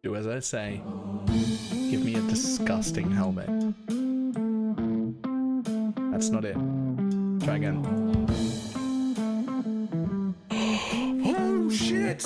Do as I say. Give me a disgusting helmet. That's not it. Try again. Oh shit!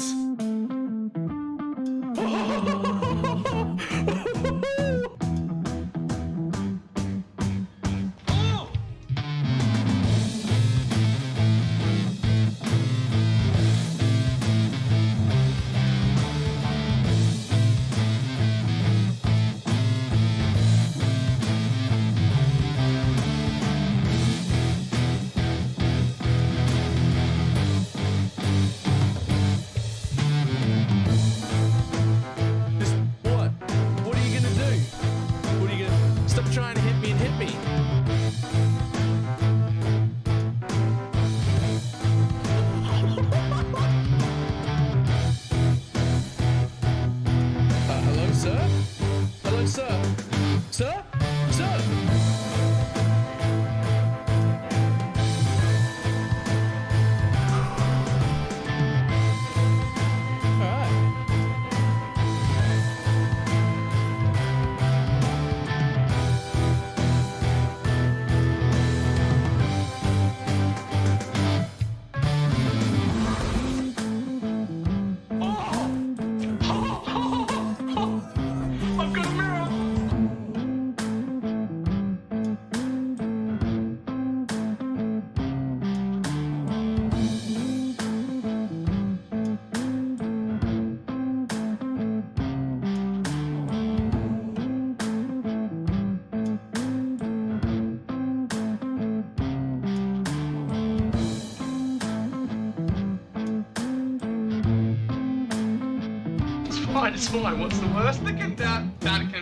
It's fine. What's the worst that can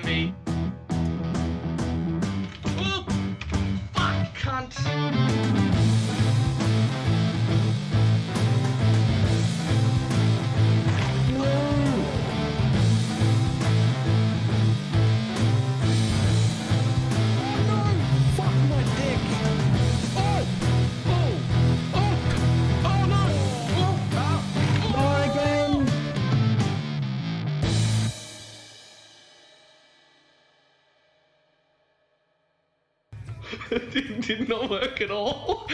be? Oh, fuck, cunt. Did not work at all.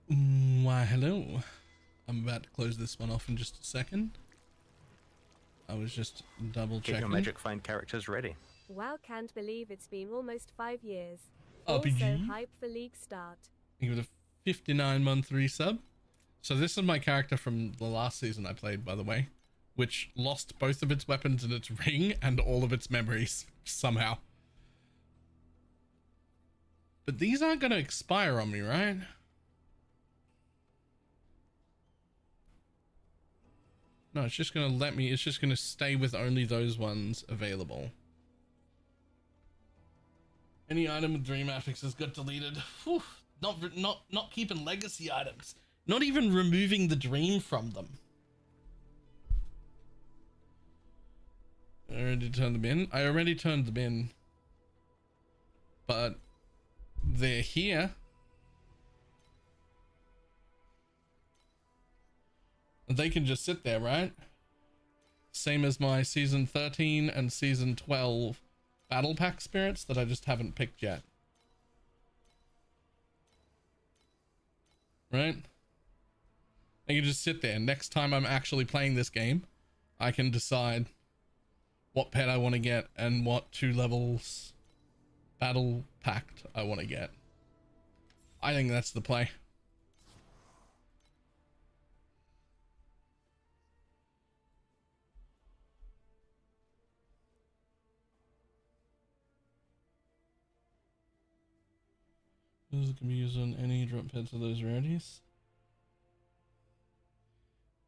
Why, hello. I'm about to close this one off in just a second. I was just double checking. Get your magic find characters ready. Wow, can't believe it's been almost 5 years. RPG. Also hype for league start. Thank you for the 59-month resub. So this is my character from the last season I played, by the way, which lost both of its weapons and its ring and all of its memories somehow. But these aren't going to expire on me, right? No, it's just going to let me, it's just going to stay with only those ones available. Any item with dream affixes got deleted. Whew, not keeping legacy items. Not even removing the dream from them. I already turned them in. I already turned them in. But they're here. They can just sit there, right? Same as my season 13 and season 12 battle pack spirits that I just haven't picked yet. Right? They can just sit there. Next time I'm actually playing this game, I can decide what pet I want to get and what 2 levels battle packed I want to get. I think that's the play. This can be used on any drop pets of those rarities.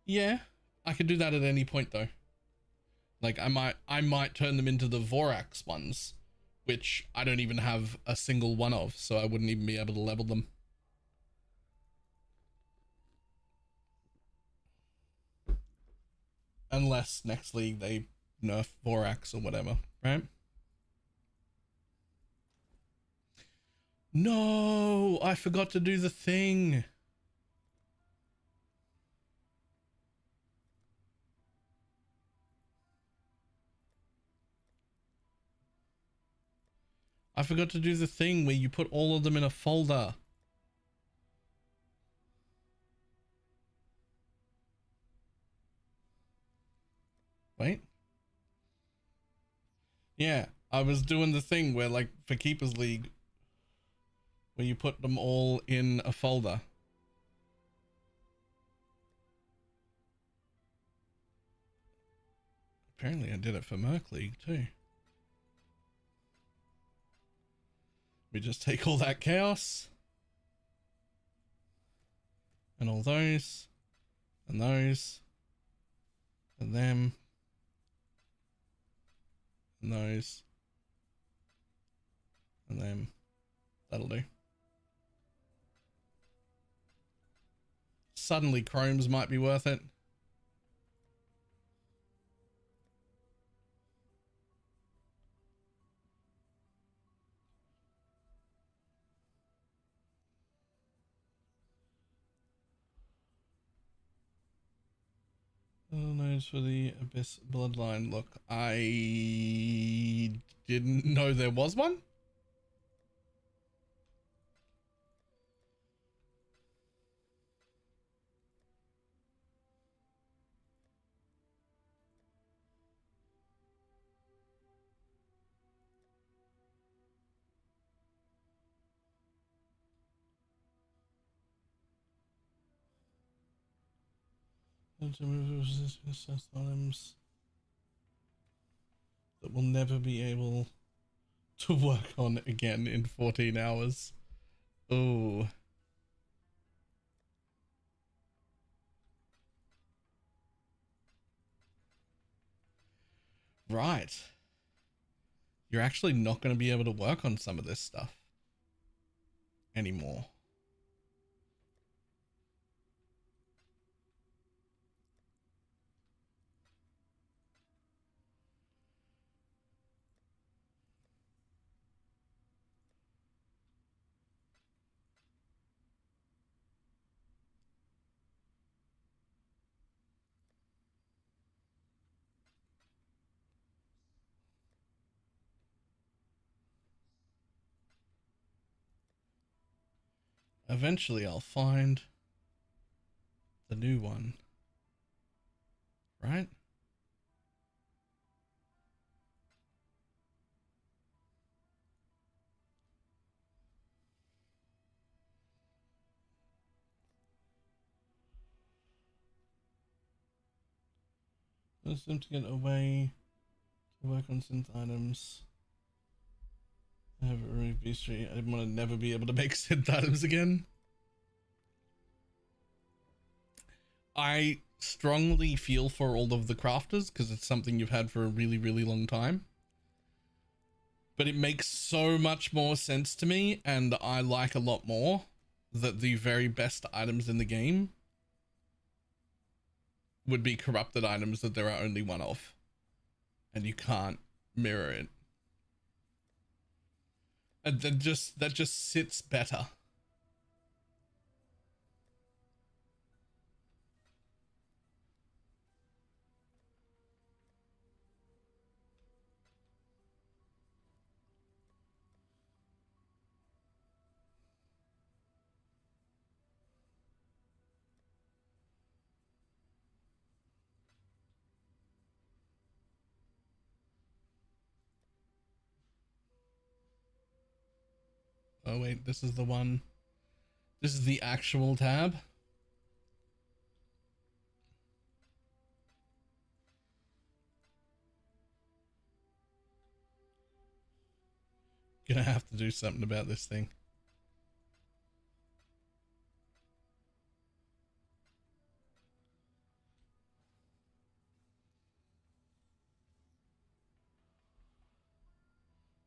Yeah, I could do that at any point though. Like I might turn them into the Vorax ones, which I don't even have a single one of, so I wouldn't even be able to level them. Unless next league they nerf Vorax or whatever, right? No, I forgot to do the thing. I forgot to do the thing where you put all of them in a folder. Wait. Yeah, I was doing the thing where, like, for Keepers League, where you put them all in a folder. Apparently I did it for Merc League too. We just take all that chaos and all those and those and them and those and them. That'll do. Suddenly chromes might be worth it. Knows for the Abyss Bloodline. Look, I didn't know there was one. Items that will never be able to work on again in 14 hours. Oh. Right. You're actually not going to be able to work on some of this stuff anymore. Eventually I'll find the new one, right? Let's them to get away to work on synth items. I have a really beastly. I want to never be able to make synth items again. I strongly feel for all of the crafters because it's something you've had for a really, really long time. But it makes so much more sense to me, and I like a lot more that the very best items in the game would be corrupted items that there are only one of, and you can't mirror it. And that just sits better. Oh wait, this is the one. This is the actual tab. Gonna have to do something about this thing.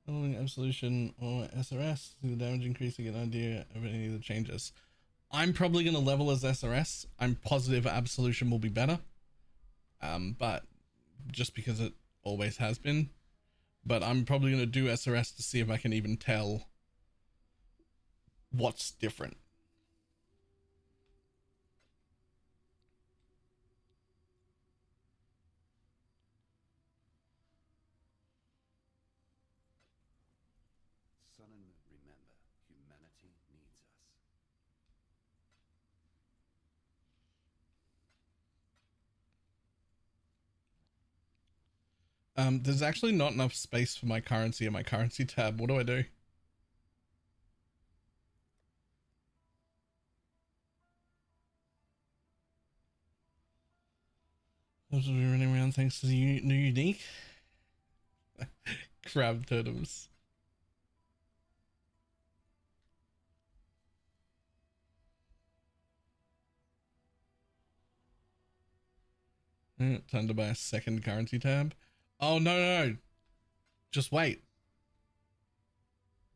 Following Absolution or SRS, see the damage increase to get an idea of any of the changes. I'm probably going to level as SRS. I'm positive Absolution will be better. But just because it always has been. But I'm probably going to do SRS to see if I can even tell what's different. Son, remember, humanity needs us. There's actually not enough space for my currency in my currency tab. What do I do? Those will be running around thanks to the new unique crab totems. Time to buy a second currency tab. Oh no. Just wait.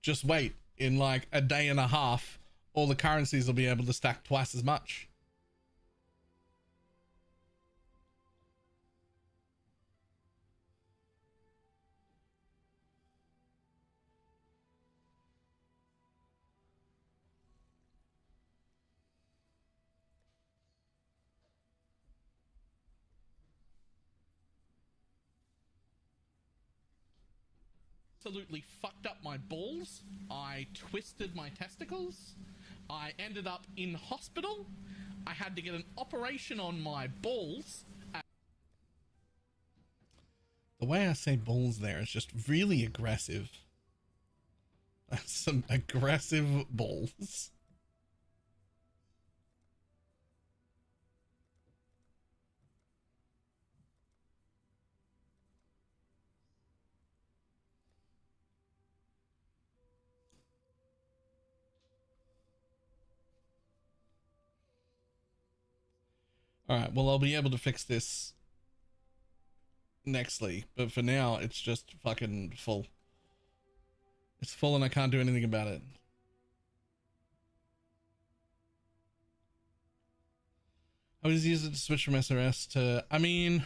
Just wait. In like a day and a half, all the currencies will be able to stack twice as much. Absolutely fucked up my balls. I twisted my testicles. I ended up in hospital. I had to get an operation on my balls. The way I say balls there is just really aggressive. Some aggressive balls. Alright, well, I'll be able to fix this nextly, but for now, it's just fucking full. It's full and I can't do anything about it. I always use it to switch from SRS to... I mean,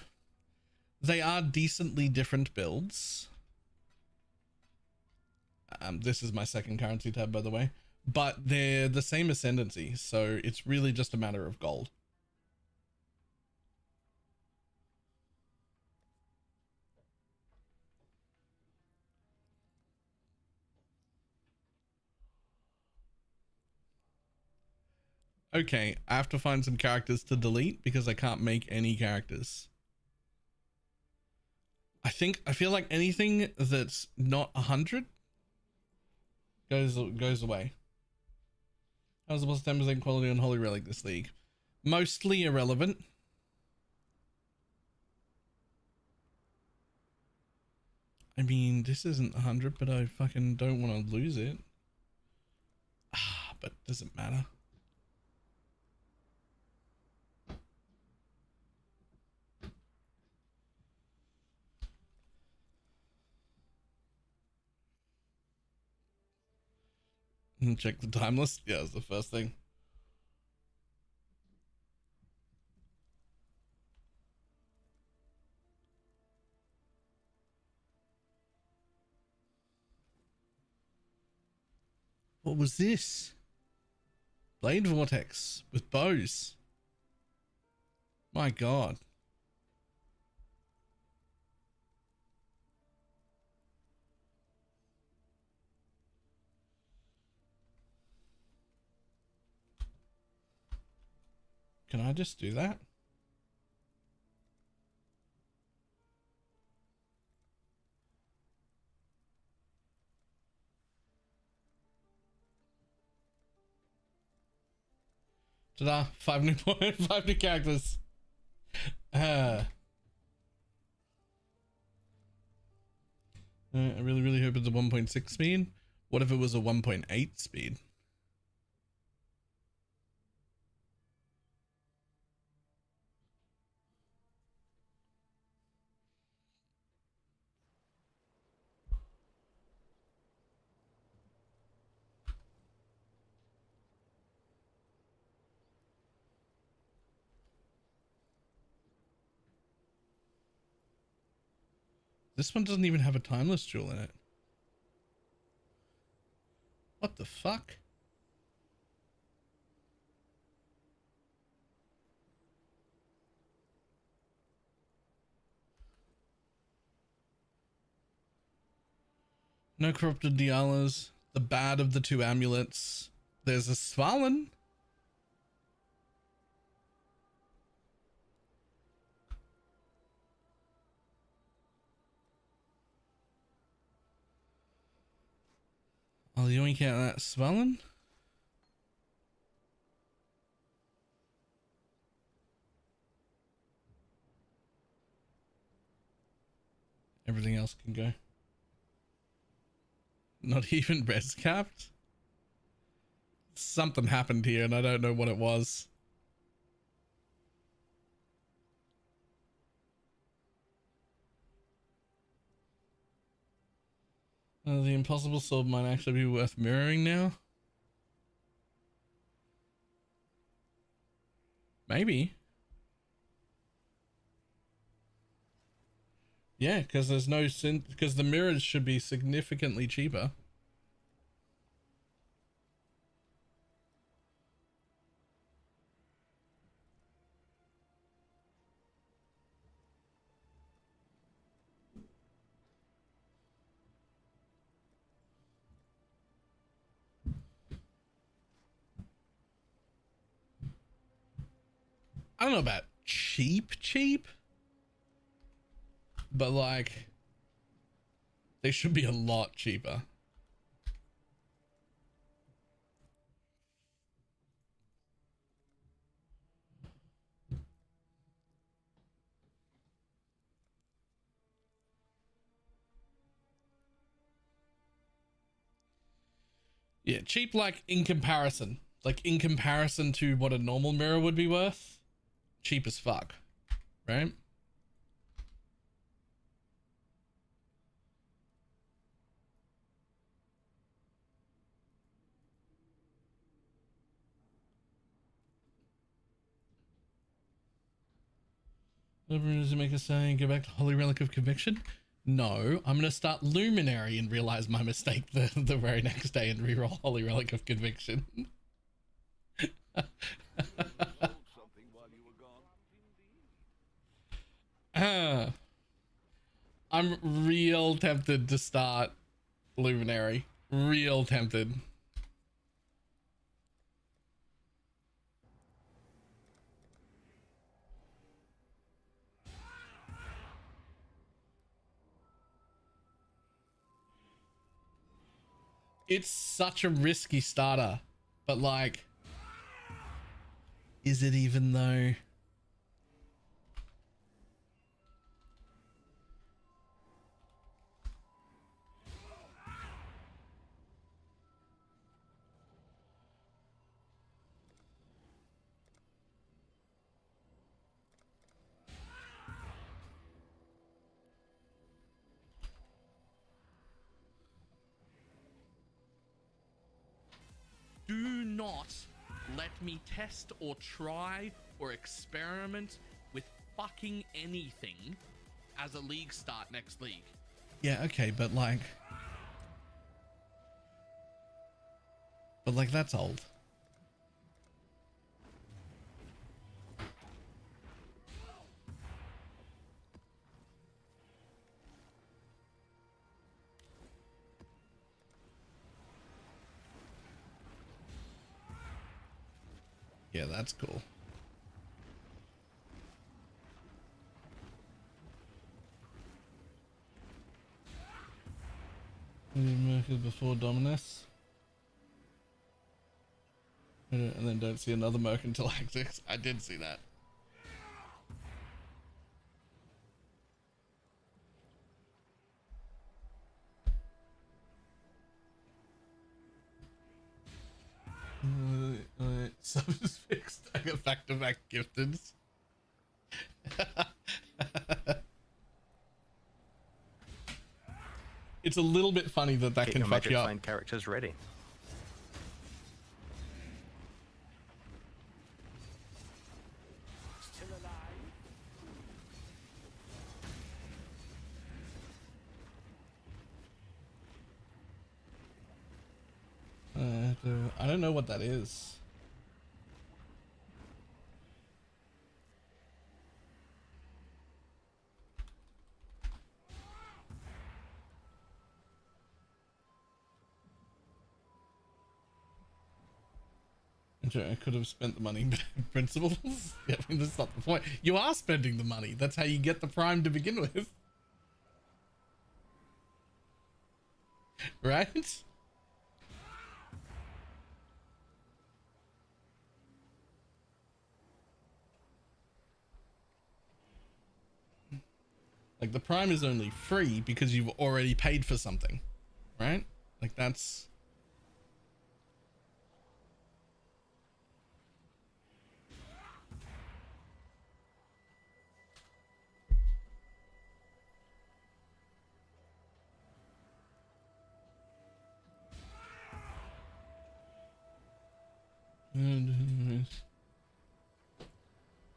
they are decently different builds. This is my second currency tab, by the way. But they're the same ascendancy, so it's really just a matter of gold. Okay, I have to find some characters to delete because I can't make any characters. I feel like anything that's not 100 goes away. How's the plus 10% quality on Holy Relic this league? Mostly irrelevant. I mean, this isn't 100, but I fucking don't want to lose it. But does it matter? Check the time list. Yeah, it's the first thing. What was this? Blade Vortex with bows. My God. Can I just do that? Ta-da! 5 new characters. I really hope it's a 1.6 speed. What if it was a 1.8 speed? This one doesn't even have a timeless jewel in it. What the fuck? No corrupted Dialas. The bad of the two amulets. There's a Svalin. I'll yoink out that Svalin. Everything else can go. Not even res capped? Something happened here and I don't know what it was. The impossible sword might actually be worth mirroring now. Maybe. Yeah, because there's no because the mirrors should be significantly cheaper. I don't know about cheap, but like they should be a lot cheaper. Yeah, cheap like in comparison. Like in comparison to what a normal mirror would be worth. Cheap as fuck. Right? Does it make a saying go back to Holy Relic of Conviction? No, I'm gonna start Luminary and realize my mistake the very next day and reroll Holy Relic of Conviction. I'm real tempted to start Luminary. Real tempted. It's such a risky starter, but like, is it even though? Do not let me test or try or experiment with fucking anything as a league start next league. Yeah, okay, but like that's old. Yeah, that's cool. Merkers before Dominus. And then don't see another Merc until Act 6. I did see that. Sub is fixed. I got back-to-back gifteds. It's a little bit funny that Get can your fuck you up. Find characters ready. Still alive? I don't know what that is. I could have spent the money. Principles? Yeah, I mean, that's not the point. You are spending the money. That's how you get the prime to begin with. Right? Like, the prime is only free because you've already paid for something, right? Like, that's...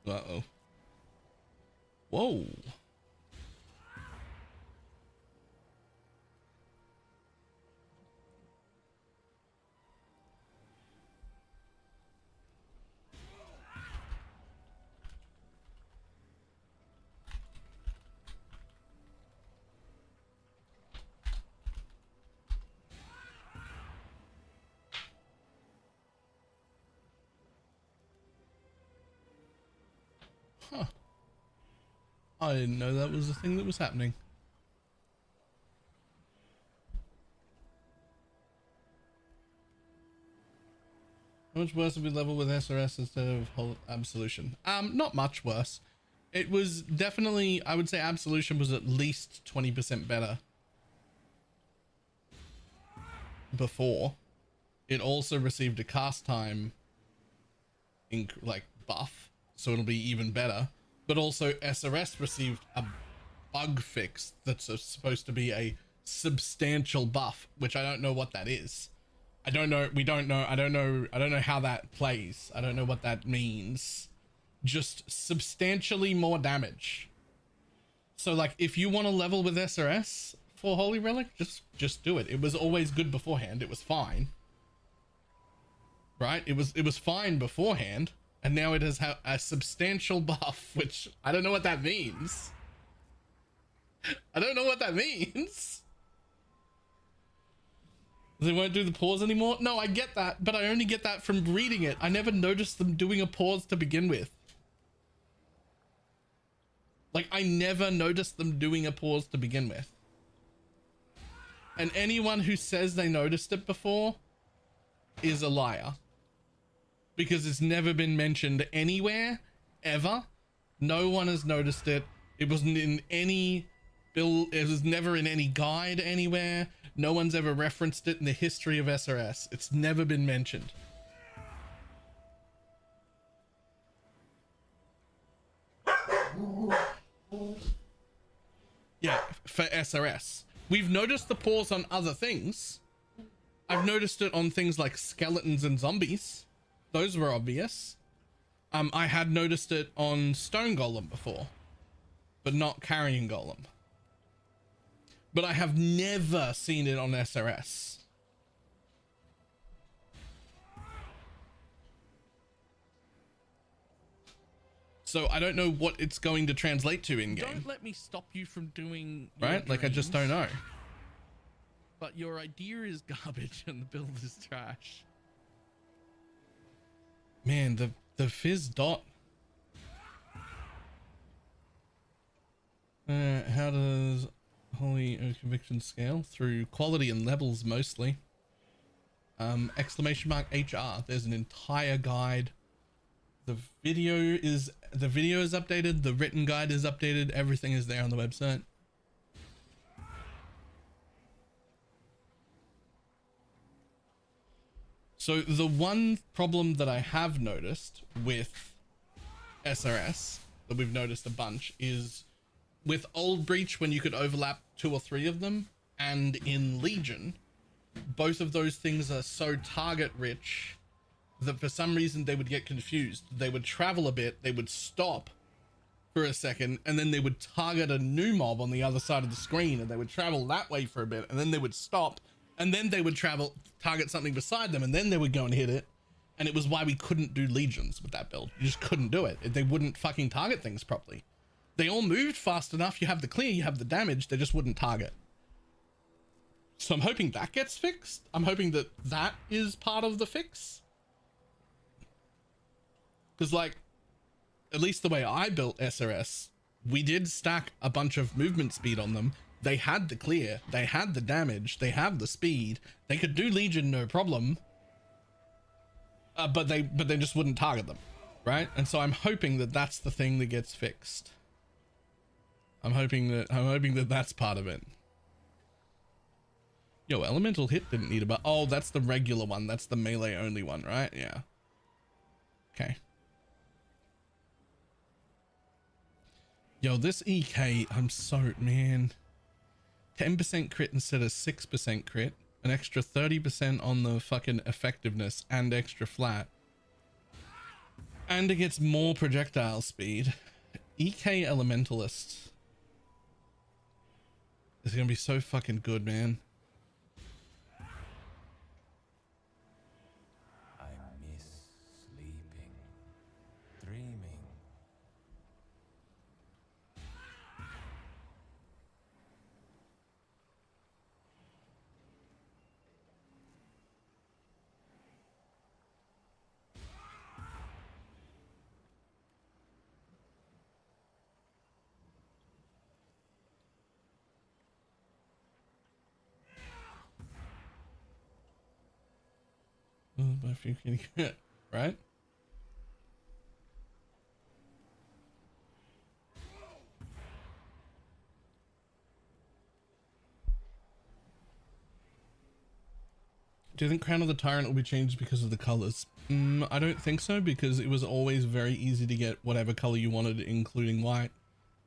Uh-oh. Whoa. Huh. I didn't know that was a thing that was happening. How much worse would we level with SRS instead of whole Absolution? Not much worse. It was definitely, I would say Absolution was at least 20% better before. It also received a cast time buff, so it'll be even better. But also SRS received a bug fix that's supposed to be a substantial buff, which I don't know what that is. I don't know. We don't know. I don't know how that plays. I don't know what that means. Just substantially more damage. So like, if you want to level with SRS for Holy Relic, just do it. It was always good beforehand. It was fine. Right? It was fine beforehand, and now it has a substantial buff, which I don't know what that means. I don't know what that means. They won't do the pause anymore? No, I get that, but I only get that from reading it. I never noticed them doing a pause to begin with. Like, I never noticed them doing a pause to begin with. And anyone who says they noticed it before is a liar. Because it's never been mentioned anywhere, ever. No one has noticed it. It wasn't in any bill. It was never in any guide anywhere. No one's ever referenced it in the history of SRS. It's never been mentioned. Yeah, for SRS. We've noticed the pause on other things. I've noticed it on things like skeletons and zombies. Those were obvious. I had noticed it on Stone Golem before, but not Carrion Golem. But I have never seen it on SRS. So I don't know what it's going to translate to in game. Don't let me stop you from doing right? Like, I just don't know. But your idea is garbage and the build is trash. Man, the fizz dot. How does Holy Conviction scale? Through quality and levels mostly. Exclamation mark HR. There's an entire guide. The video is updated. The written guide is updated. Everything is there on the website. So the one problem that I have noticed with SRS that we've noticed a bunch is with Old Breach, when you could overlap 2 or 3 of them, and in Legion, both of those things are so target rich that for some reason they would get confused. They would travel a bit, they would stop for a second, and then they would target a new mob on the other side of the screen, and they would travel that way for a bit, and then they would stop, and then they would target something beside them, and then they would go and hit it. And it was why we couldn't do Legions with that build. You just couldn't do it. They wouldn't fucking target things properly. They all moved fast enough. You have the clear, you have the damage. They just wouldn't target. So I'm hoping that gets fixed. I'm hoping that that is part of the fix. Because like, at least the way I built SRS, we did stack a bunch of movement speed on them. They had the clear, they had the damage, they have the speed, they could do Legion no problem, but they just wouldn't target them, right? And so I'm hoping that that's the thing that gets fixed. I'm hoping that that's part of it. Yo, elemental hit didn't need a buff. Oh, that's the regular one. That's the melee only one, right? Yeah. Okay. Yo, this EK, I'm so, man. 10% crit instead of 6% crit. An extra 30% on the fucking effectiveness and extra flat. And it gets more projectile speed. EK Elementalist is gonna be so fucking good, man. I miss sleeping, dreaming. But if you can get right. Do you think Crown of the Tyrant will be changed because of the colors? I don't think so, because it was always very easy to get whatever color you wanted, including white,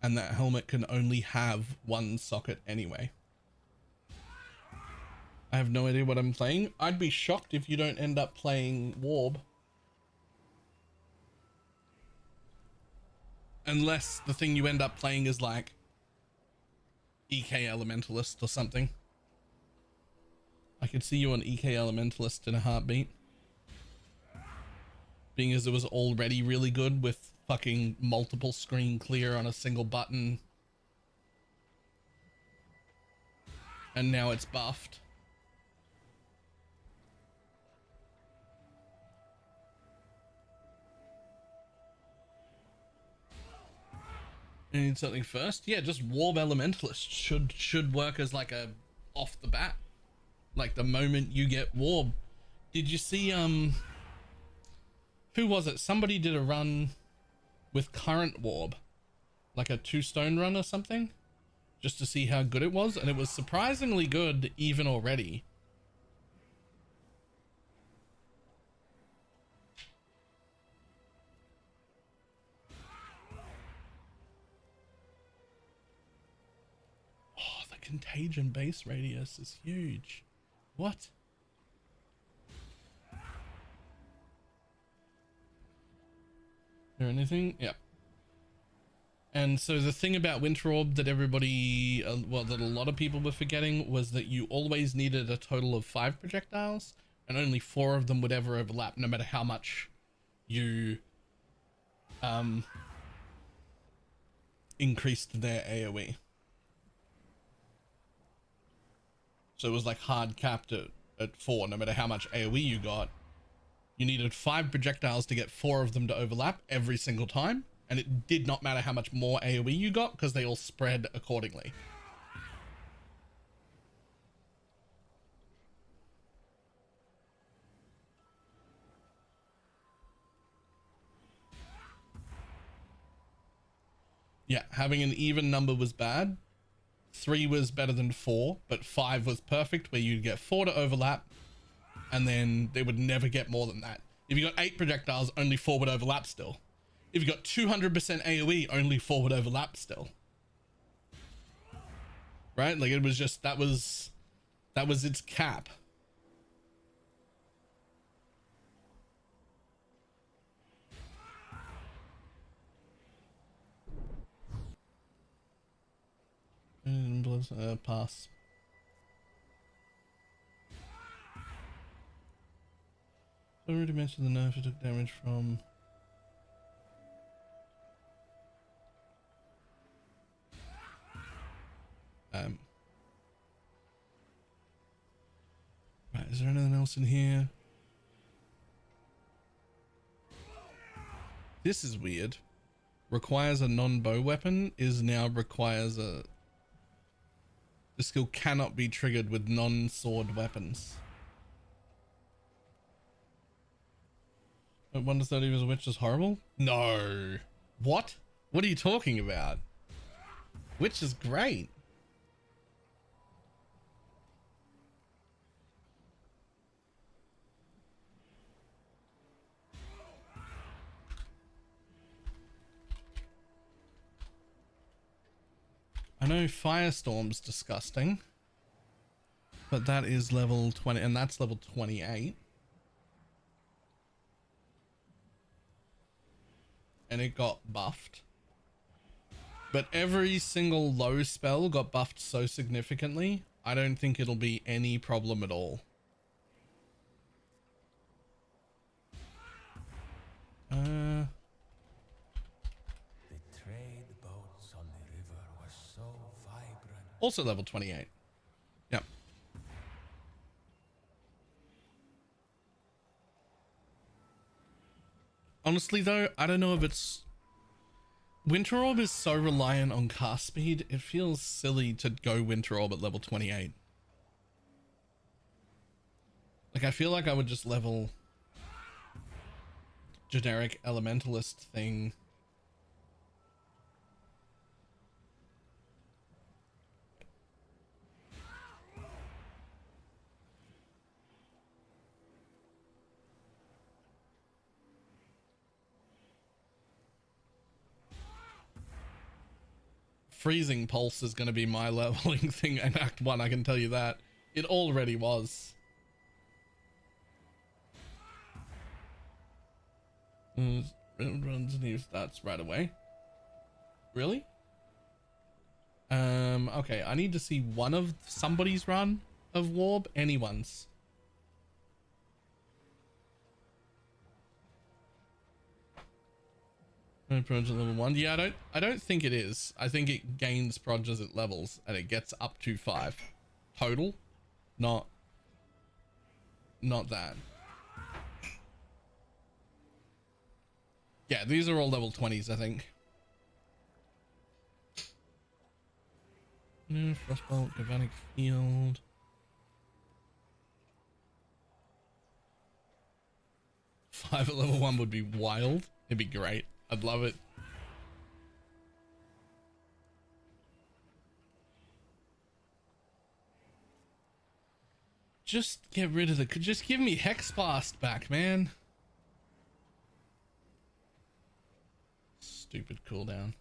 and that helmet can only have one socket anyway. I have no idea what I'm playing. I'd be shocked if you don't end up playing Warb. Unless the thing you end up playing is like EK Elementalist or something. I could see you on EK Elementalist in a heartbeat. Being as it was already really good with fucking multiple screen clear on a single button. And now it's buffed. You need something first? Yeah, just Warb Elementalist should work as like a off the bat. Like the moment you get Warb. Did you see who was it? Somebody did a run with current Warb. Like a 2-stone run or something. Just to see how good it was, and it was surprisingly good even already. Contagion base radius is huge. What? Is there anything? Yep. And so the thing about Winter Orb that everybody, well, that a lot of people were forgetting was that you always needed a total of 5 projectiles, and only 4 of them would ever overlap, no matter how much you increased their AoE. So it was like hard capped at 4, no matter how much AoE you got. You needed 5 projectiles to get 4 of them to overlap every single time. And it did not matter how much more AoE you got, because they all spread accordingly. Yeah, having an even number was bad. 3 was better than 4, but 5 was perfect, where you'd get 4 to overlap, and then they would never get more than that. If you got 8 projectiles, only 4 would overlap still. If you got 200% AoE, only 4 would overlap still. Right? Like it was just, that was its cap. Pass. I already mentioned the nerf. It took damage from. Right, is there anything else in here? This is weird. Requires a non-bow weapon is now requires a... The skill cannot be triggered with non-sword weapons. But Wonders That Eva's Witch is horrible? No. What? What are you talking about? Witch is great. I know Firestorm's disgusting, but that is level 20 and that's level 28. And it got buffed. But every single low spell got buffed so significantly, I don't think it'll be any problem at all. The trade boats on the river were so vibrant. Also level 28. Yep. Honestly though, I don't know if it's... Winter Orb is so reliant on cast speed, it feels silly to go Winter Orb at level 28. Like, I feel like I would just level generic elementalist thing. Freezing Pulse is going to be my leveling thing in Act 1, I can tell you that. It already was. Runs new stats right away. Really? Okay, I need to see one of somebody's run of Warb. Anyone's. Proj at level 1. Yeah, I don't think it is. I think it gains proj as it levels and it gets up to 5 total. Not that. Yeah, these are all level 20s, I think. Frostbolt, Galvanic Field. 5 at level 1 would be wild. It'd be great. I'd love it. Just get rid of the... Just give me Hex Blast back, man. Stupid cooldown.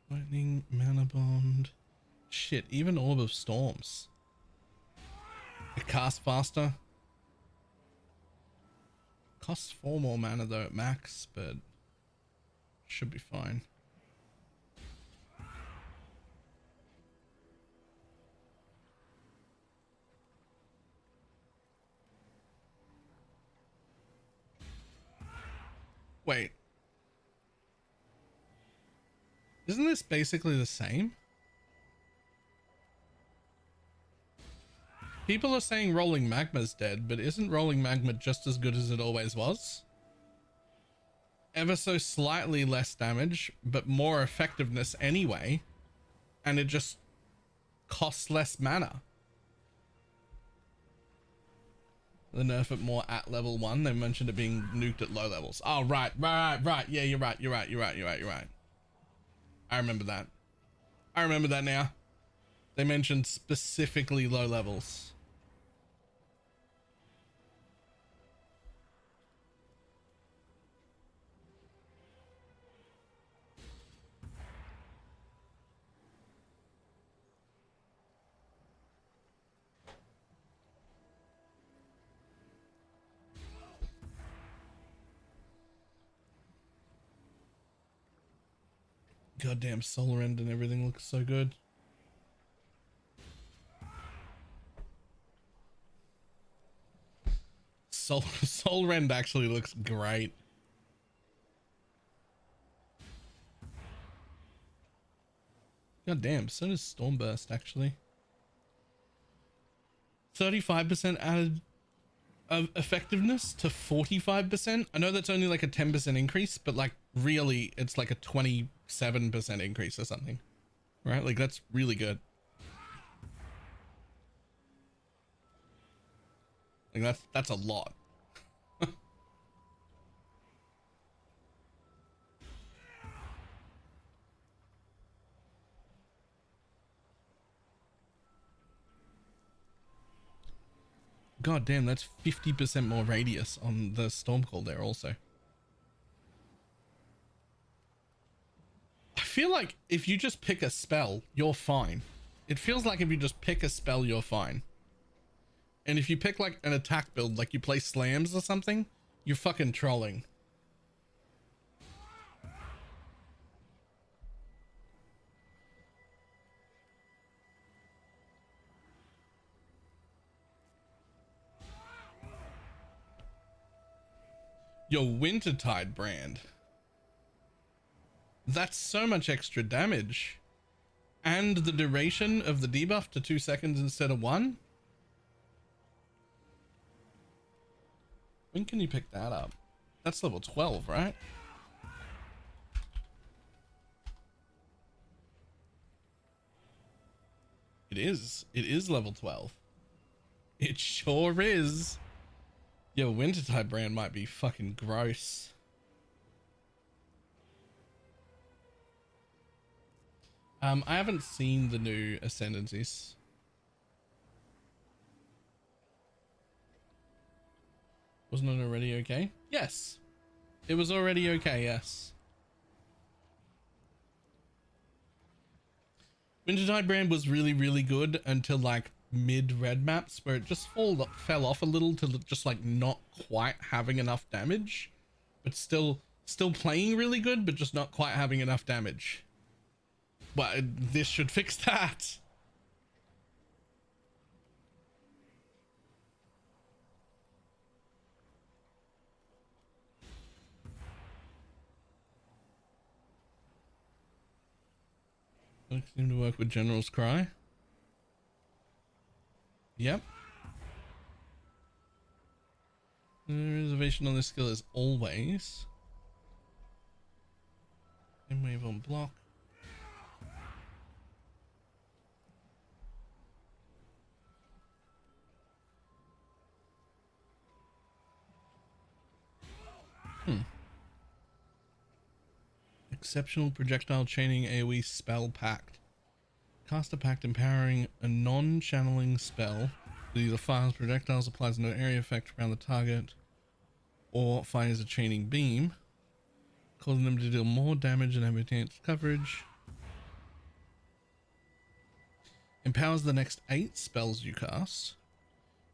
Lightning, Mana Bond. Shit, even Orb of Storms. It casts faster. Costs 4 more mana though at max, but should be fine. Wait. Isn't this basically the same? People are saying Rolling Magma's dead, but isn't Rolling Magma just as good as it always was? Ever so slightly less damage, but more effectiveness anyway. And it just costs less mana. They nerf it more at level 1. They mentioned it being nuked at low levels. Oh, right. Yeah, you're right. I remember that. I remember that now. They mentioned specifically low levels. Goddamn Solar End and everything looks so good. Solar End actually looks great. God damn, so does Stormburst actually. 35% added of effectiveness to 45%. I know that's only like a 10% increase, but like really it's like a 27% increase or something. Right? Like that's really good. Like that's a lot. God damn, that's 50% more radius on the Stormcall there also. I feel like if you just pick a spell, you're fine. It feels like if you just pick a spell, you're fine. And if you pick like an attack build, like you play slams or something, you're fucking trolling. Your Wintertide brand. That's so much extra damage. And the duration of the debuff to 2 seconds instead of 1. When can you pick that up? That's level 12, right? It is. It is level 12. It sure is. Yo, Wintertide brand might be fucking gross. I haven't seen the new Ascendancies. Wasn't it already okay? Yes. It was already okay, yes. Wintertide brand was really, really good until like mid-red maps where it just fell off a little to just like not quite having enough damage, but still playing really good, but just not quite having enough damage. But this should fix that. Doesn't seem to work with General's Cry. Yep. The reservation on this skill is always. And wave on block. Exceptional projectile chaining AoE spell pact. Cast a pact empowering a non-channeling spell that either fires projectiles, applies no area effect around the target, or fires a chaining beam, causing them to deal more damage and ambient coverage. Empowers the next 8 spells you cast.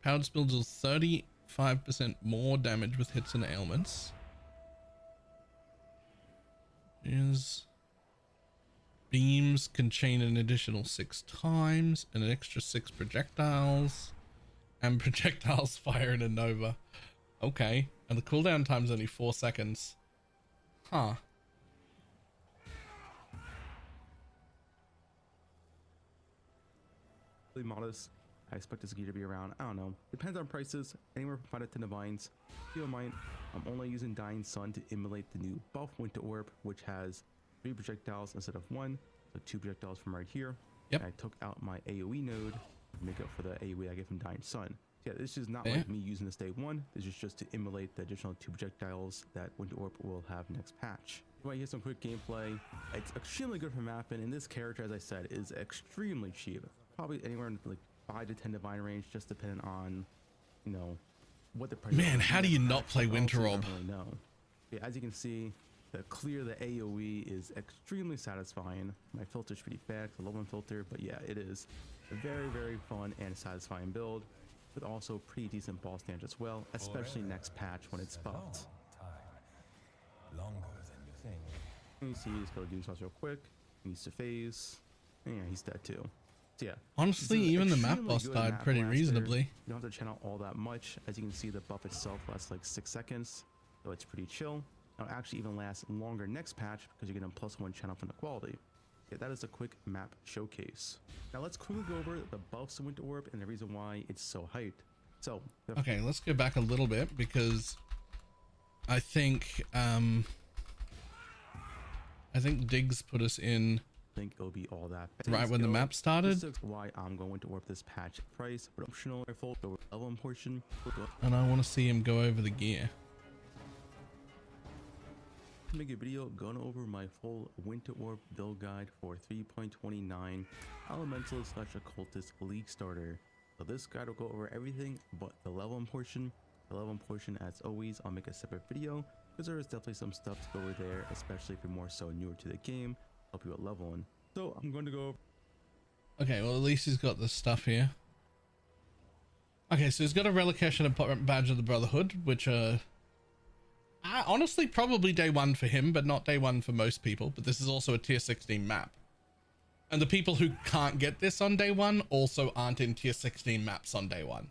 Powered spells deal 35% more damage with hits and ailments. Beams can chain an additional 6 times and an extra 6 projectiles, and projectiles fire in a nova. Okay, and the cooldown time's only 4 seconds. Huh. Really modest. I expect this gear to be around, I don't know, depends on prices, anywhere from 5 to 10 divines. Keep in mind, I'm only using Dying Sun to emulate the new buff Winter Orb, which has 3 projectiles instead of 1, so 2 projectiles from right here. Yep. And I took out my AoE node to make up for the AoE I get from Dying Sun. So yeah, this is not like me using this day 1, this is just to emulate the additional 2 projectiles that Winter Orb will have next patch. You want to hear some quick gameplay? It's extremely good for mapping, and this character, as I said, is extremely cheap. Probably anywhere in like 5 to 10 divine range, just depending on, you know, what the price. Man, how do you not play Winter Orb? No. Yeah, as you can see, the AoE is extremely satisfying. My filter's pretty fast, a low one filter, but yeah, it is a very, very fun and satisfying build, with also pretty decent boss damage as well, especially next patch when it's buffed. Longer than you think. Let me see, just go do this real quick. Needs to phase. Yeah, he's dead too. So yeah. Honestly, this is even the map extremely boss good died map pretty blaster. reasonably. You don't have to channel all that much. As you can see, the buff itself lasts like 6 seconds, so it's pretty chill. It'll actually even last longer next patch because you're getting +1 channel from the quality. Yeah, that is a quick map showcase. Now let's quickly go over the buffs of Winter Orb and the reason why it's so hyped. So Okay, let's go back a little bit because I think Diggs put us in think it'll be all that right when the map started, This is why I'm going to warp this patch price, but optional rifle over level portion. and I want to see him go over the gear. Make a video going over my full Winter Orb build guide for 3.29 Elemental / Occultist League Starter. So this guide will go over everything but the level portion. The level portion, as always, I'll make a separate video because there is definitely some stuff to go over there, especially if you're more so newer to the game. Help you with leveling. So I'm going to go. Okay, well at least he's got the stuff here. Okay, so he's got a Relication and Badge of the Brotherhood, which honestly probably day one for him, but not day one for most people. But this is also a tier 16 map. And the people who can't get this on day one also aren't in tier 16 maps on day one.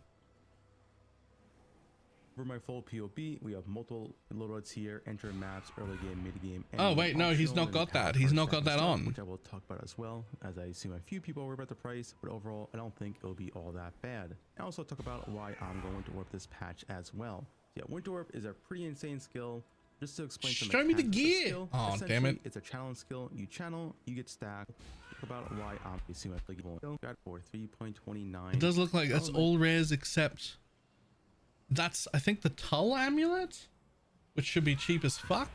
For my full POB, we have multiple loadouts here, enter maps, early game, mid game. Oh wait, no, he's not got that. He's not got that on. Which I will talk about as well, as I assume a few people worry about the price, but overall, I don't think it'll be all that bad. I also talk about why I'm going to warp this patch as well. Yeah, Winter Orb is a pretty insane skill. Just to explain some Show me the mechanics of gear. skill, Oh, damn it. It's a challenge skill. You channel, you get stacked. Talk about why I'm assuming my skill got for 3.29. It does look like that's all rares except that's, I think, the Tull amulet, which should be cheap as fuck.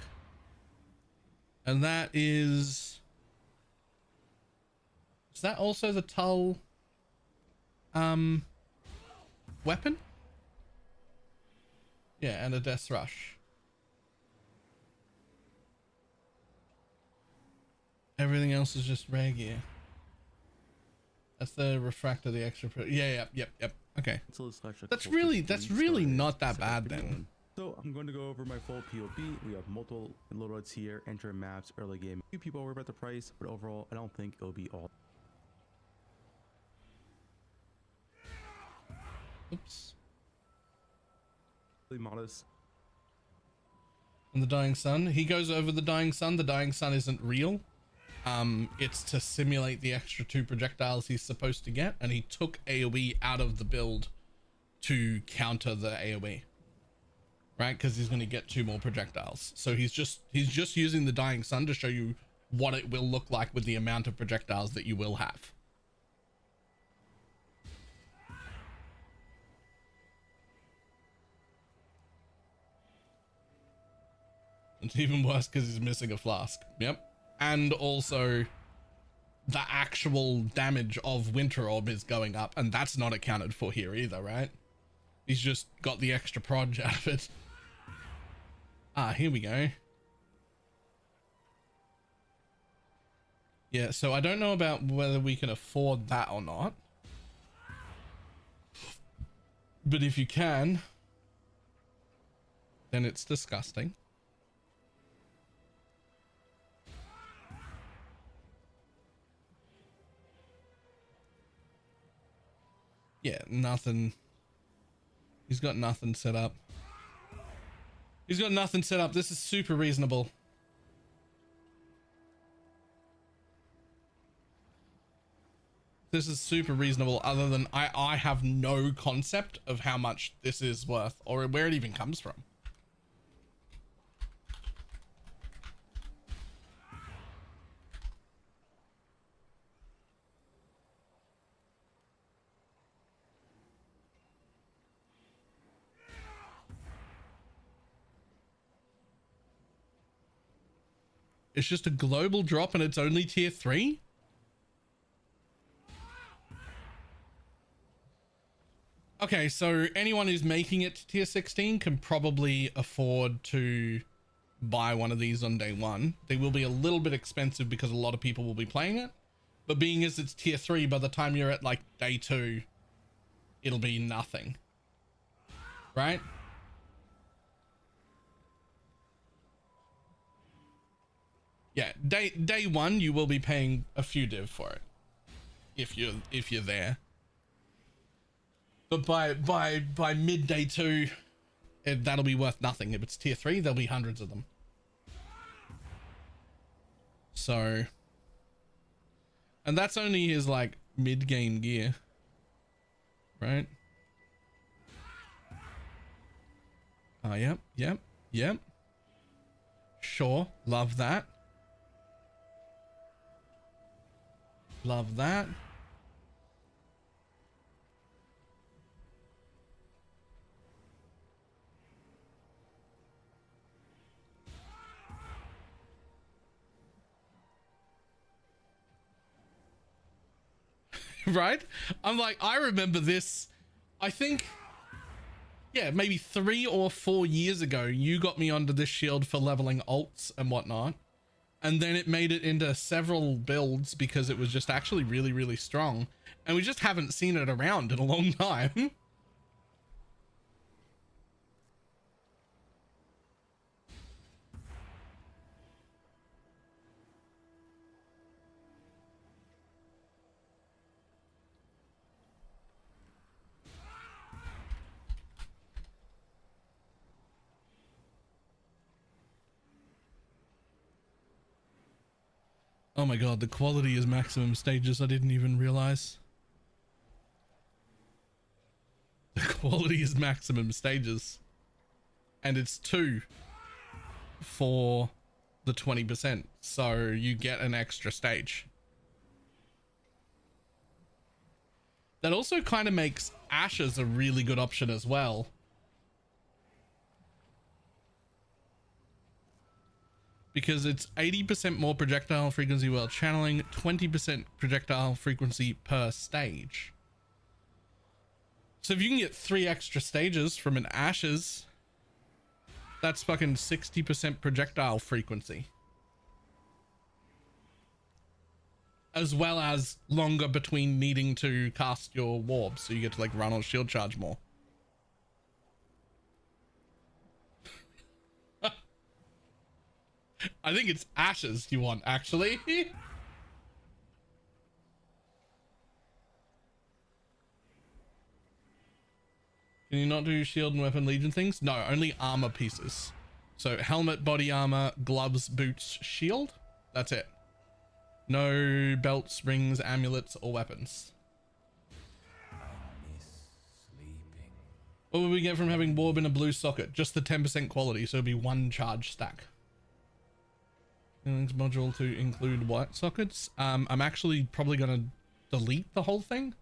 And that is that also the Tull weapon? Yeah, and a Death Rush. Everything else is just rare gear. That's the refractor, the extra. Yep. Okay. That's really not that bad then. So I'm going to go over my full POB. We have multiple loadouts here, enter maps, early game. A few people worry about the price, but overall, I don't think it'll be all. Oops. Really modest. And the Dying Sun. He goes over the Dying Sun. The Dying Sun isn't real. It's to simulate the extra 2 projectiles he's supposed to get, and he took AoE out of the build to counter the AoE, right? Because he's going to get 2 more projectiles. So he's just using the Dying Sun to show you what it will look like with the amount of projectiles that you will have. It's even worse because he's missing a flask. Yep. And also the actual damage of Winter Orb is going up, and that's not accounted for here either, right? He's just got the extra proj out of it. Ah, here we go. Yeah, so I don't know about whether we can afford that or not. But if you can, then it's disgusting. Yeah, nothing. He's got nothing set up. He's got nothing set up. This is super reasonable. This is super reasonable, other than I have no concept of how much this is worth or where it even comes from. It's just a global drop and it's only tier 3? Okay, so anyone who's making it to tier 16 can probably afford to buy one of these on day 1. They will be a little bit expensive because a lot of people will be playing it. But being as it's tier 3, by the time you're at like day 2, it'll be nothing. Right? Yeah, day one you will be paying a few div for it if you're there. But by mid day two, that'll be worth nothing. If it's tier 3, there'll be hundreds of them. So, and that's only his like mid game gear, right? Oh, yep. Sure, love that. Love that. Right? I'm like, I remember this, I think, yeah, maybe 3 or 4 years ago, you got me onto this shield for leveling alts and whatnot. And then it made it into several builds because it was just actually really, really strong. And we just haven't seen it around in a long time. Oh my god, the quality is maximum stages. I didn't even realize. The quality is maximum stages. And it's 2 for the 20%. So you get an extra stage. That also kind of makes Ashes a really good option as well. Because it's 80% more projectile frequency while channeling, 20% projectile frequency per stage. So if you can get 3 extra stages from an Ashes, that's fucking 60% projectile frequency. As well as longer between needing to cast your warp, so you get to like run or shield charge more. I think it's Ashes you want, actually. Can you not do shield and weapon legion things? No, only armor pieces. So helmet, body armor, gloves, boots, shield. That's it. No belts, rings, amulets, or weapons. What would we get from having Warb in a blue socket? Just the 10% quality, so it'd be 1 charge stack. Links module to include white sockets. I'm actually probably going to delete the whole thing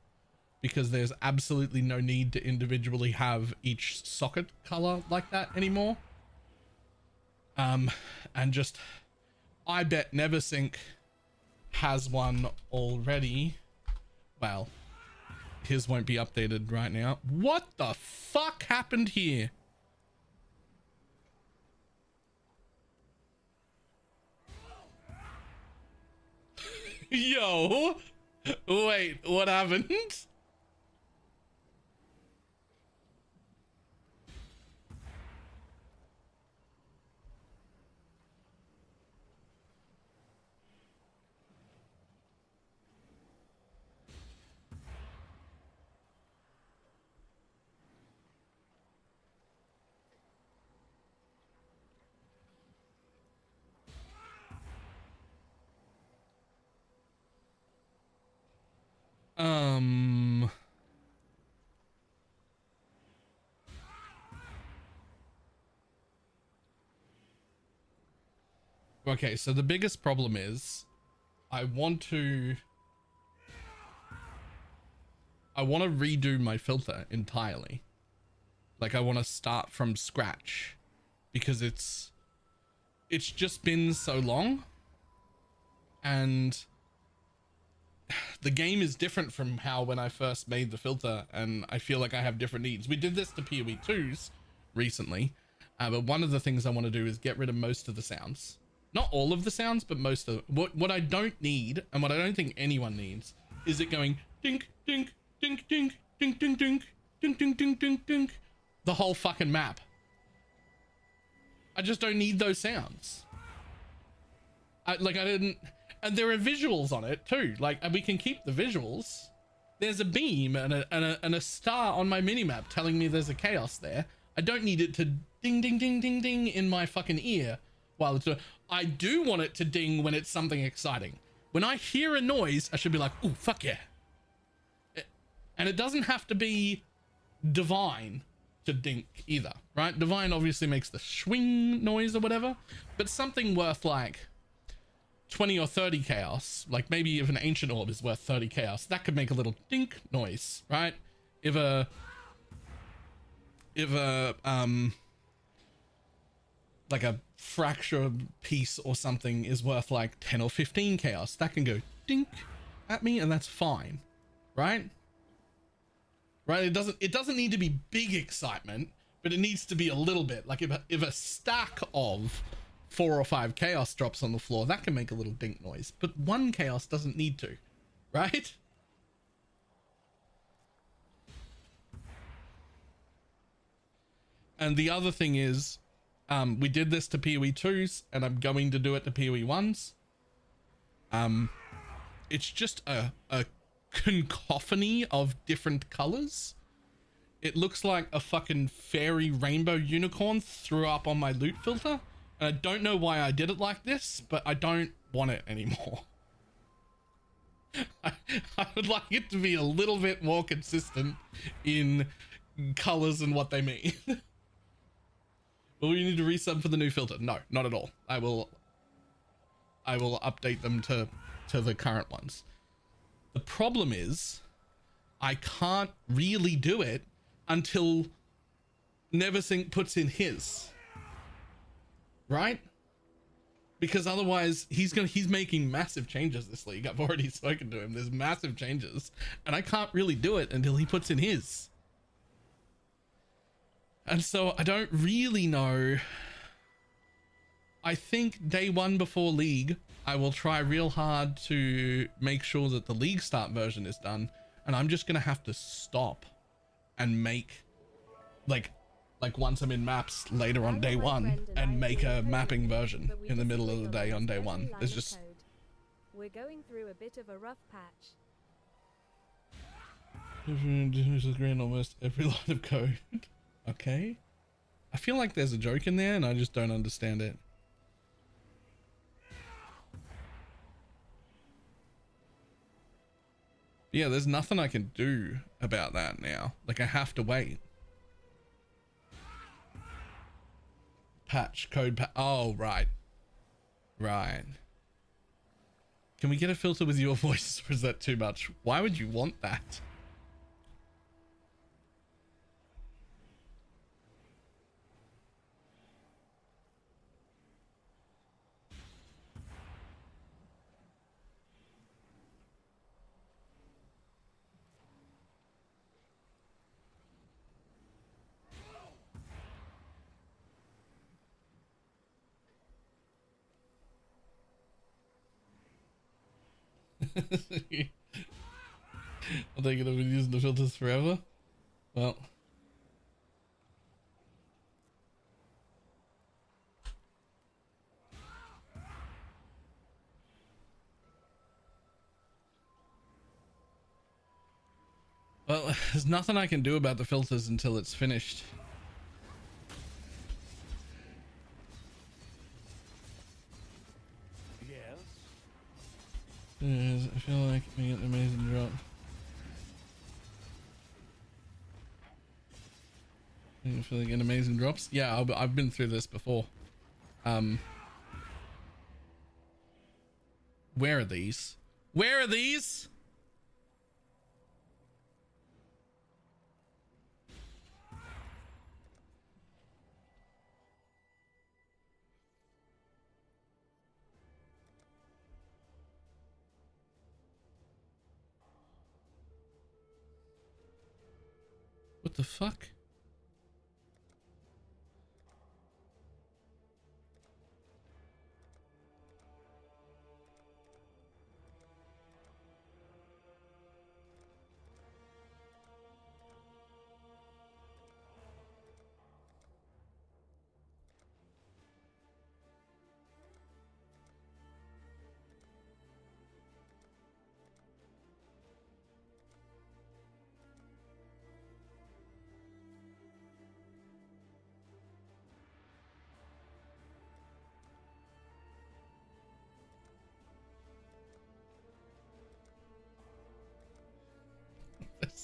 because there's absolutely no need to individually have each socket color like that anymore. And just, I bet Neversink has one already. Well, his won't be updated right now. What the fuck happened here? Yo, wait, what happened? Okay, so the biggest problem is I want to redo my filter entirely. Like I want to start from scratch because it's just been so long and the game is different from how when I first made the filter, and I feel like I have different needs. We did this to PoE 2s recently, but one of the things I want to do is get rid of most of the sounds. Not all of the sounds, but most of what I don't need, and what I don't think anyone needs, is it going dink, dink, dink, dink, dink, dink, dink, dink, dink, dink, dink, dink, the whole fucking map. I just don't need those sounds. I didn't, and there are visuals on it too. Like, we can keep the visuals. There's a beam and a star on my minimap telling me there's a chaos there. I don't need it to ding, ding, ding, ding, ding in my fucking ear while it's doing. I do want it to ding when it's something exciting. When I hear a noise, I should be like, "Ooh, fuck yeah!" And it doesn't have to be divine to dink either, right? Divine obviously makes the swing noise or whatever, but something worth like 20 or 30 chaos, like maybe if an ancient orb is worth 30 chaos, that could make a little dink noise, right? If a like a fracture piece or something is worth like 10 or 15 chaos, that can go dink at me, and that's fine, right? Right? It doesn't need to be big excitement, but it needs to be a little bit. Like if a stack of 4 or 5 chaos drops on the floor, that can make a little dink noise, but one chaos doesn't need to, right? And the other thing is, we did this to PoE 2s, and I'm going to do it to PoE 1s. It's just a cacophony of different colors. It looks like a fucking fairy rainbow unicorn threw up on my loot filter, and I don't know why I did it like this, but I don't want it anymore. I would like it to be a little bit more consistent in colors and what they mean. Will we need to resub for the new filter? No, not at all. I will update them to the current ones. The problem is I can't really do it until Neversink puts in his, right? Because otherwise he's making massive changes this league. I've already spoken to him. There's massive changes, and I can't really do it until he puts in his. And so I don't really know. I think day 1 before league, I will try real hard to make sure that the league start version is done, and I'm just gonna have to stop and make like once I'm in maps later on day 1 and make a mapping version in the middle of the day on day 1. There's just, we're going through a bit of a rough patch. disagree almost every line of code. Okay, I feel like there's a joke in there and I just don't understand it. Yeah, there's nothing I can do about that now. Like, I have to wait. Patch code oh, right. Right. Can we get a filter with your voice, or is that too much? Why would you want that? Are they gonna be using the filters forever? Well, there's nothing I can do about the filters until it's finished. Yes, I feel like we get an amazing drop. I feel like an amazing drops. Yeah, I've been through this before. Where are these? Where are these? What the fuck?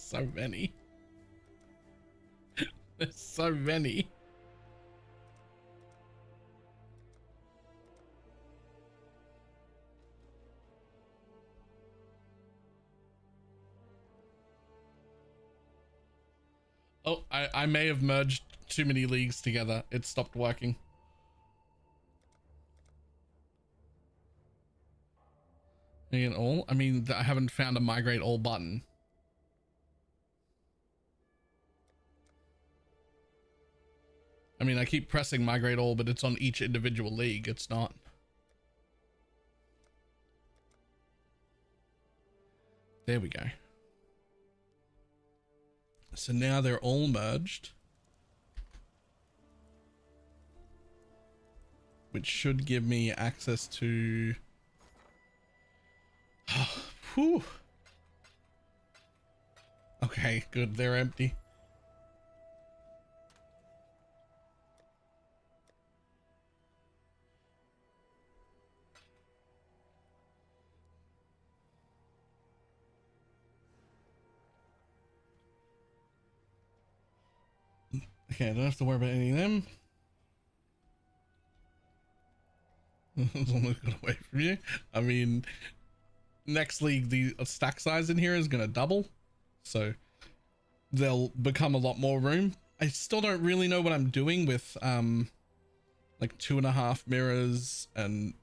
so many. There's so many. Oh, I may have merged too many leagues together. It stopped working. Migrate all? I mean, I haven't found a migrate all button. I mean, I keep pressing migrate all, but it's on each individual league. It's not. There we go. So now they're all merged, which should give me access to... Whew. Okay, good. They're empty. Okay, I don't have to worry about any of them. It's almost got away from you. I mean, next league, the stack size in here is going to double. So there'll become a lot more room. I still don't really know what I'm doing with like 2.5 mirrors, and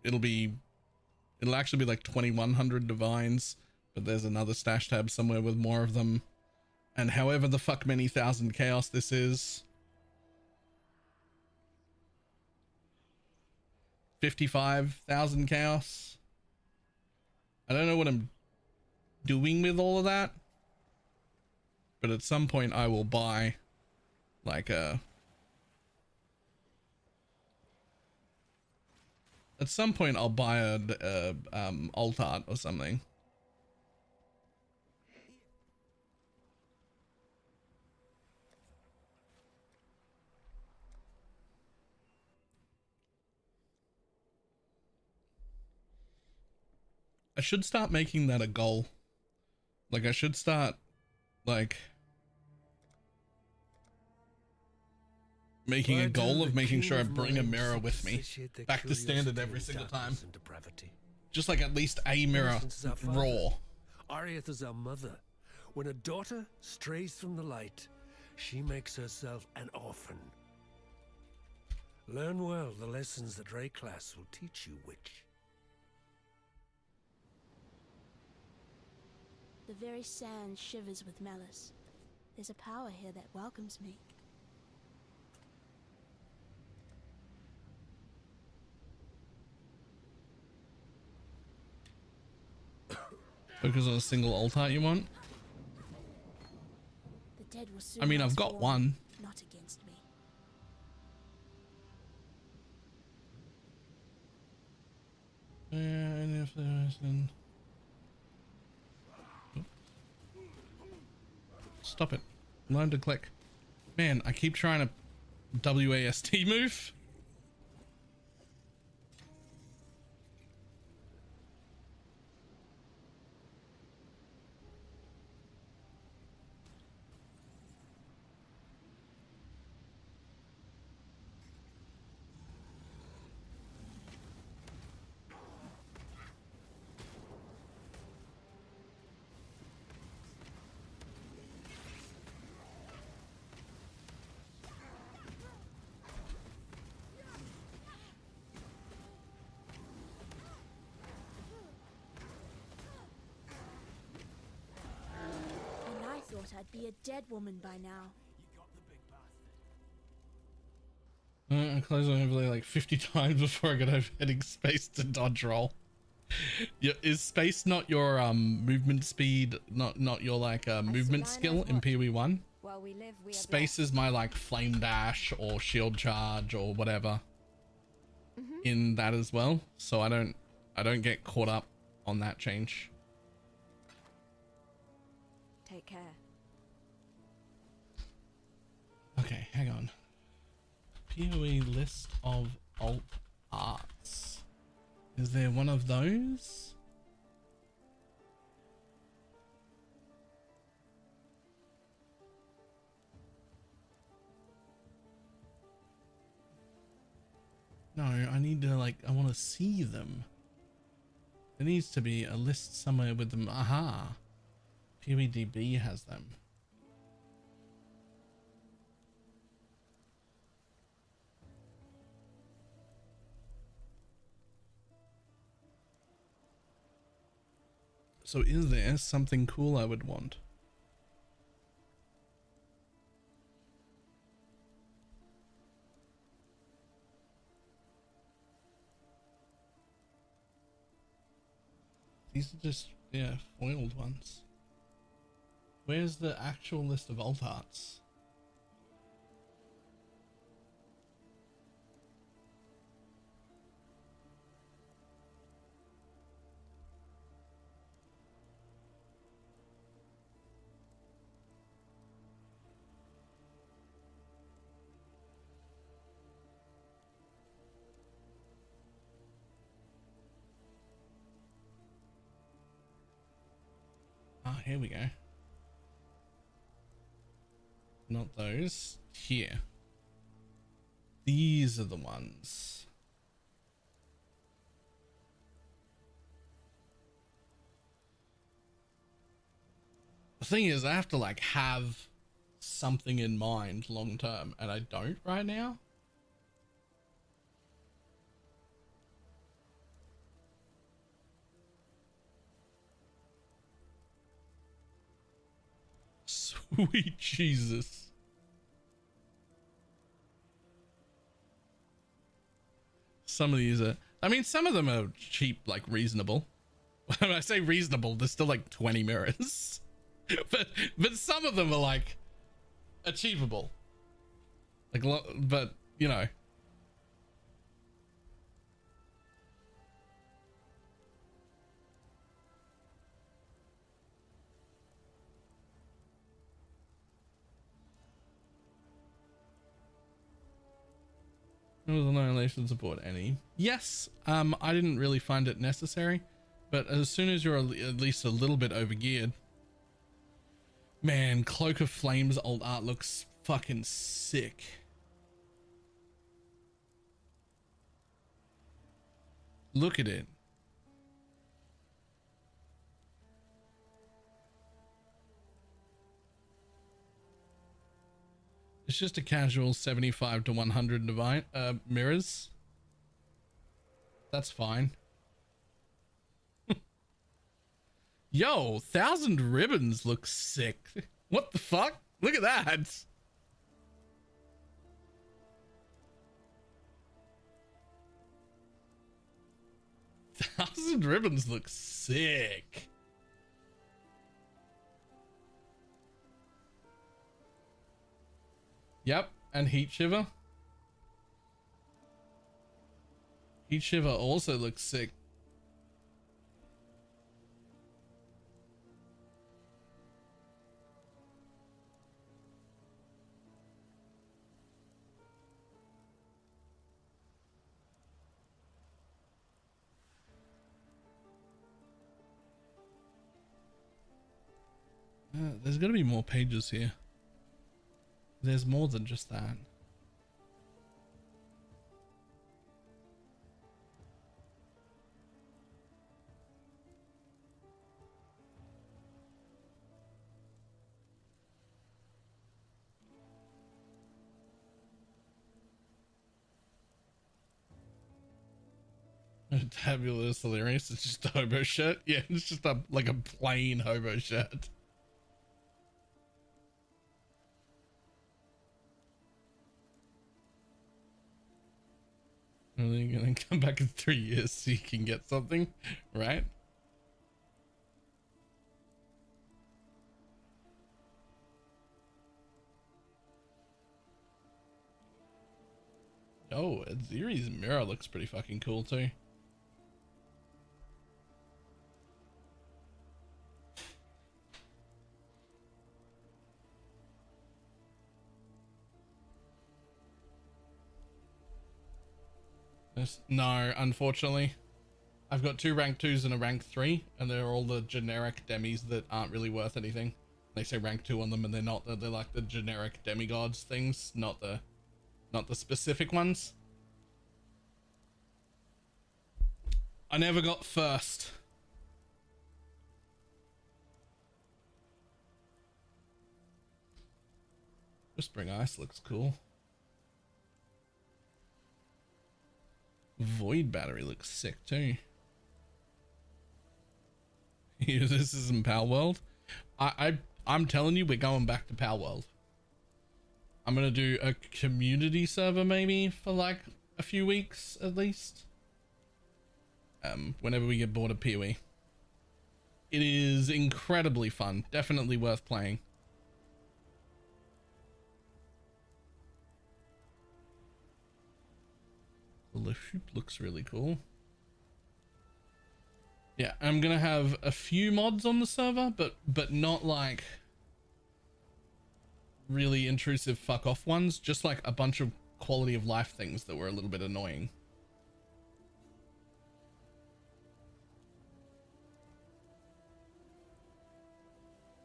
it'll actually be like 2100 divines, but there's another stash tab somewhere with more of them. And however the fuck many thousand chaos this is, 55,000 chaos. I don't know what I'm doing with all of that, but at some point I will buy like a... At some point I'll buy a alt art or something. I should start making that a goal. Like I should start like making a goal of making sure I bring a mirror with me back to standard every single time. Just like at least a mirror raw. Arieth is our mother. When a daughter strays from the light, she makes herself an orphan. Learn well the lessons that Rayclass will teach you, witch. The very sand shivers with malice. There's a power here that welcomes me. Focus on a single alt art you want? The dead will soon I mean, I've rise got war, one. not against me. And if there's an... Stop it. Learn to click. Man, I keep trying to WASD move. I'd be a dead woman by now. I close my overlay like 50 times before I get over heading space to dodge roll. Yeah, is space not your movement speed, not your like movement skill in PoE1? While we live, we Space is my like flame dash or shield charge or whatever in that as well. So I don't get caught up on that change. Take care. Okay, hang on. PoE list of alt arts. Is there one of those? No, I need to like, I want to see them. There needs to be a list somewhere with them. Aha. PewDB has them. So is there something cool I would want? These are just, yeah, foiled ones. Where's the actual list of alt arts? Ah, here we go. Not those. Here. These are the ones. The thing is, I have to like have something in mind long term, and I don't right now. Sweet Jesus. Some of these are, I mean, some of them are cheap, like reasonable. When I say reasonable, there's still like 20 mirrors. but some of them are like achievable. Like, but you know. There was annihilation support any. Yes, I didn't really find it necessary, but as soon as you're at least a little bit overgeared. Man, Cloak of Flames old art looks fucking sick. Look at it. It's just a casual 75 to 100 divine mirrors. That's fine. Yo, 1,000 ribbons looks sick. What the fuck? Look at that. Thousand ribbons looks sick. Yep, and Heat Shiver. Heat Shiver also looks sick. There's got to be more pages here. There's more than just that. Tabulous hilarious. It's just a hobo shirt. Yeah, it's just a like a plain hobo shirt. Are they gonna come back in 3 years so you can get something, right? Oh, Ziri's mirror looks pretty fucking cool too. No, unfortunately. I've got 2 rank 2s and a rank 3, and they're all the generic demis that aren't really worth anything. They say rank 2 on them and they're not. They're like the generic demigods things, not the specific ones. I never got first. Whispering Ice looks cool. Void Battery looks sick too. This isn't Power World. I'm telling you, we're going back to Power World. I'm gonna do a community server maybe for like a few weeks at least. Whenever we get bored of PoE. It is incredibly fun. Definitely worth playing. The hoop looks really cool. Yeah, I'm gonna have a few mods on the server, but not like really intrusive fuck off ones, just like a bunch of quality of life things that were a little bit annoying.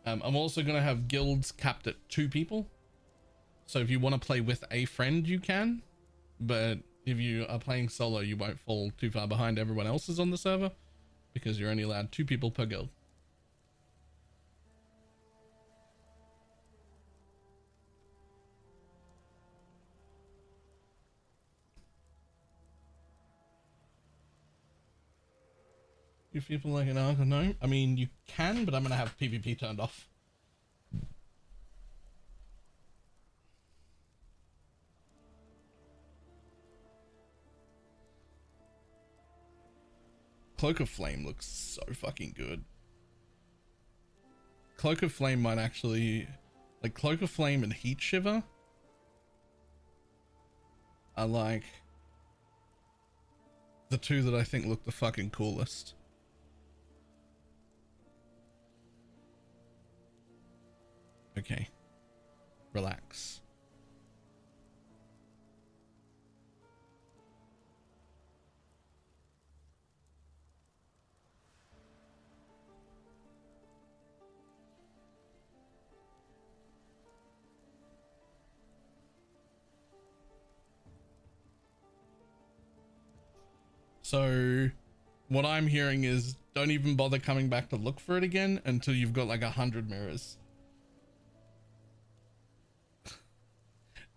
I'm also gonna have guilds capped at 2 people. So if you want to play with a friend, you can, but if you are playing solo, you won't fall too far behind everyone else's on the server because you're only allowed 2 people per guild. You people like an arc? No, I mean you can, but I'm gonna have PvP turned off. Cloak of Flame looks so fucking good. Cloak of Flame might actually, like Cloak of Flame and Heat Shiver are like the 2 that I think look the fucking coolest. Okay, relax. So what I'm hearing is don't even bother coming back to look for it again until you've got like 100 mirrors.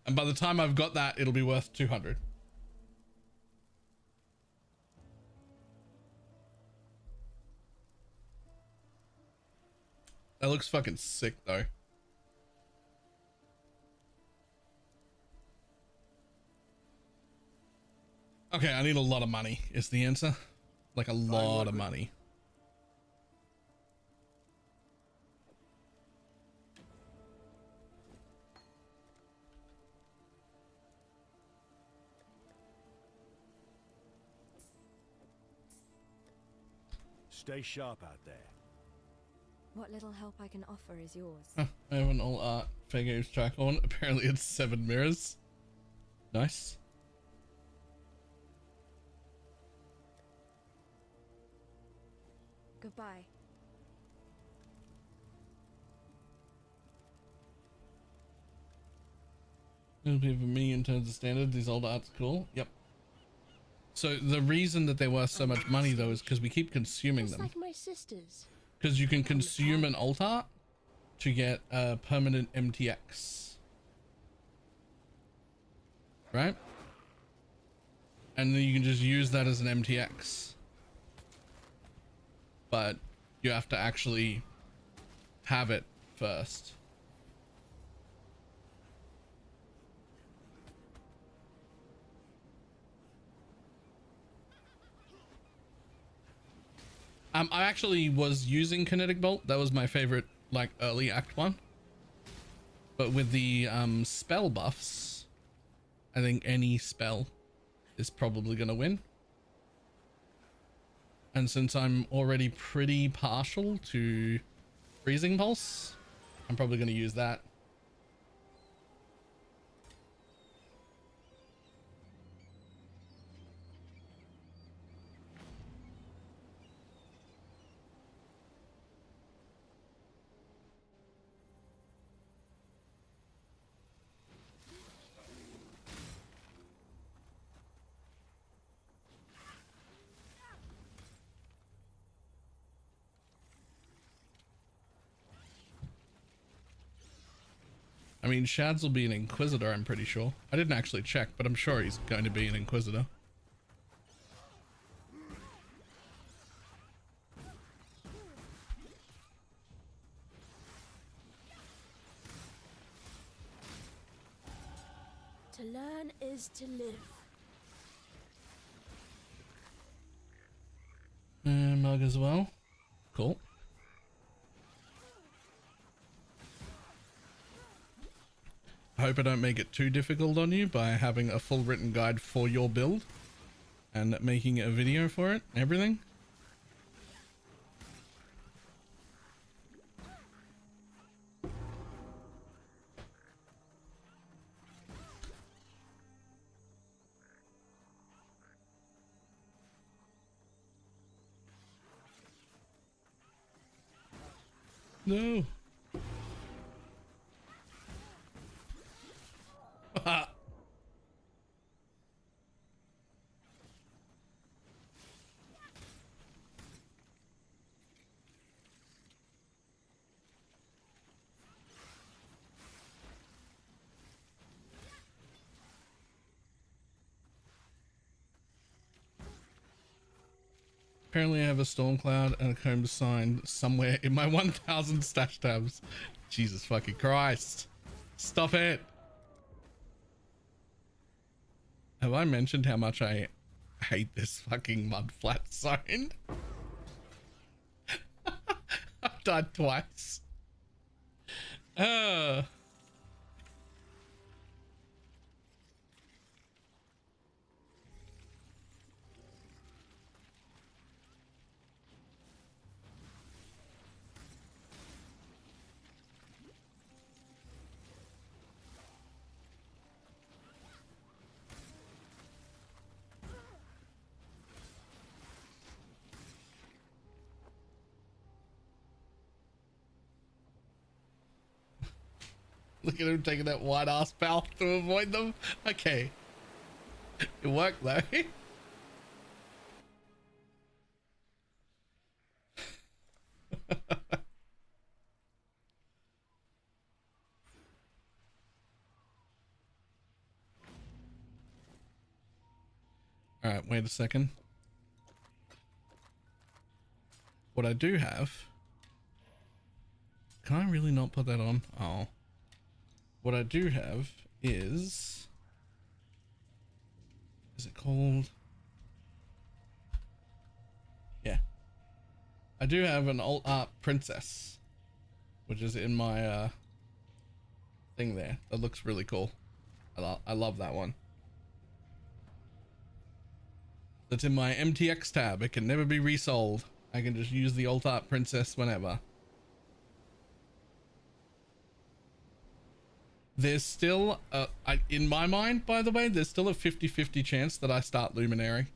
And by the time I've got that, it'll be worth 200. That looks fucking sick though. Okay, I need a lot of money is the answer. Like a lot of money. Stay sharp out there. What little help I can offer is yours. Huh, I have an all art Fair Games track on. Apparently it's 7 mirrors. Nice. Goodbye. It'll be for me in terms of standard. These old art's cool. Yep. So the reason that they're worth so much money though is because we keep consuming Just them. like my sisters. Because you can consume an alt art to get a permanent MTX. Right? And then you can just use that as an MTX. But you have to actually have it first. I actually was using Kinetic Bolt. That was my favorite, like, early Act 1. But with the spell buffs, I think any spell is probably going to win. And since I'm already pretty partial to Freezing Pulse, I'm probably going to use that. I mean, Shads will be an Inquisitor, I'm pretty sure. I didn't actually check, but I'm sure he's going to be an Inquisitor. To learn is to live. Mug as well. Cool. I hope I don't make it too difficult on you by having a full written guide for your build and making a video for it, everything. No. Apparently I have a storm cloud and a comb sign somewhere in my 1000 stash tabs. Jesus fucking Christ. Stop it. Have I mentioned how much I hate this fucking mud flat zone? I've died twice. Look at him taking that wide ass path to avoid them. Okay. It worked though. Alright, wait a second. What I do have... Can I really not put that on? Oh. What I do have is... Is it called... Yeah. I do have an alt art princess. Which is in my thing there. That looks really cool. I love that one. That's in my MTX tab. It can never be resold. I can just use the alt art princess whenever. There's still, in my mind, by the way, there's still a 50-50 chance that I start Luminary.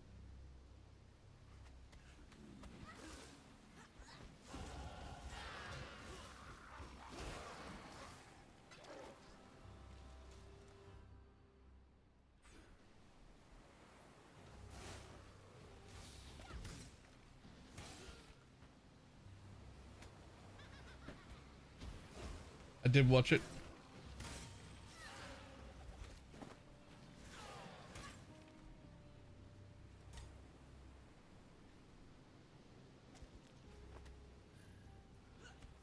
I did watch it.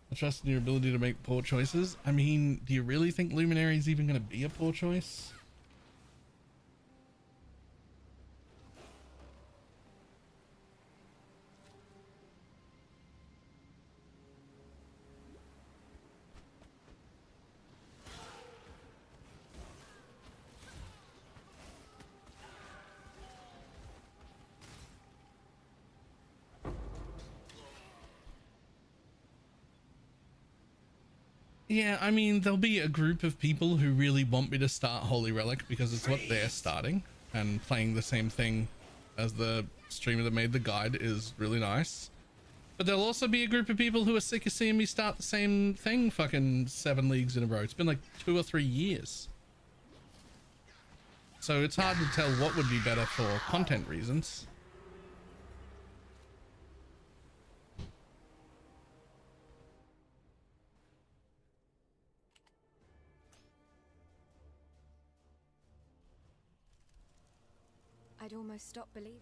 I trust in your ability to make poor choices. I mean, do you really think Luminary is even going to be a poor choice? Yeah, I mean, there'll be a group of people who really want me to start Holy Relic because it's what they're starting, and playing the same thing as the streamer that made the guide is really nice. But there'll also be a group of people who are sick of seeing me start the same thing fucking 7 leagues in a row. It's been like 2 or 3 years. So it's hard to tell what would be better for content reasons. I'd almost stop believing.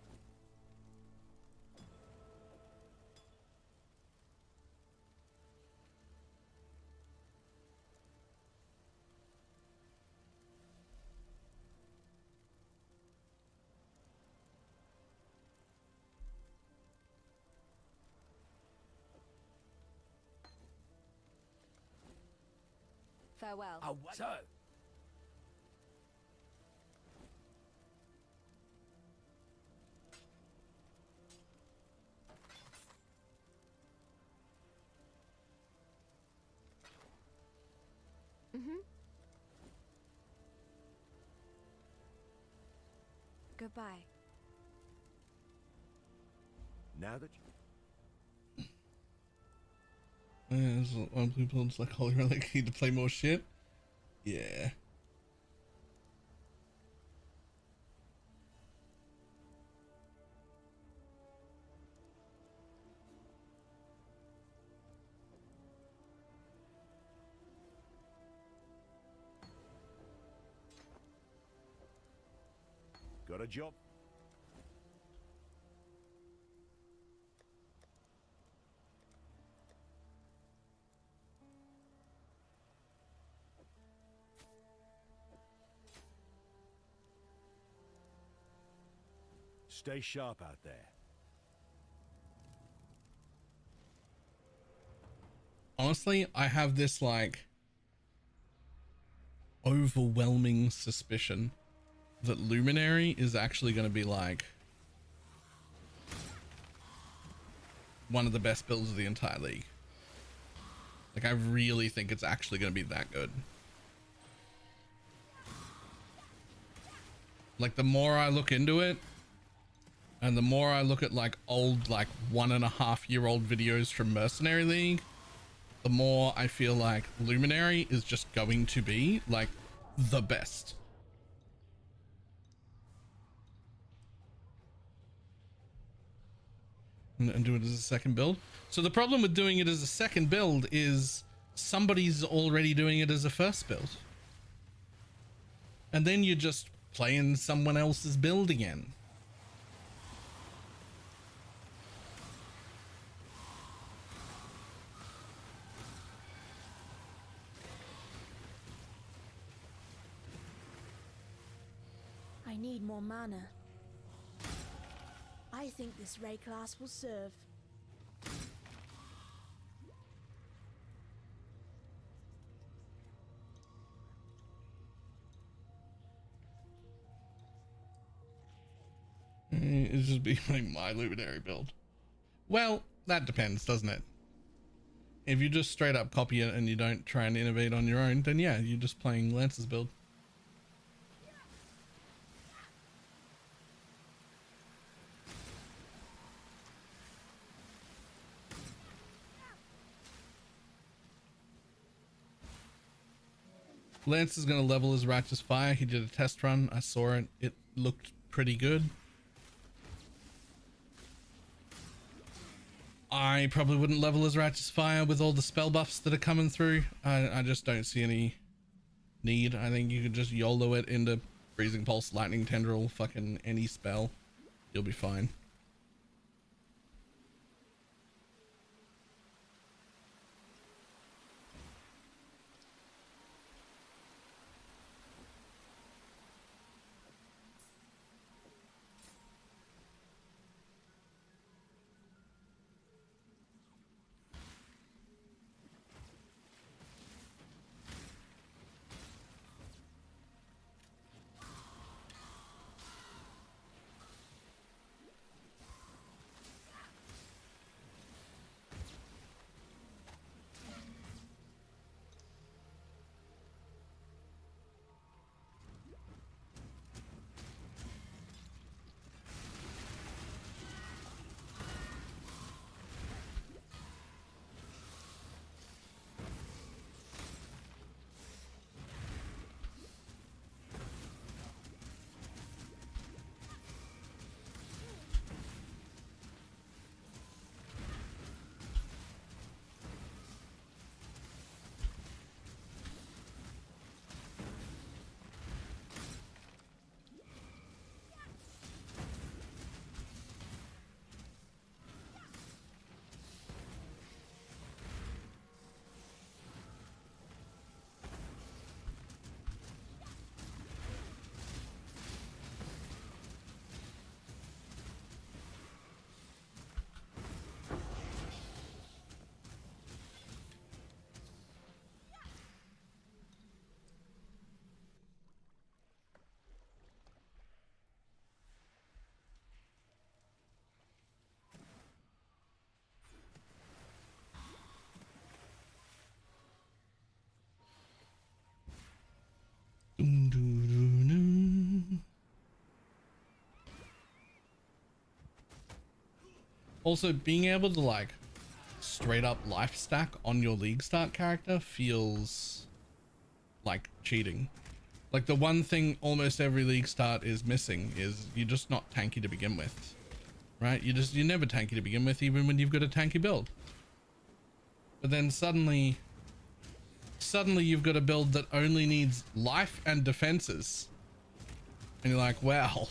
Farewell. So, Goodbye. now that Yeah, so blue builds like Holy Relic need to play more shit. Yeah. got a job. Stay sharp out there. Honestly, I have this like overwhelming suspicion that Luminary is actually going to be like one of the best builds of the entire league. Like, I really think it's actually going to be that good. Like, the more I look into it, and the more I look at like old, like 1.5-year-old videos from Mercenary League, the more I feel like Luminary is just going to be like the best. And do it as a second build. So the problem with doing it as a second build is somebody's already doing it as a first build. And then you're just playing someone else's build again. I need more mana. I think this ray class will serve. It's just be like my Luminary build. Well, that depends, doesn't it? If you just straight up copy it and you don't try and innovate on your own, then yeah, you're just playing Lance's build. Lance is going to level his Righteous Fire. He did a test run. I saw it. It looked pretty good. I probably wouldn't level his Righteous Fire with all the spell buffs that are coming through. I just don't see any need. I think you could just YOLO it into Freezing Pulse, Lightning Tendril, fucking any spell. You'll be fine. Also, being able to like straight up life stack on your league start character feels like cheating. Like the one thing almost every league start is missing is you're just not tanky to begin with, right? You're never tanky to begin with, even when you've got a tanky build. But then suddenly you've got a build that only needs life and defenses. And you're like, wow,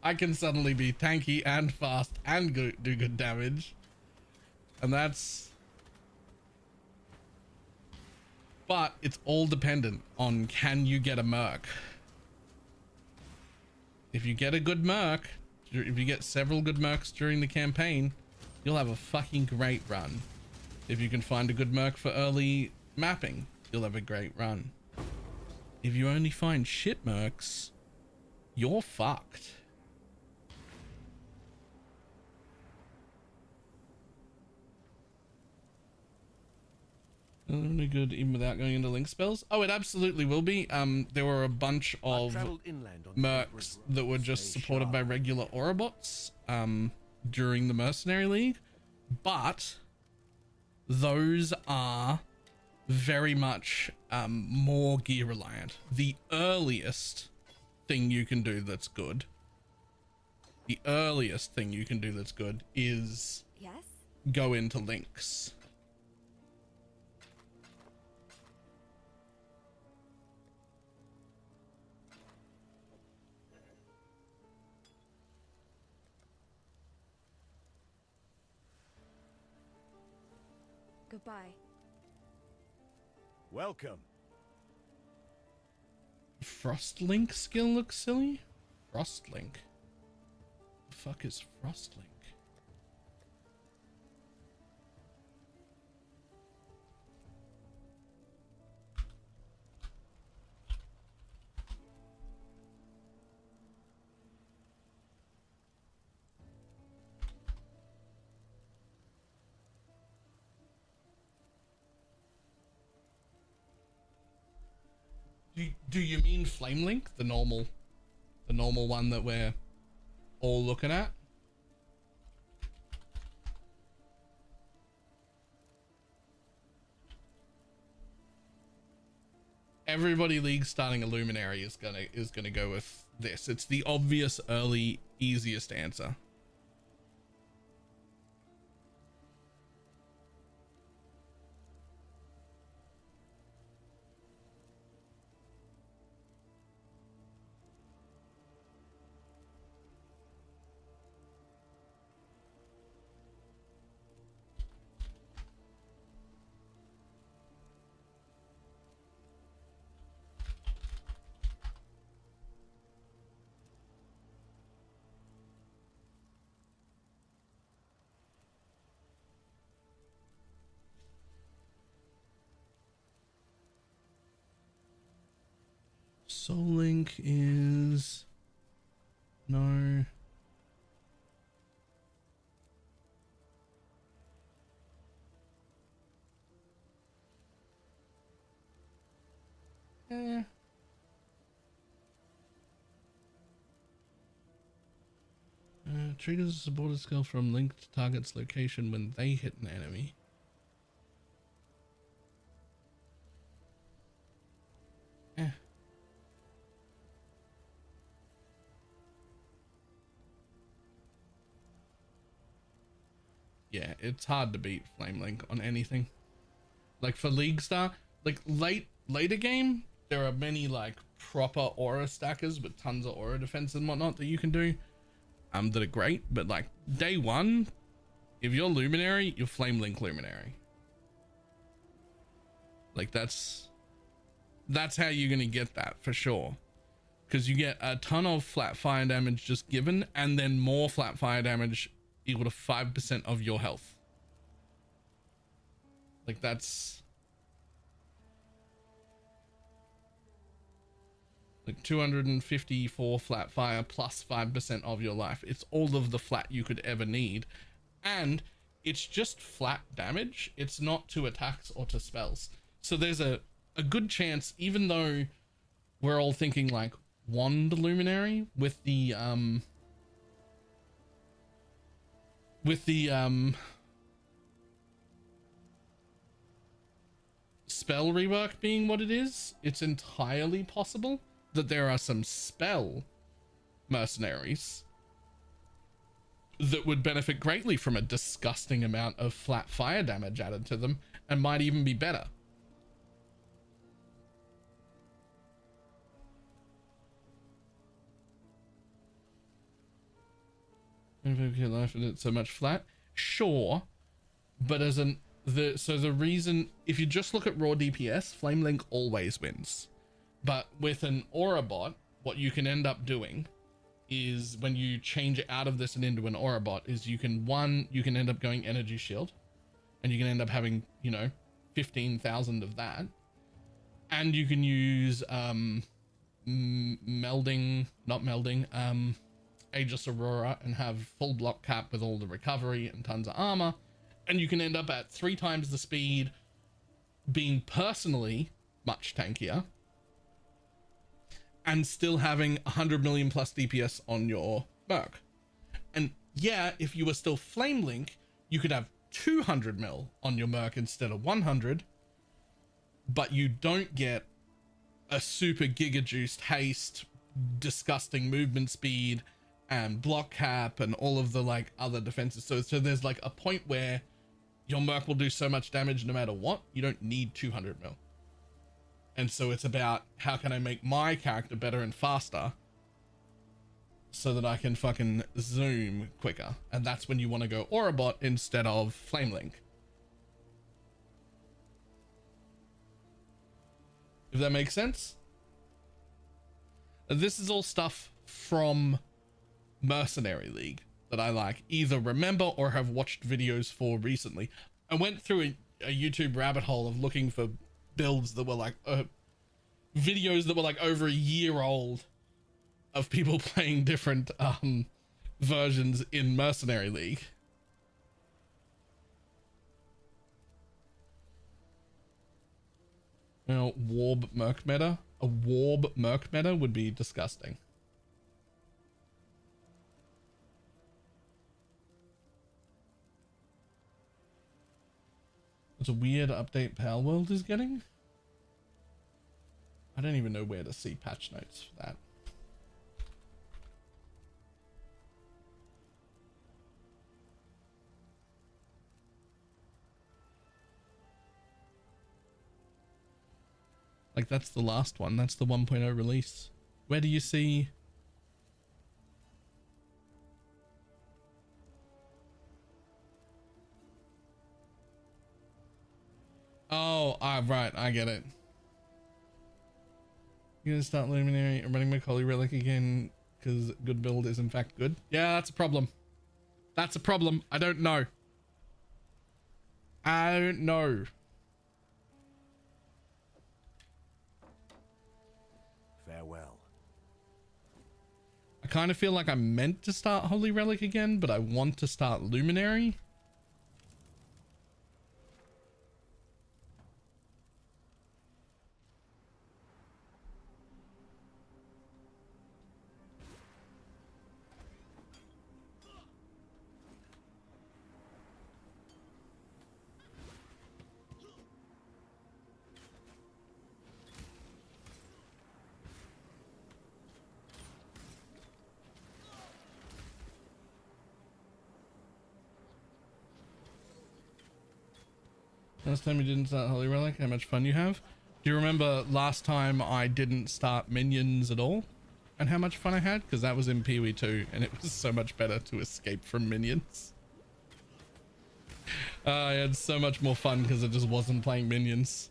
I can suddenly be tanky and fast and do good damage. And but it's all dependent on, can you get a merc? If you get a good merc, if you get several good mercs during the campaign, you'll have a fucking great run. If you can find a good merc for early mapping, you'll have a great run. If you only find shit mercs, you're fucked. Only good even without going into link spells. Oh, it absolutely will be. There were a bunch of mercs that were just supported by regular Aurabots during the Mercenary League, but those are very much more gear reliant. The earliest thing you can do that's good, is Yes? go into links. Goodbye. Welcome. Frostlink skill looks silly. Frostlink. The fuck is Frostlink? Do you mean Flame Link, the normal one that we're all looking at? Everybody league starting a Luminary is gonna go with this. It's the obvious early easiest answer. Soul Link is no. Triggers a supported skill from linked target's location when they hit an enemy. Yeah, it's hard to beat Flame Link on anything. Like for League Star, like later game, there are many like proper aura stackers with tons of aura defense and whatnot that you can do. That are great, but like day one, if you're Luminary, you're Flame Link Luminary. Like that's how you're gonna get that for sure. Because you get a ton of flat fire damage just given, and then more flat fire damage equal to 5% of your health. Like that's like 254 flat fire plus 5% of your life. It's all of the flat you could ever need, and it's just flat damage. It's not to attacks or to spells. So there's a good chance, even though we're all thinking like Wand Luminary with the with the spell rework being what it is, it's entirely possible that there are some spell mercenaries that would benefit greatly from a disgusting amount of flat fire damage added to them and might even be better. Life and it's so much flat, sure, but as an the reason, if you just look at raw DPS, Flame Link always wins. But with an Aura bot, what you can end up doing is when you change it out of this and into an Aura bot is you can end up going Energy Shield, and you can end up having, you know, 15,000 of that, and you can use Aegis Aurora and have full block cap with all the recovery and tons of armor, and you can end up at 3 times the speed, being personally much tankier, and still having 100 million plus DPS on your Merc. And yeah, if you were still Flame Link, you could have 200 mil on your Merc instead of 100, but you don't get a super giga juiced haste, disgusting movement speed, and block cap, and all of the like other defenses. So there's like a point where your Merc will do so much damage no matter what, you don't need 200 mil. And so it's about, how can I make my character better and faster so that I can fucking zoom quicker? And that's when you want to go Aura bot instead of Flame Link. If that makes sense. This is all stuff from Mercenary League that I like either remember or have watched videos for recently. I went through a YouTube rabbit hole of looking for builds that were like videos that were like over a year old of people playing different versions in Mercenary League. You know, Warb Merc meta. A Warb Merc meta would be disgusting. It's a weird update Palworld is getting. I don't even know where to see patch notes for that. Like, that's the last one. That's the 1.0 release. Where do you see? Oh, right. I get it. You're gonna start Luminary and running my Holy Relic again because good build is in fact good. Yeah, that's a problem. That's a problem. I don't know. I don't know. Farewell. I kind of feel like I'm meant to start Holy Relic again, but I want to start Luminary. Last time you didn't start Holy Relic, how much fun you have? Do you remember last time I didn't start Minions at all? And how much fun I had? Because that was in Pee-wee 2, and it was so much better to escape from Minions. I had so much more fun because I just wasn't playing Minions.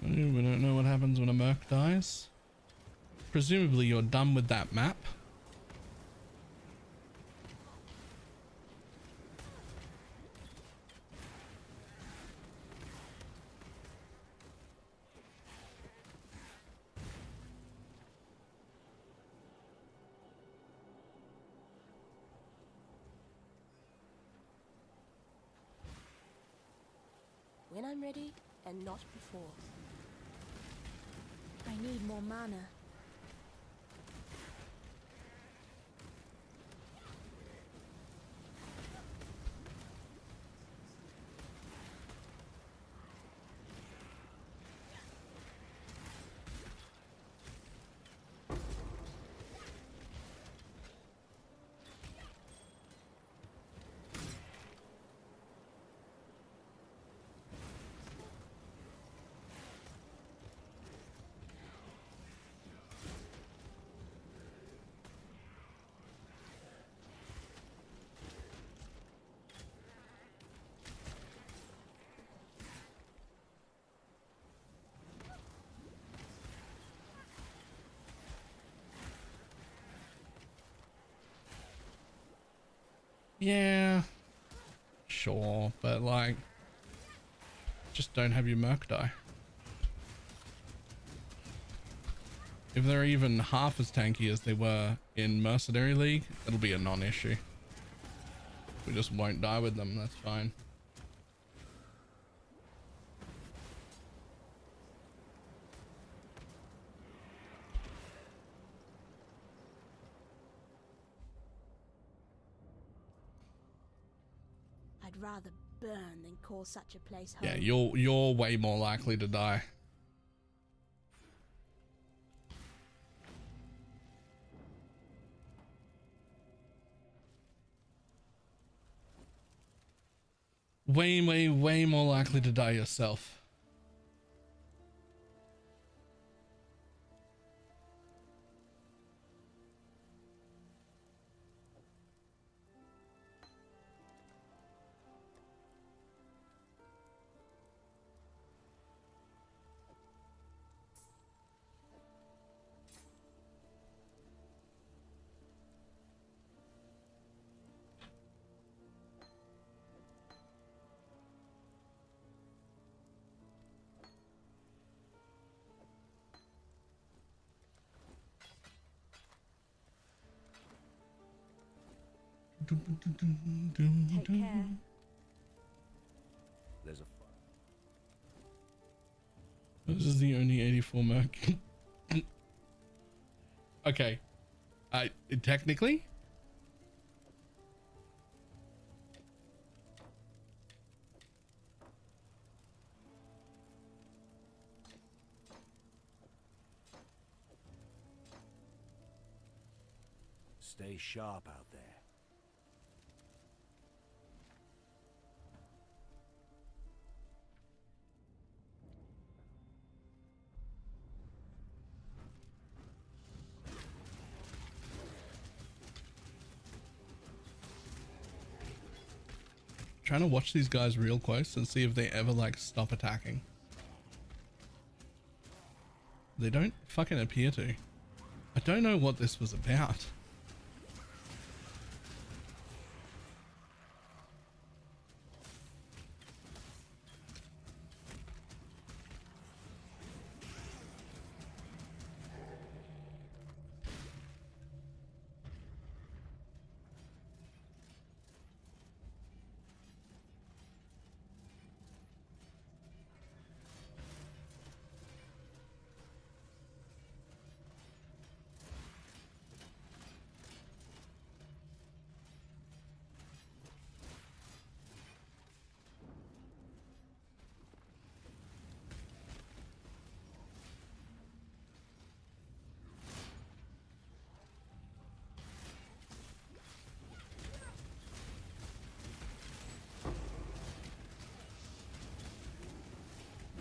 We don't know what happens when a Merc merc dies. Presumably you're done with that map. When I'm ready, and not before. I need more mana. Yeah, sure, but like, just don't have your merc die. If they're even half as tanky as they were in Mercenary League, it'll be a non-issue. We just won't die with them, that's fine. I'd rather burn than call such a place home. Yeah, you're way more likely to die. Way more likely to die yourself. Take care. There's a This is the only 84 merc. Okay. Technically, Stay sharp out there. trying to watch these guys real close and see if they ever like stop attacking. They don't fucking appear to. I don't know what this was about.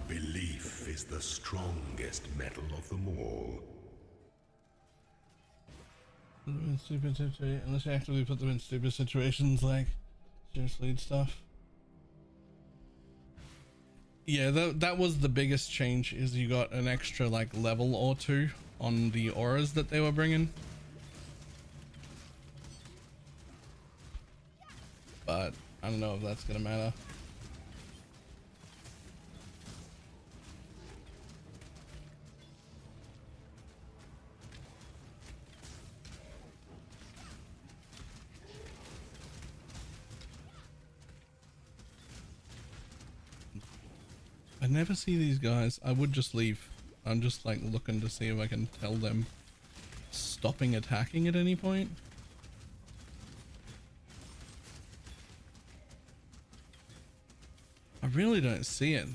Belief is the strongest metal of them all. Unless you actively put them in stupid situations like just lead stuff. Yeah, that was the biggest change, is you got an extra like level or two on the auras that they were bringing. But I don't know if that's gonna matter. I never see these guys. I would just leave. I'm just like looking to see if I can tell them stopping attacking at any point. I really don't see it.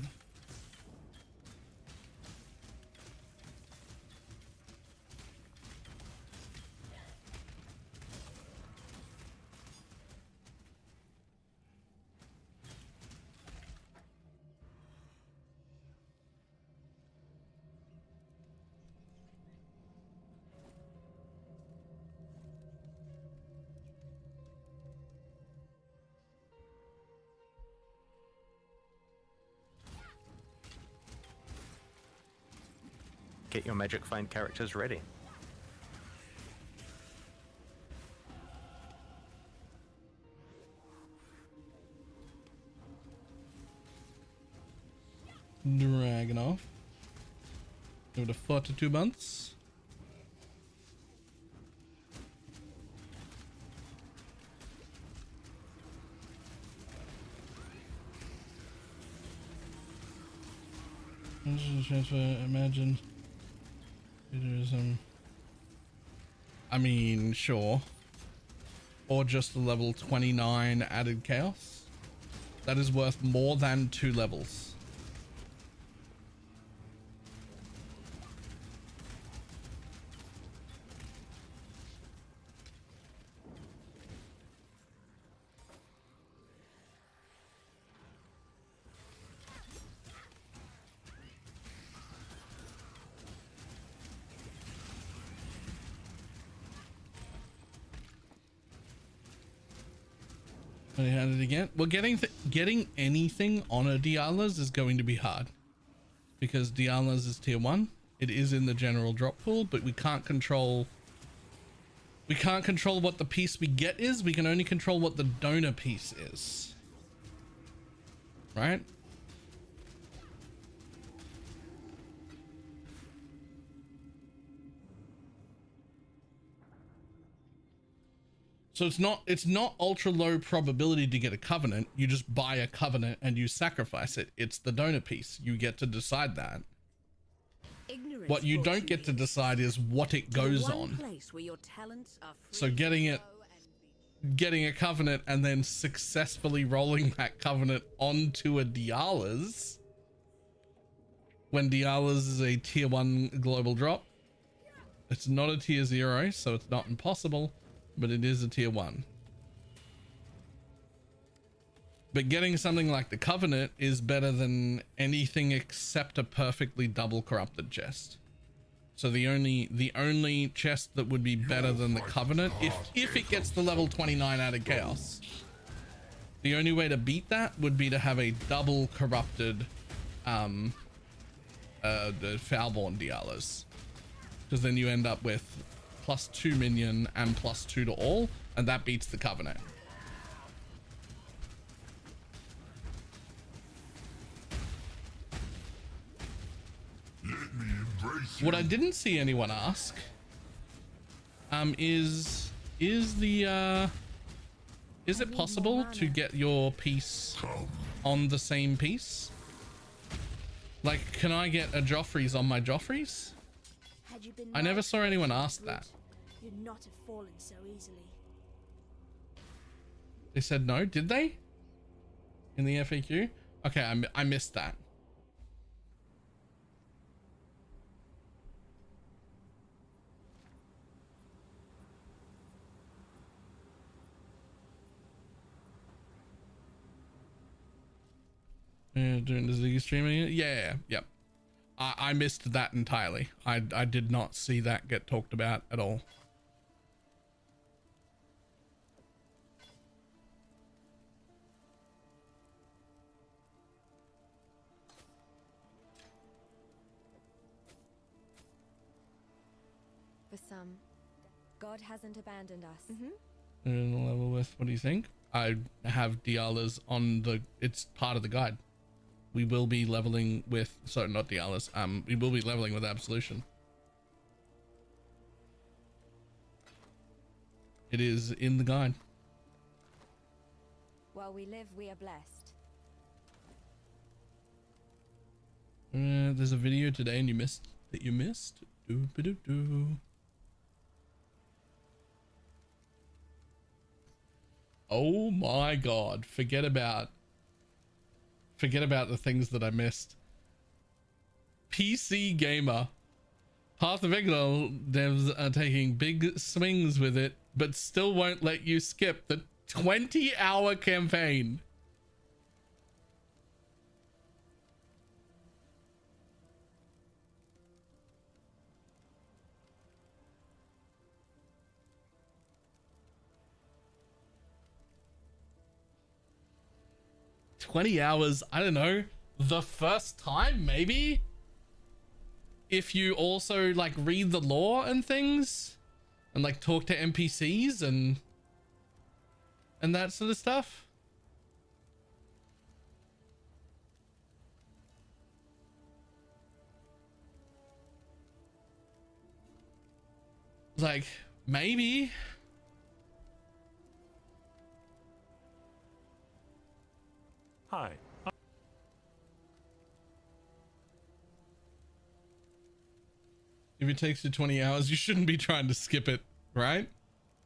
Get your magic find characters ready. Dragunov. Give it a 42 months. Imagine. I mean, sure. Or just a level 29 added chaos. That is worth more than 2 levels. I had it again. Well, getting anything on a Diala's is going to be hard because Diala's is tier 1. It is in the general drop pool, but we can't control what the piece we get is. We can only control what the donor piece is. Right? So it's not ultra low probability to get a covenant. You just buy a covenant and you sacrifice it. It's the donor piece. You get to decide that. Ignorance what you don't get to decide is what it goes on. So getting a covenant and then successfully rolling that covenant onto a Diala's when Diala's is a tier 1 global drop. It's not a tier 0, so it's not impossible. But it is a tier 1. But getting something like the Covenant is better than anything except a perfectly double corrupted chest. So the only chest that would be better than the Covenant, if it gets the level 29 out of Chaos, the only way to beat that would be to have a double corrupted the Foulborn Dialas. Because then you end up with +2 minion and +2 to all, and that beats the Covenant. What I didn't see anyone ask is it possible to get your piece on the same piece? Like, can I get a Joffrey's on my Joffrey's? I never saw anyone ask that. You'd not have fallen so easily. They said no, did they? In the FAQ? Okay, I missed that. Doing the Ziggy streaming? Yeah. I missed that entirely. I did not see that get talked about at all. For some, God hasn't abandoned us. In the level with, what do you think? I have Diala's on the, it's part of the guide. We will be leveling with, sorry, not Diala's, we will be leveling with Absolution. It is in the guide. While we live, we are blessed. There's a video today and you missed. Doo-ba-doo-doo. Oh my god, forget about the things that I missed. PC Gamer. Path of Exile devs are taking big swings with it, but still won't let you skip the 20-hour campaign. $20, I don't know, the first time maybe, if you also like read the lore and things and like talk to NPCs and that sort of stuff. Like maybe. Hi. If it takes you 20 hours, you shouldn't be trying to skip it, right?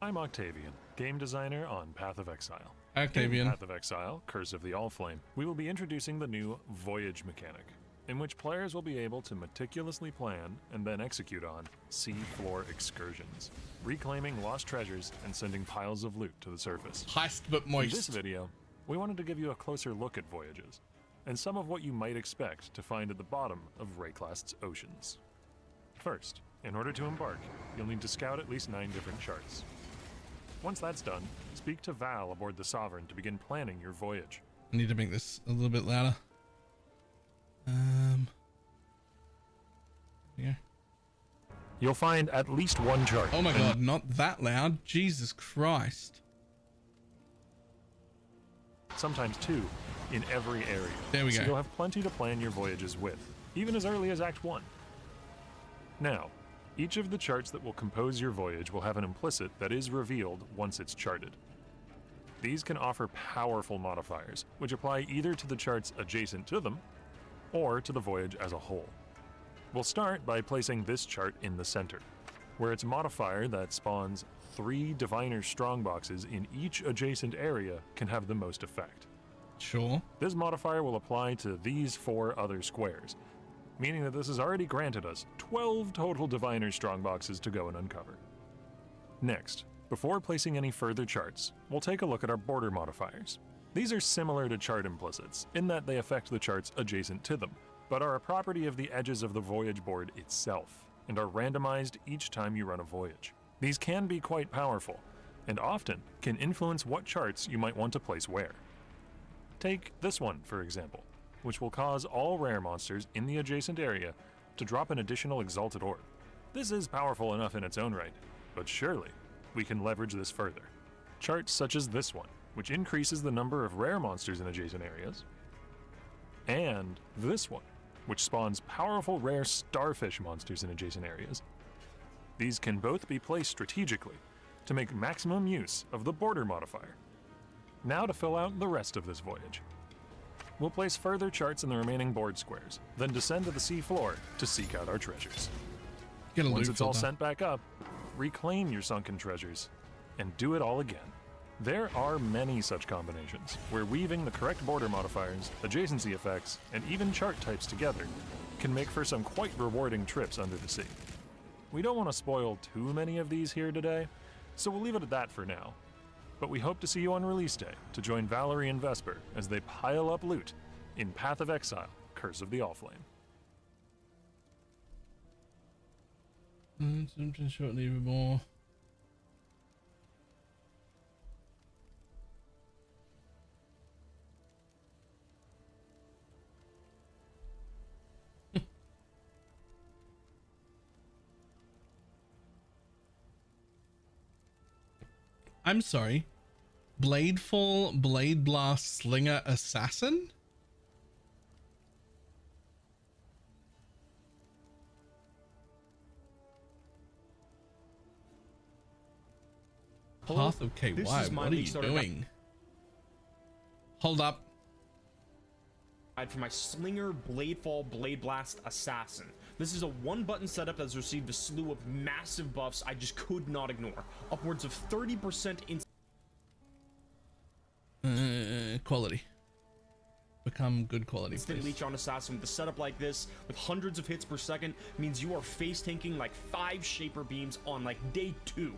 I'm Octavian, game designer on Path of Exile. Octavian. In Path of Exile, Curse of the Allflame, we will be introducing the new Voyage mechanic, in which players will be able to meticulously plan and then execute on sea floor excursions, reclaiming lost treasures and sending piles of loot to the surface. Heist but moist. In this video, we wanted to give you a closer look at voyages, and some of what you might expect to find at the bottom of Rayclast's oceans. First, in order to embark, you'll need to scout at least 9 different charts. Once that's done, speak to Val aboard the Sovereign to begin planning your voyage. I need to make this a little bit louder. Yeah. You'll find at least one chart. Oh my god, not that loud. Jesus Christ. Sometimes 2 in every area. There we go. So you'll have plenty to plan your voyages with, even as early as Act 1. Now, each of the charts that will compose your voyage will have an implicit that is revealed once it's charted. These can offer powerful modifiers, which apply either to the charts adjacent to them, or to the voyage as a whole. We'll start by placing this chart in the center, where its modifier that spawns 3 Diviner Strongboxes in each adjacent area can have the most effect. Sure. This modifier will apply to these 4 other squares, meaning that this has already granted us 12 total Diviner Strongboxes to go and uncover. Next, before placing any further charts, we'll take a look at our border modifiers. These are similar to chart implicits, in that they affect the charts adjacent to them, but are a property of the edges of the voyage board itself, and are randomized each time you run a voyage. These can be quite powerful, and often can influence what charts you might want to place where. Take this one, for example, which will cause all rare monsters in the adjacent area to drop an additional exalted orb. This is powerful enough in its own right, but surely we can leverage this further. Charts such as this one, which increases the number of rare monsters in adjacent areas, and this one, which spawns powerful rare starfish monsters in adjacent areas. These can both be placed strategically to make maximum use of the border modifier. Now to fill out the rest of this voyage. We'll place further charts in the remaining board squares, then descend to the sea floor to seek out our treasures. Once it's all sent back up, reclaim your sunken treasures, and do it all again. There are many such combinations, where weaving the correct border modifiers, adjacency effects, and even chart types together can make for some quite rewarding trips under the sea. We don't want to spoil too many of these here today, so we'll leave it at that for now. But we hope to see you on release day to join Valerie and Vesper as they pile up loot in Path of Exile, Curse of the Allflame. Something shortly more. I'm sorry. Bladefall, Blade Blast, Slinger, Assassin? Path of KY, what are you doing? Hold up. For my Slinger, Bladefall, Blade Blast, Assassin. This is a one-button setup that's received a slew of massive buffs I just could not ignore. Upwards of 30% in quality. Become good quality. Instant leech on Assassin with a setup like this, with hundreds of hits per second, means you are face tanking like 5 Shaper Beams on like day 2.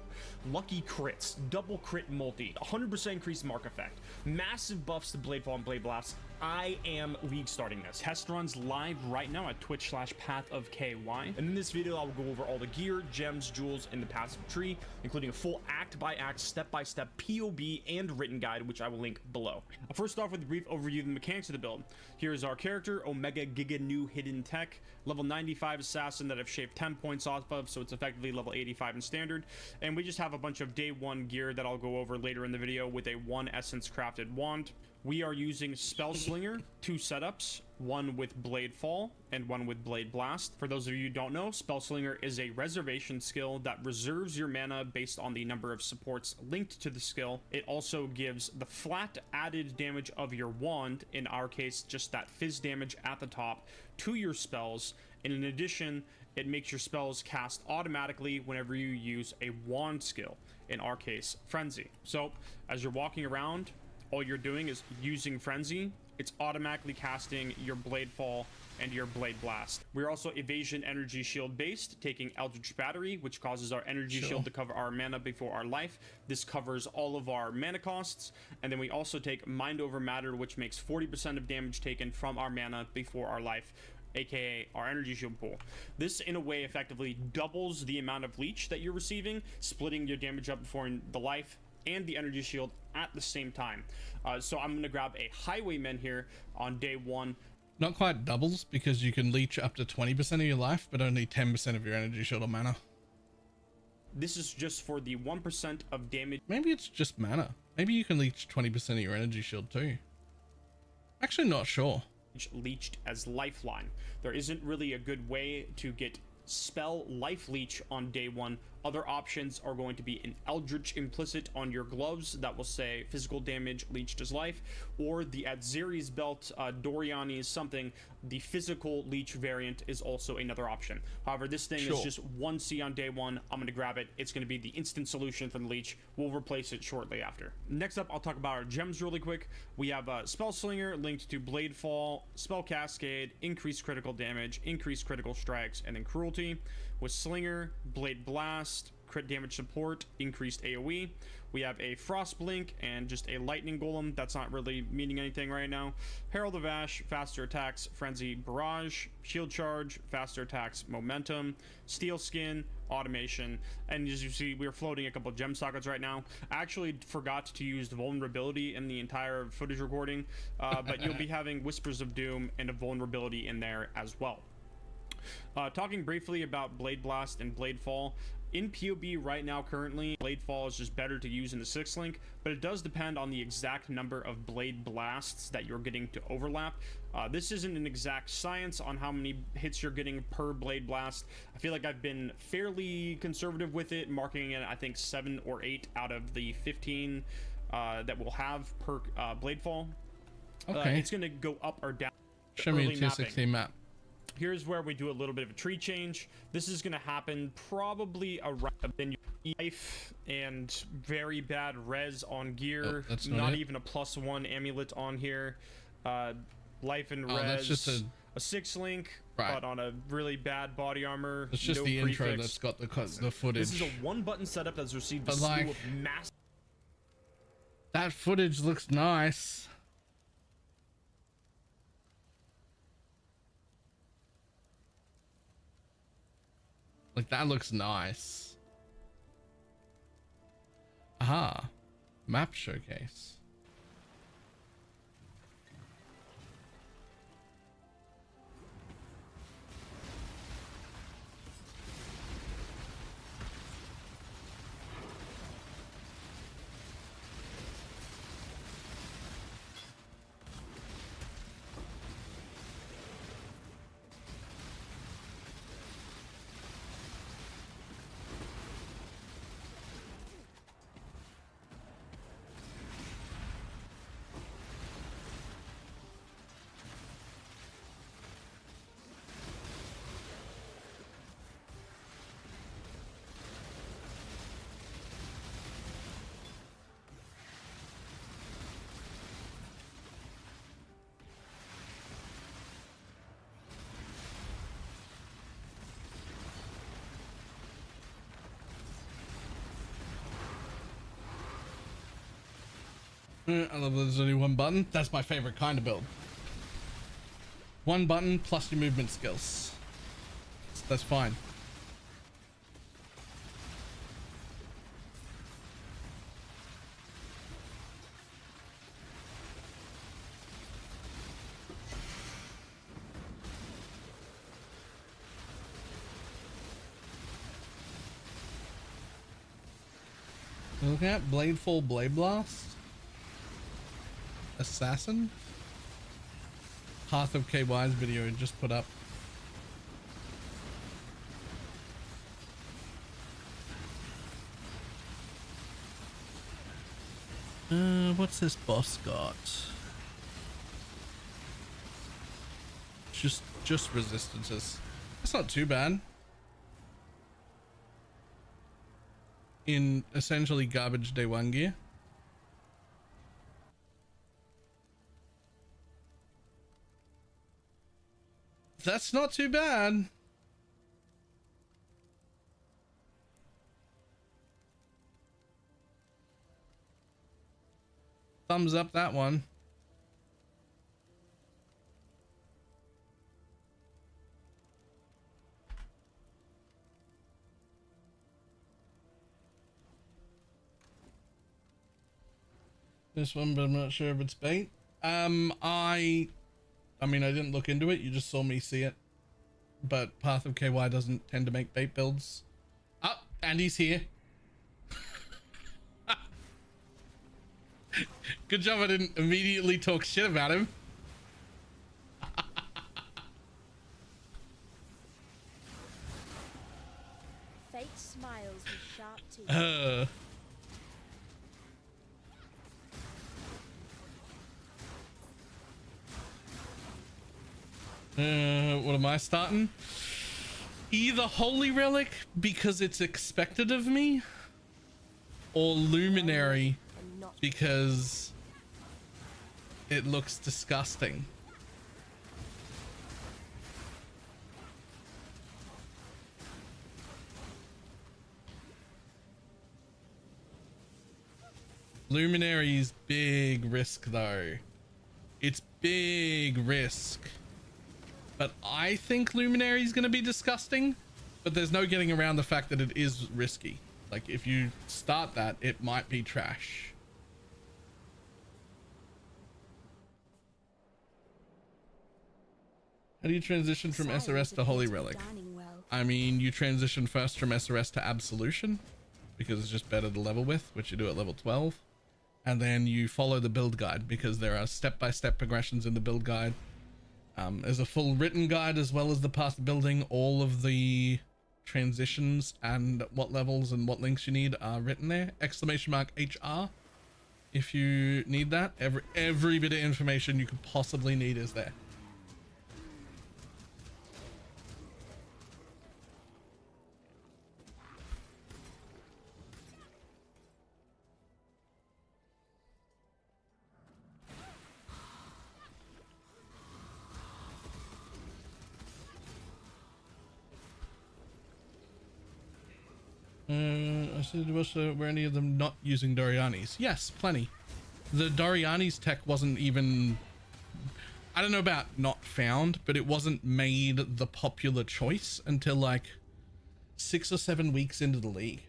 Lucky crits, double crit multi, 100% increased mark effect, massive buffs to Bladefall and Blade Blast. I am league starting this. Test runs live right now at twitch.tv/pathofky. And in this video, I'll go over all the gear, gems, jewels, and the passive tree, including a full act-by-act, step-by-step POB and written guide, which I will link below. First off with a brief overview of the mechanics of the build. Here's our character, Omega Giga New Hidden Tech, level 95 assassin that I've shaved 10 points off of, so it's effectively level 85 in standard. And we just have a bunch of day 1 gear that I'll go over later in the video with a 1 essence crafted wand. We are using Spell Slinger, 2 setups, one with Blade Fall and one with Blade Blast. For those of you who don't know, Spell Slinger is a reservation skill that reserves your mana based on the number of supports linked to the skill. It also gives the flat added damage of your wand, in our case just that fizz damage at the top, to your spells, and in addition it makes your spells cast automatically whenever you use a wand skill, in our case Frenzy. So as you're walking around, all you're doing is using Frenzy. It's automatically casting your Blade Fall and your Blade Blast. We're also Evasion Energy Shield based, taking Eldritch Battery, which causes our Energy Shield to cover our mana before our life. This covers all of our mana costs. And then we also take Mind Over Matter, which makes 40% of damage taken from our mana before our life, aka our energy shield pool. This in a way effectively doubles the amount of leech that you're receiving, splitting your damage up before the life and the energy shield at the same time. So I'm gonna grab a Highwayman here on day 1. Not quite doubles, because you can leech up to 20% of your life, but only 10% of your energy shield or mana. This is just for the 1% of damage. Maybe it's just mana. Maybe you can leech 20% of your energy shield too. Actually not sure. Leeched as lifeline. There isn't really a good way to get spell life leech on day 1. Other options are going to be an Eldritch implicit on your gloves that will say physical damage leeched as life, or the Adzeri's belt, Doriani's something, the physical leech variant is also another option. However, this thing is just 1C on day 1. I'm going to grab it. It's going to be the instant solution for the leech. We'll replace it shortly after. Next up, I'll talk about our gems really quick. We have Spell Slinger linked to Blade Fall, Spell Cascade, increased critical damage, increased critical strikes, and then Cruelty. With Slinger, Blade Blast, crit damage support, increased AoE. We have a Frost Blink and just a Lightning Golem. That's not really meaning anything right now. Herald of Ash, faster attacks, Frenzy Barrage, Shield Charge, faster attacks, Momentum, Steel Skin, Automation. And as you see, we're floating a couple of gem sockets right now. I actually forgot to use the vulnerability in the entire footage recording, but you'll be having Whispers of Doom and a vulnerability in there as well. Talking briefly about Blade Blast and Blade Fall. In POB right now currently, Blade Fall is just better to use in the 6th link, but it does depend on the exact number of Blade Blasts that you're getting to overlap. This isn't an exact science on how many hits you're getting per Blade Blast. I feel like I've been fairly conservative with it, marking it I think 7 or 8 out of the 15 that we'll have per Blade Fall. Okay. It's going to go up or down. Show me a 260 map. Here's where we do a little bit of a tree change. This is going to happen probably around then life and very bad res on gear. That's not even a +1 amulet on here. Life and res. That's just a 6 link, but on a really bad body armor. It's just the prefix. intro that's got the footage. This is a 1-button setup that's received a slew of massive. That footage looks nice. Like, that looks nice. Aha. Map showcase. I love that there's only one button. That's my favorite kind of build. One button plus your movement skills. That's fine. Looking at Bladeful Blade Blast. Assassin. Path of KY's video just put up. What's this boss got? Just resistances. That's not too bad. In essentially garbage day one gear. That's not too bad. Thumbs up that one. This one, but I'm not sure if it's bait. I mean, I didn't look into it. You just saw me see it. But Path of KY doesn't tend to make bait builds. Oh, and he's here. Good job I didn't immediately talk shit about him. Fate smiles with sharp teeth. What am I starting? Either Holy Relic because it's expected of me, or Luminary because it looks disgusting. Luminary's big risk though. It's big risk. But I think Luminary is going to be disgusting, but there's no getting around the fact that it is risky. Like if you start that, it might be trash. How do you transition from SRS to Holy Relic? I mean, you transition first from SRS to Absolution because it's just better to level with, which you do at level 12. And then you follow the build guide because there are step-by-step progressions in the build guide. There's a full written guide as well as the path building. All of the transitions and what levels and what links you need are written there. !HR if you need that. Every bit of information you could possibly need is there. I said, were any of them not using Doriani's? Yes, plenty. The Doriani's tech wasn't even, I don't know about not found, but it wasn't made the popular choice until like 6 or 7 weeks into the league.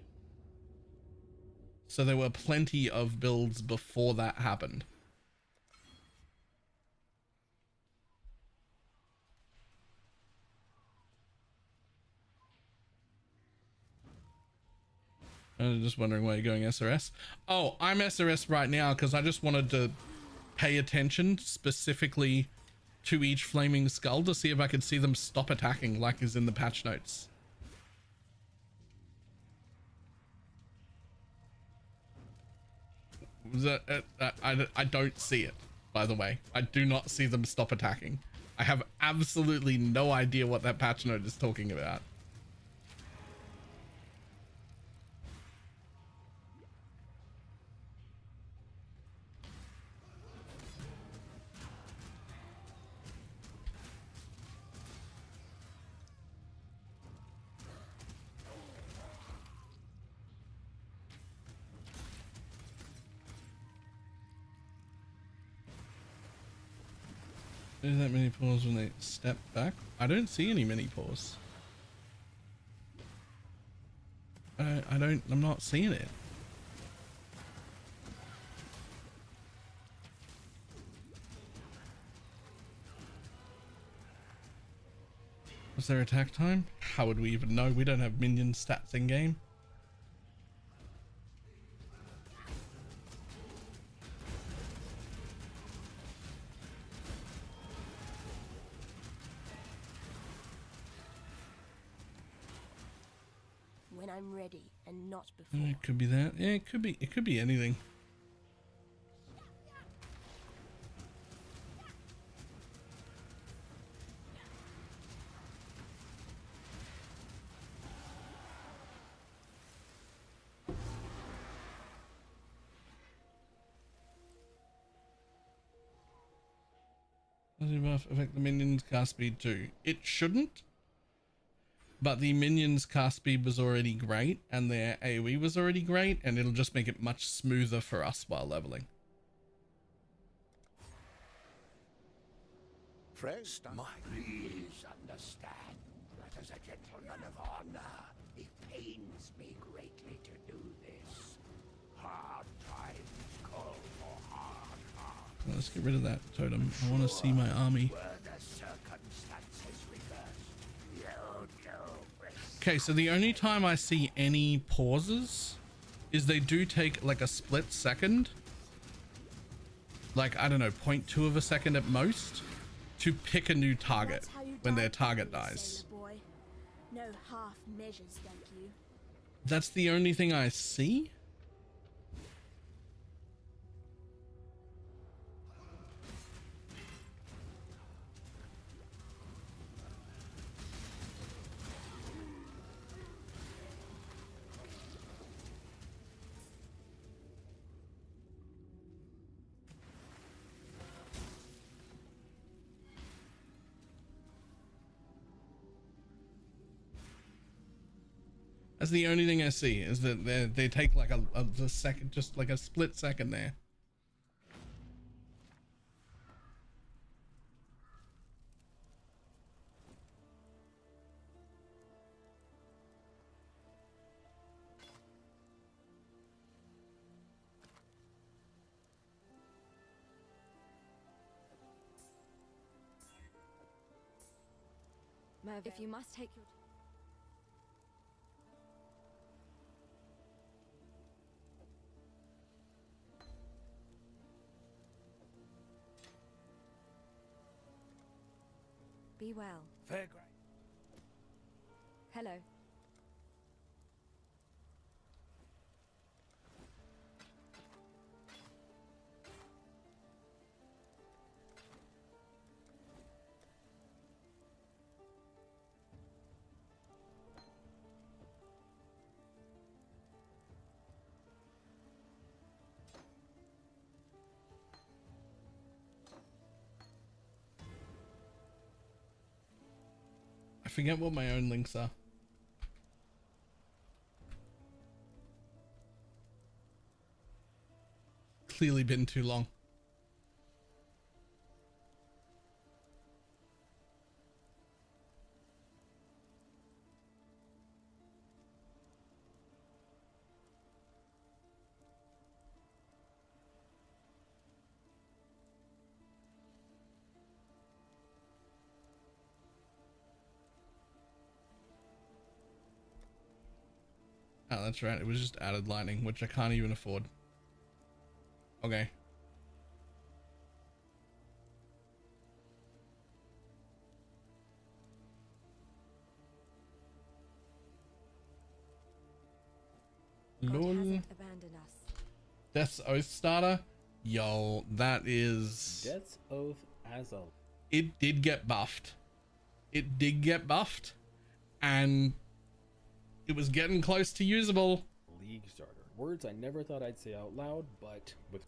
So there were plenty of builds before that happened. I'm just wondering why you're going SRS. Oh, I'm SRS right now because I just wanted to pay attention specifically to each flaming skull to see if I could see them stop attacking like is in the patch notes. I don't see it, by the way. I do not see them stop attacking. I have absolutely no idea what that patch note is talking about. Is that mini pause when they step back? I don't see any mini pause. I'm not seeing it. Was there attack time? How would we even know? We don't have minion stats in game. When I'm ready and not before. It could be that. Yeah, it could be. It could be anything. Does the buff affect the minions' cast speed too? It shouldn't. But the minions' cast speed was already great, and their AoE was already great, and it'll just make it much smoother for us while leveling. Fresh, please understand that as a gentleman of honor, it pains me greatly to do this. Hard times call for hard hearts. Let's get rid of that totem. I want to see my army. Okay, so the only time I see any pauses is they do take like a split second, like I don't know, 0.2 of a second at most, to pick a new target when their target dies. No half measures, thank you. That's the only thing I see. That's the only thing I see, is that they take like a second, just like a split second there. Merv, if you must take your... Be well. Fair great. Hello. I forget what my own links are. Clearly been too long. Oh, that's right. It was just added lighting, which I can't even afford. Okay. Lol. Death's Oath starter. Yo, that is... Death's Oath as a... It did get buffed. It did get buffed. And... it was getting close to usable. League starter. Words I never thought I'd say out loud, but with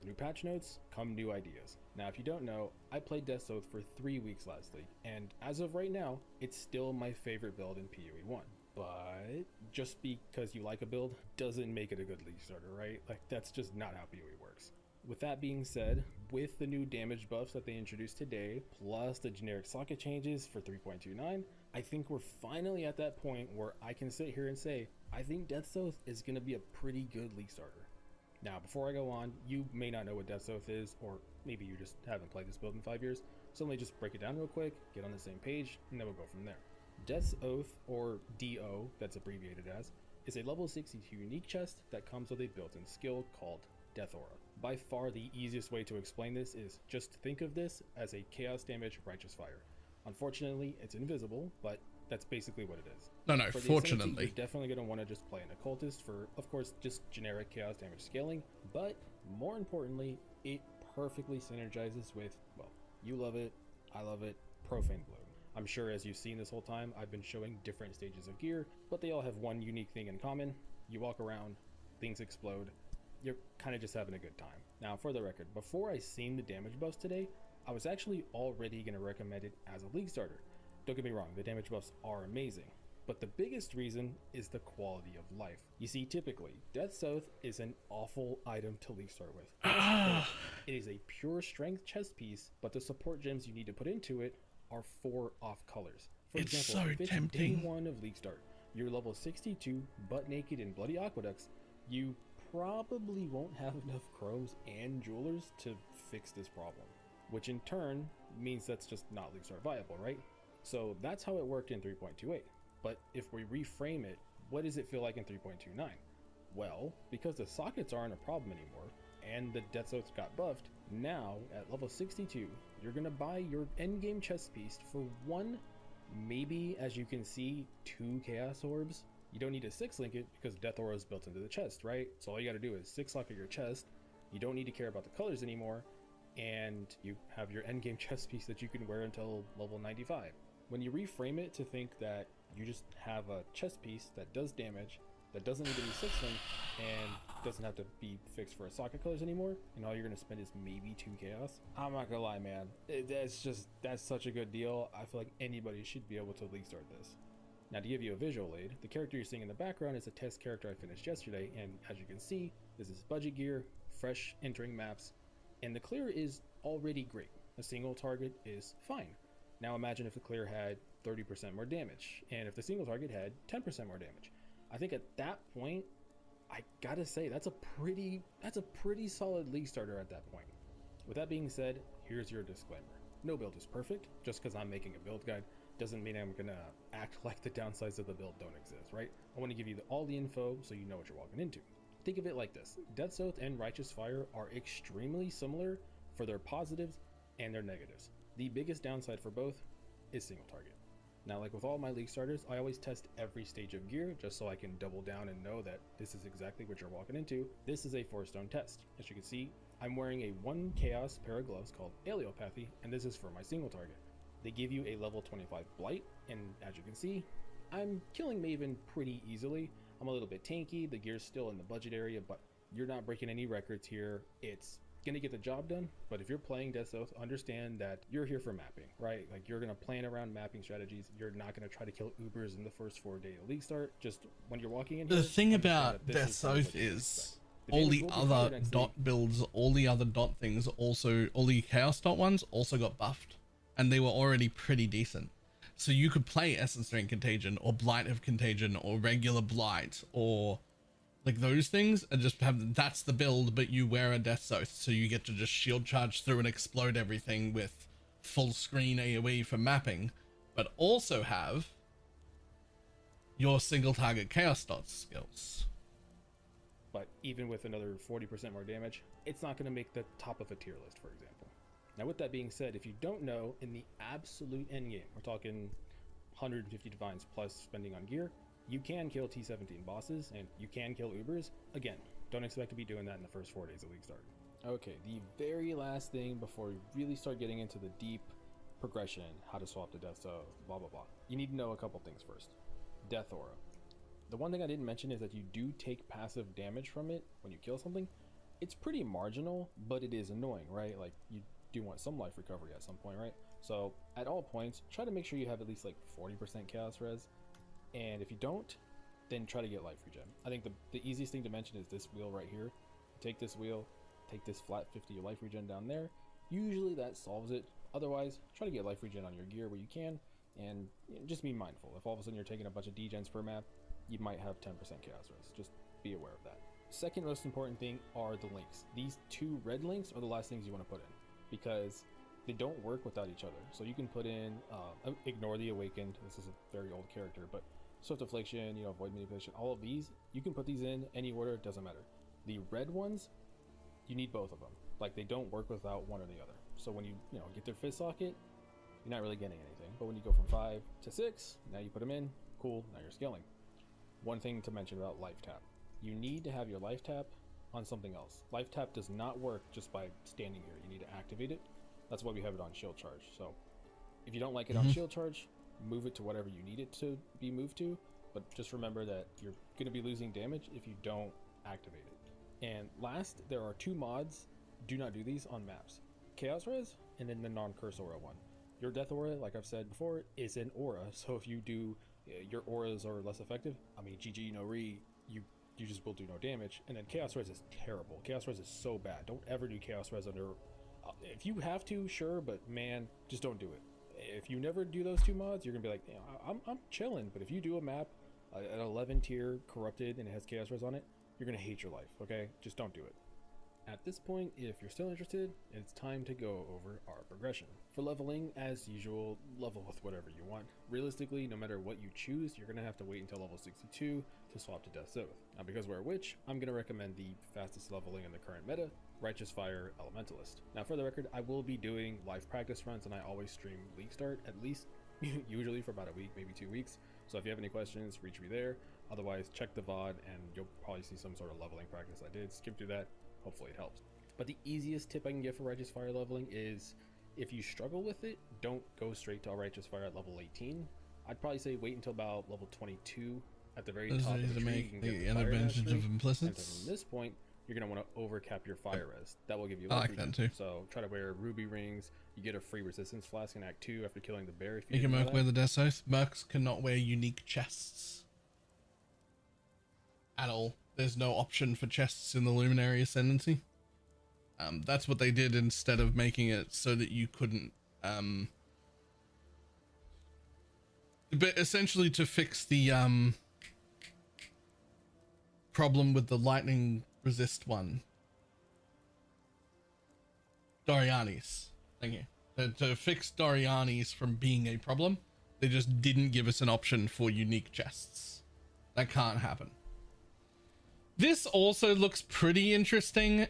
new patch notes come new ideas. Now, if you don't know, I played Death's Oath for 3 weeks last league, and as of right now, it's still my favorite build in PoE 1. But just because you like a build doesn't make it a good league starter, right? Like, that's just not how PoE works. with that being said, with the new damage buffs that they introduced today, plus the generic socket changes for 3.29, I think we're finally at that point where I can sit here and say, I think Death's Oath is going to be a pretty good League starter. Now, before I go on, you may not know what Death's Oath is, or maybe you just haven't played this build in 5 years, so let me just break it down real quick, get on the same page, and then we'll go from there. Death's Oath, or DO, that's abbreviated as, is a level 62 unique chest that comes with a built-in skill called Death Aura. By far the easiest way to explain this is just think of this as a chaos damage righteous fire. Unfortunately, it's invisible, but that's basically what it is. No, For the fortunately. Ascendancy, you're definitely going to want to just play an occultist for, of course, just generic chaos damage scaling, but more importantly, it perfectly synergizes with, well, you love it, I love it, Profane Bloom. I'm sure as you've seen this whole time, I've been showing different stages of gear, but they all have one unique thing in common. You walk around, things explode, you're kind of just having a good time. Now, for the record, before I seen the damage buffs today, I was actually already going to recommend it as a League starter. Don't get me wrong, the damage buffs are amazing, but the biggest reason is the quality of life. You see, typically, Death's Oath is an awful item to League start with. It is a pure strength chest piece, but the support gems you need to put into it are 4 off colors. For It's example, so if it's tempting. day 1 of League start, you're level 62, butt naked in Bloody Aqueducts, you probably won't have enough chromes and jewelers to fix this problem, which in turn means that's just not League start viable, right? So that's how it worked in 3.28. But if we reframe it, what does it feel like in 3.29? Well, because the sockets aren't a problem anymore, and the Death's Oath got buffed, now at level 62, you're gonna buy your endgame chest piece for 1, maybe, as you can see, 2 Chaos Orbs. You don't need to 6-link it because Death Aura is built into the chest, right? So all you gotta do is 6-lock at your chest. You don't need to care about the colors anymore, and you have your endgame chest piece that you can wear until level 95. When you reframe it to think that you just have a chest piece that does damage, that doesn't need to be 6-linked, and doesn't have to be fixed for a socket colors anymore, and all you're gonna spend is maybe 2 chaos, I'm not gonna lie, man, that's such a good deal. I feel like anybody should be able to League start this. Now, to give you a visual aid, the character you're seeing in the background is a test character I finished yesterday, and as you can see, this is budget gear, fresh entering maps, and the clear is already great. A single target is fine. Now imagine if the clear had 30% more damage, and if the single target had 10% more damage. I think at that point, I gotta say that's a pretty solid League starter at that point. With that being said, here's your disclaimer. No build is perfect. Just because I'm making a build guide doesn't mean I'm gonna act like the downsides of the build don't exist, right? I want to give you all the info so you know what you're walking into. Think of it like this. Death's Oath and Righteous Fire are extremely similar for their positives and their negatives. The biggest downside for both is single target. Now, like with all my League starters, I always test every stage of gear just so I can double down and know that this is exactly what you're walking into. This is a 4-stone test. As you can see, I'm wearing a 1 chaos pair of gloves called Aleopathy, and this is for my single target. They give you a level 25 blight, and as you can see, I'm killing Maven pretty easily. I'm a little bit tanky, the gear's still in the budget area, but you're not breaking any records here. It's gonna get the job done, but if you're playing Death's Oath, understand that you're here for mapping, right? Like, you're gonna plan around mapping strategies. You're not gonna try to kill Ubers in the first 4 day of League start. Just when you're walking in The here, thing understand about that this Death's kind of Oath what you is expect. all damage the will be other higher next dot league. builds, all the other dot things, also all the chaos dot ones also got buffed, and they were already pretty decent. So you could play Essence Drain Contagion or Blight of Contagion or regular Blight or like those things, and just have that's the build, but you wear a Death's Oath, so you get to just shield charge through and explode everything with full screen AoE for mapping, but also have your single target chaos dots skills. But even with another 40% more damage, it's not going to make the top of a tier list, for example. Now, with that being said, if you don't know, in the absolute endgame, we're talking 150 divines plus spending on gear, you can kill T17 bosses, and you can kill Ubers. Again, don't expect to be doing that in the first 4 days of League start. Okay, the very last thing before we really start getting into the deep progression, how to swap to Death's Oath, blah, blah, blah. You need to know a couple things first. Death Aura. The one thing I didn't mention is that you do take passive damage from it when you kill something. It's pretty marginal, but it is annoying, right? Like, you do want some life recovery at some point, right? So at all points, try to make sure you have at least like 40% chaos res. And if you don't, then try to get life regen. I think the easiest thing to mention is this wheel right here. Take this wheel, take this flat 50 life regen down there. Usually that solves it. Otherwise, try to get life regen on your gear where you can, and just be mindful. If all of a sudden you're taking a bunch of degens per map, you might have 10% chaos res. Just be aware of that. Second most important thing are the links. These 2 red links are the last things you want to put in, because they don't work without each other. So you can put in Ignore the Awakened. This is a very old character, but Swift Affliction, Void Manipulation, all of these, you can put these in any order, it doesn't matter. The red ones, you need both of them. Like, they don't work without one or the other. So when you get their fifth socket, you're not really getting anything. But when you go from 5 to 6, now you put them in, cool, now you're scaling. One thing to mention about life tap. You need to have your life tap on something else. Life tap does not work just by standing here. You need to activate it. That's why we have it on shield charge. So if you don't like it on shield charge, move it to whatever you need it to be moved to. But just remember that you're going to be losing damage if you don't activate it. And last, there are 2 mods. Do not do these on maps. Chaos Res and then the non-curse aura one. Your death aura, like I've said before, is an aura. So if you do, your auras are less effective. I mean, GG, no re, you just will do no damage. And then Chaos Res is terrible. Chaos Res is so bad. Don't ever do Chaos Res under... if you have to, sure, but man, just don't do it. If you never do those 2 mods, you're gonna be like, I'm chilling. But if you do a map, an 11 tier corrupted and it has Chaos Res on it, you're gonna hate your life. Okay, just don't do it. At this point, if you're still interested, it's time to go over our progression. For leveling, as usual, level with whatever you want. Realistically, no matter what you choose, you're gonna have to wait until level 62 to swap to Death's Oath. Now, because we're a witch, I'm gonna recommend the fastest leveling in the current meta, Righteous Fire Elementalist. Now, for the record, I will be doing live practice runs, and I always stream League Start, at least, usually for about a week, maybe 2 weeks. So if you have any questions, reach me there. Otherwise, check the VOD, and you'll probably see some sort of leveling practice I did. Skip through that. Hopefully it helps. But the easiest tip I can give for Righteous Fire leveling is, if you struggle with it, don't go straight to Righteous Fire at level 18. I'd probably say wait until about level 22 at the very top of the tree. You can get the advantage of implicits. And from this point, you're going to want to overcap your fire res. That will give you I like that too. So try to wear ruby rings. You get a free resistance flask in Act 2 after killing the bear. If you can merc wear the Death's Oath. Mercs cannot wear unique chests at all. There's no option for chests in the Luminary Ascendancy. That's what they did instead of making it so that you couldn't, but essentially to fix the problem with the lightning resist one. Doriani's. Thank you. To fix Doriani's from being a problem, they just didn't give us an option for unique chests. That can't happen. This also looks pretty interesting.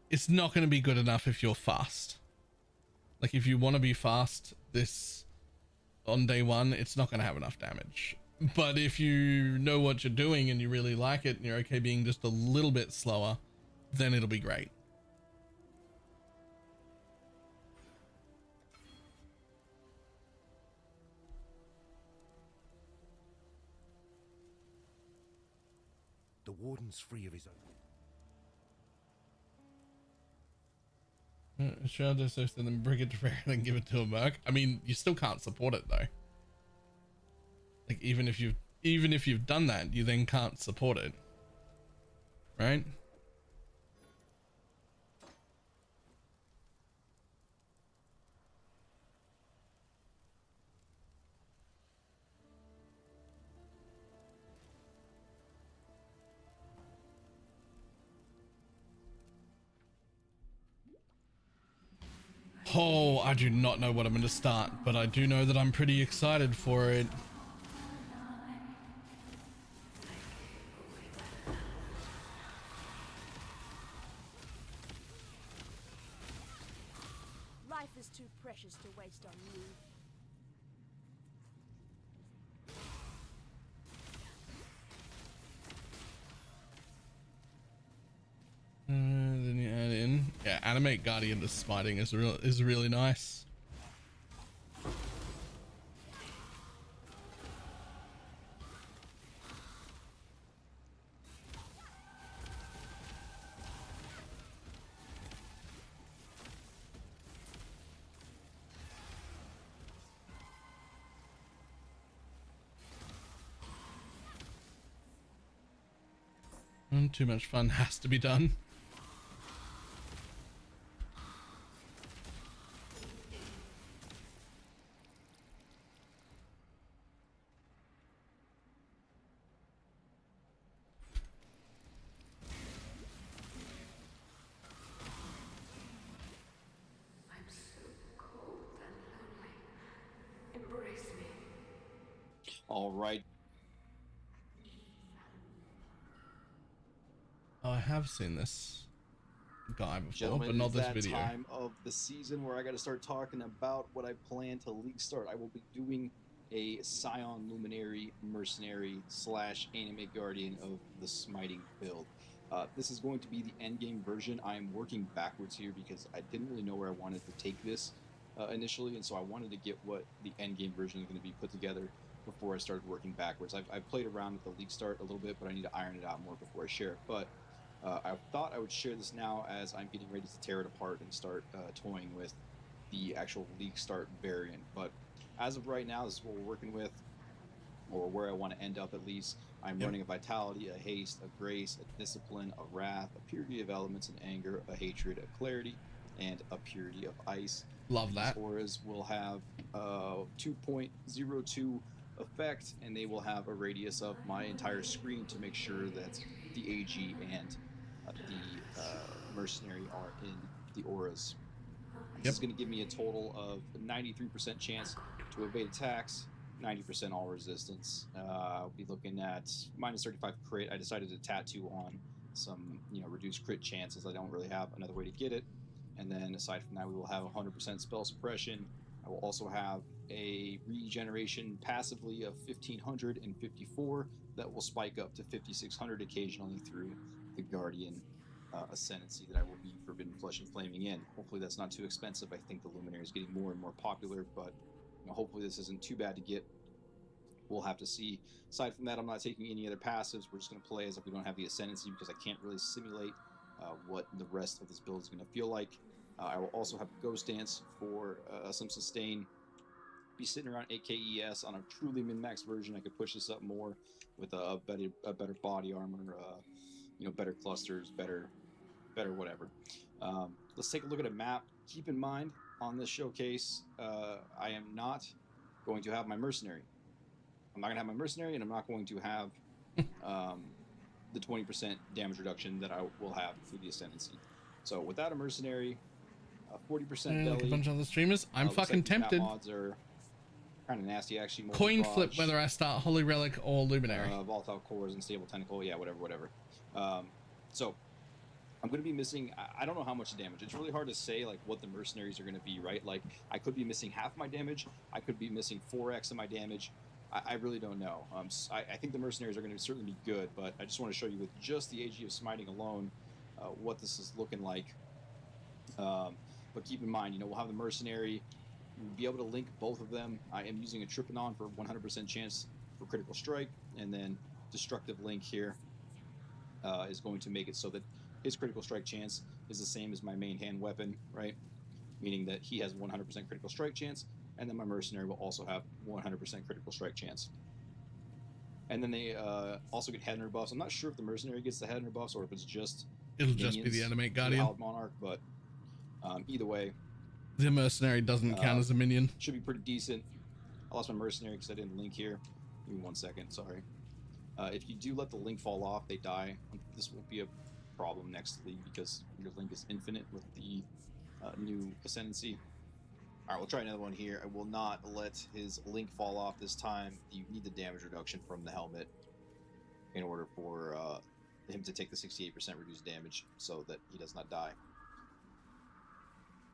It's not going to be good enough if you're fast. Like, if you want to be fast this on day 1, it's not going to have enough damage. But if you know what you're doing and you really like it and you're okay being just a little bit slower, then it'll be great. The warden's free of his own. Shard Death's Oath and then bring it to prayer and then give it to a merc. I mean, you still can't support it though. Like, even if you've done that, you then can't support it, right? Oh, I do not know what I'm going to start, but I do know that I'm pretty excited for it. Life is too precious to waste on you. Then you add in, yeah, animate Guardian to smiting is really nice. Too much fun has to be done. I'm so cold and lonely. Embrace me. All right. Oh, I have seen this guy before, Gentlemen, but not it's this that video. time of the season where I got to start talking about what I plan to league start. I will be doing a Scion Luminary Mercenary / Anime Guardian of the Smiting build. This is going to be the endgame version. I am working backwards here because I didn't really know where I wanted to take this initially, and so I wanted to get what the endgame version is going to be put together before I started working backwards. I've played around with the league start a little bit, but I need to iron it out more before I share it. But I thought I would share this now as I'm getting ready to tear it apart and start toying with the actual league start variant. But as of right now, this is what we're working with, or where I want to end up at least. I'm running a Vitality, a Haste, a Grace, a Discipline, a Wrath, a Purity of Elements and Anger, a Hatred, a Clarity, and a Purity of Ice. Love that. These auras will have 2.02 effect, and they will have a radius of my entire screen to make sure that the AG and the Mercenary are in the auras. This is going to give me a total of 93% chance to evade attacks, 90% all resistance. I'll be looking at minus 35 crit. I decided to tattoo on some, reduced crit chances. I don't really have another way to get it. And then aside from that, we will have 100% spell suppression. I will also have a regeneration passively of 1554 that will spike up to 5600 occasionally through the Guardian ascendancy that I will be Forbidden Flesh and Flaming in. Hopefully that's not too expensive. I think the Luminary is getting more and more popular, but hopefully this isn't too bad to get. We'll have to see. Aside from that, I'm not taking any other passives. We're just going to play as if we don't have the ascendancy because I can't really simulate what the rest of this build is going to feel like. I will also have a Ghost Dance for some sustain. Be sitting around 8k ES on a truly min-max version. I could push this up more with a better body armor, better clusters, better whatever. Let's take a look at a map. Keep in mind, on this showcase, I am not going to have my Mercenary. I'm not going to have my Mercenary, and I'm not going to have the 20% damage reduction that I will have through the Ascendancy. So without a Mercenary, 40% belly. A bunch of other streamers. I'm fucking like tempted. Mods are kind of nasty, actually. Coin flip whether I start Holy Relic or Luminary. Volatile Cores and Stable Tentacle, yeah, whatever. So I'm going to be missing, I don't know how much damage. It's really hard to say like what the Mercenaries are going to be, right? Like I could be missing half my damage. I could be missing 4x of my damage. I really don't know. I think the Mercenaries are going to certainly be good, but I just want to show you with just the AG of Smiting alone what this is looking like. But keep in mind, we'll have the Mercenary. We'll be able to link both of them. I am using a Tripanon for 100% chance for critical strike, and then Destructive Link here is going to make it so that his critical strike chance is the same as my main hand weapon, right? Meaning that he has 100% critical strike chance, and then my Mercenary will also have 100% critical strike chance. And then they also get head buffs. I'm not sure if the Mercenary gets the head buffs or if it's just it'll just be the Animate Guardian. The Monarch, but either way, the Mercenary doesn't count as a minion. Should be pretty decent. I lost my Mercenary because I didn't link here. Give me 1 second, sorry. If you do let the link fall off, they die. This won't be a problem next league because your link is infinite with the new Ascendancy. Alright, we'll try another one here. I will not let his link fall off this time. You need the damage reduction from the helmet in order for him to take the 68% reduced damage so that he does not die.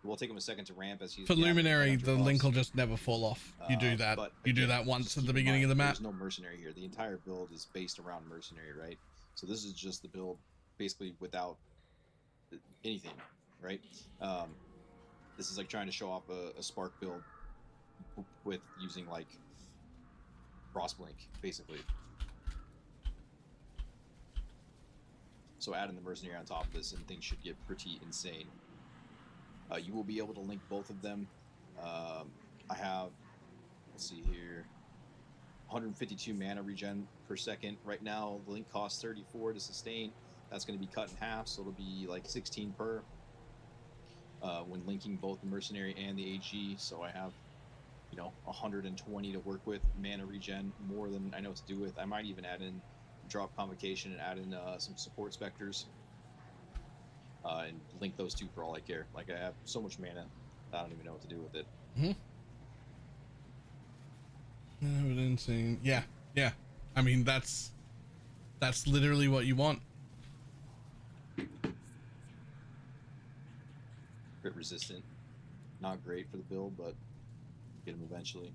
It will take him a second to ramp as he's... For Luminary, the link will just never fall off. You do that. You do that once at the beginning of the map. There's no Mercenary here. The entire build is based around Mercenary, right? So this is just the build basically without anything, right? This is like trying to show off a Spark build with using like Frostblink, basically. So adding the Mercenary on top of this and things should get pretty insane. You will be able to link both of them. I have, let's see here, 152 mana regen per second. Right now, the link costs 34 to sustain. That's going to be cut in half, so it'll be like 16 per when linking both the mercenary and the AG. So I have, you know, 120 to work with. Mana regen, more than I know what to do with. I might even add in drop convocation and add in some support specters and link those two for all I care. Like, I have so much mana, I don't even know what to do with it. Evidencing, yeah. I mean, that's literally what you want. Crit resistant, not great for the build, but get him eventually.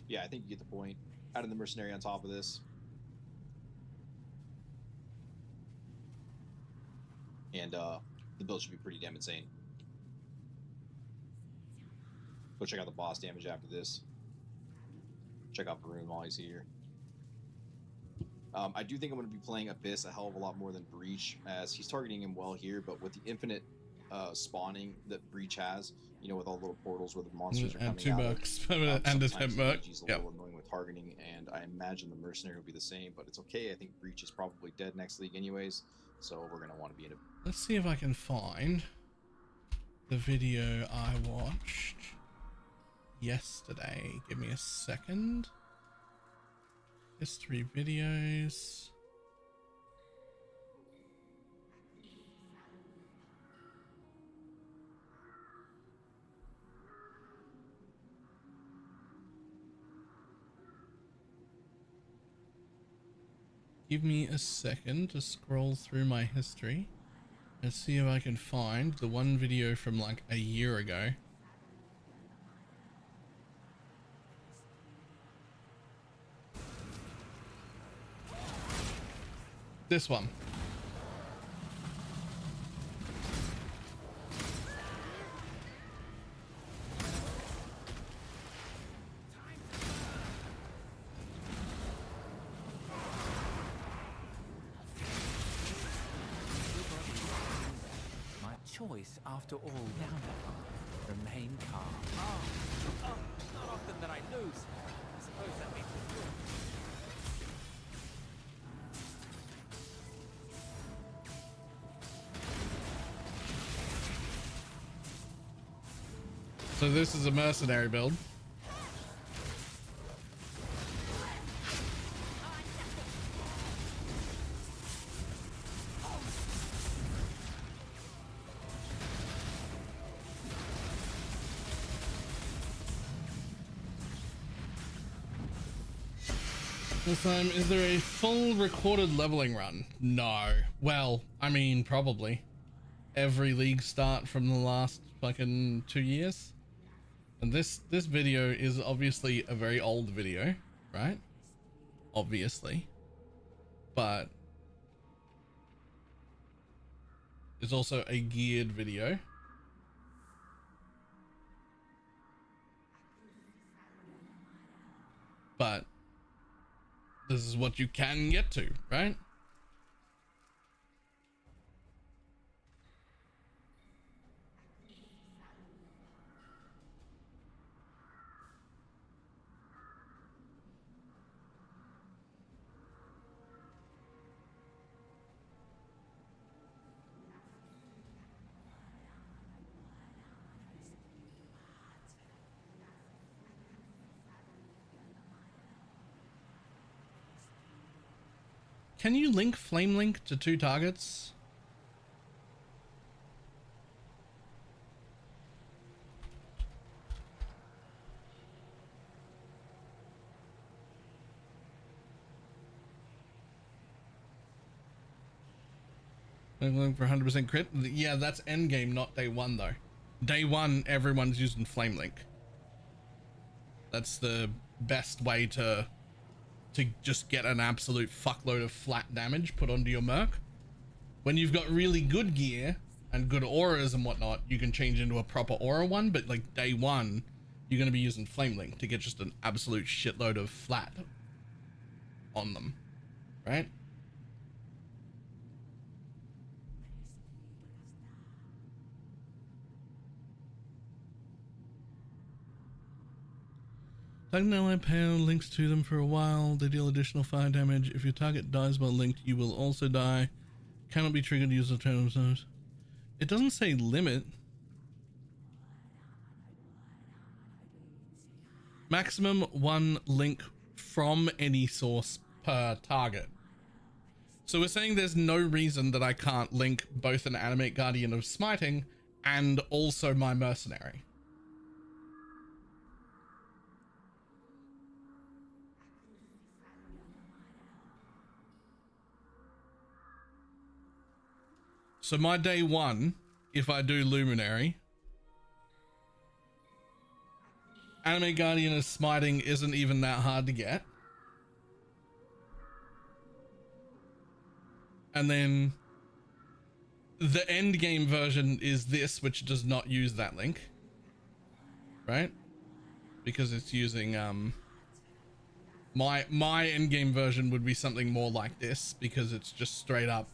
Yeah, I think you get the point. Adding the mercenary on top of this. And the build should be pretty damn insane. Go check out the boss damage after this. Check out Varun while he's here. I do think I'm going to be playing Abyss a hell of a lot more than Breach, as he's targeting him well here, but with the infinite spawning that Breach has, you know, with all the little portals where the monsters are coming $2 out of, and a 10 buck. He's a little annoying with targeting, and I imagine the mercenary will be the same, but it's okay. I think Breach is probably dead next league anyways, so we're going to want to be in a... Let's see if I can find the video I watched yesterday. Give me a second. History videos. Give me a second to scroll through my history and see if I can find the one video from like a year ago. This one. My choice after all, down remain calm. Not often that I lose. I suppose that makes it good. So this is a mercenary build. This time, is there a full recorded leveling run? No. Well, I mean, probably. Every league start from the last fucking 2 years. And this video is obviously a very old video, right? Obviously. But it's also a geared video. But this is what you can get to, right? Can you link flame link to 2 targets? Link for 100% crit? Yeah, that's end game, not day 1 though. Day 1, everyone's using flame link. That's the best way to just get an absolute fuckload of flat damage put onto your merc. When you've got really good gear and good auras and whatnot, you can change into a proper aura one, but like day 1, you're going to be using flame link to get just an absolute shitload of flat on them, right? Target an ally pair links to them for a while. They deal additional fire damage. If your target dies while linked, you will also die. Cannot be triggered to use alternative zones. It doesn't say limit. Maximum 1 link from any source per target. So we're saying there's no reason that I can't link both an Animate Guardian of Smiting and also my Mercenary. So my day 1, if I do Luminary, Animate Guardian of Smiting isn't even that hard to get. And then the end game version is this, which does not use that link, right? Because it's using my end game version would be something more like this, because it's just straight up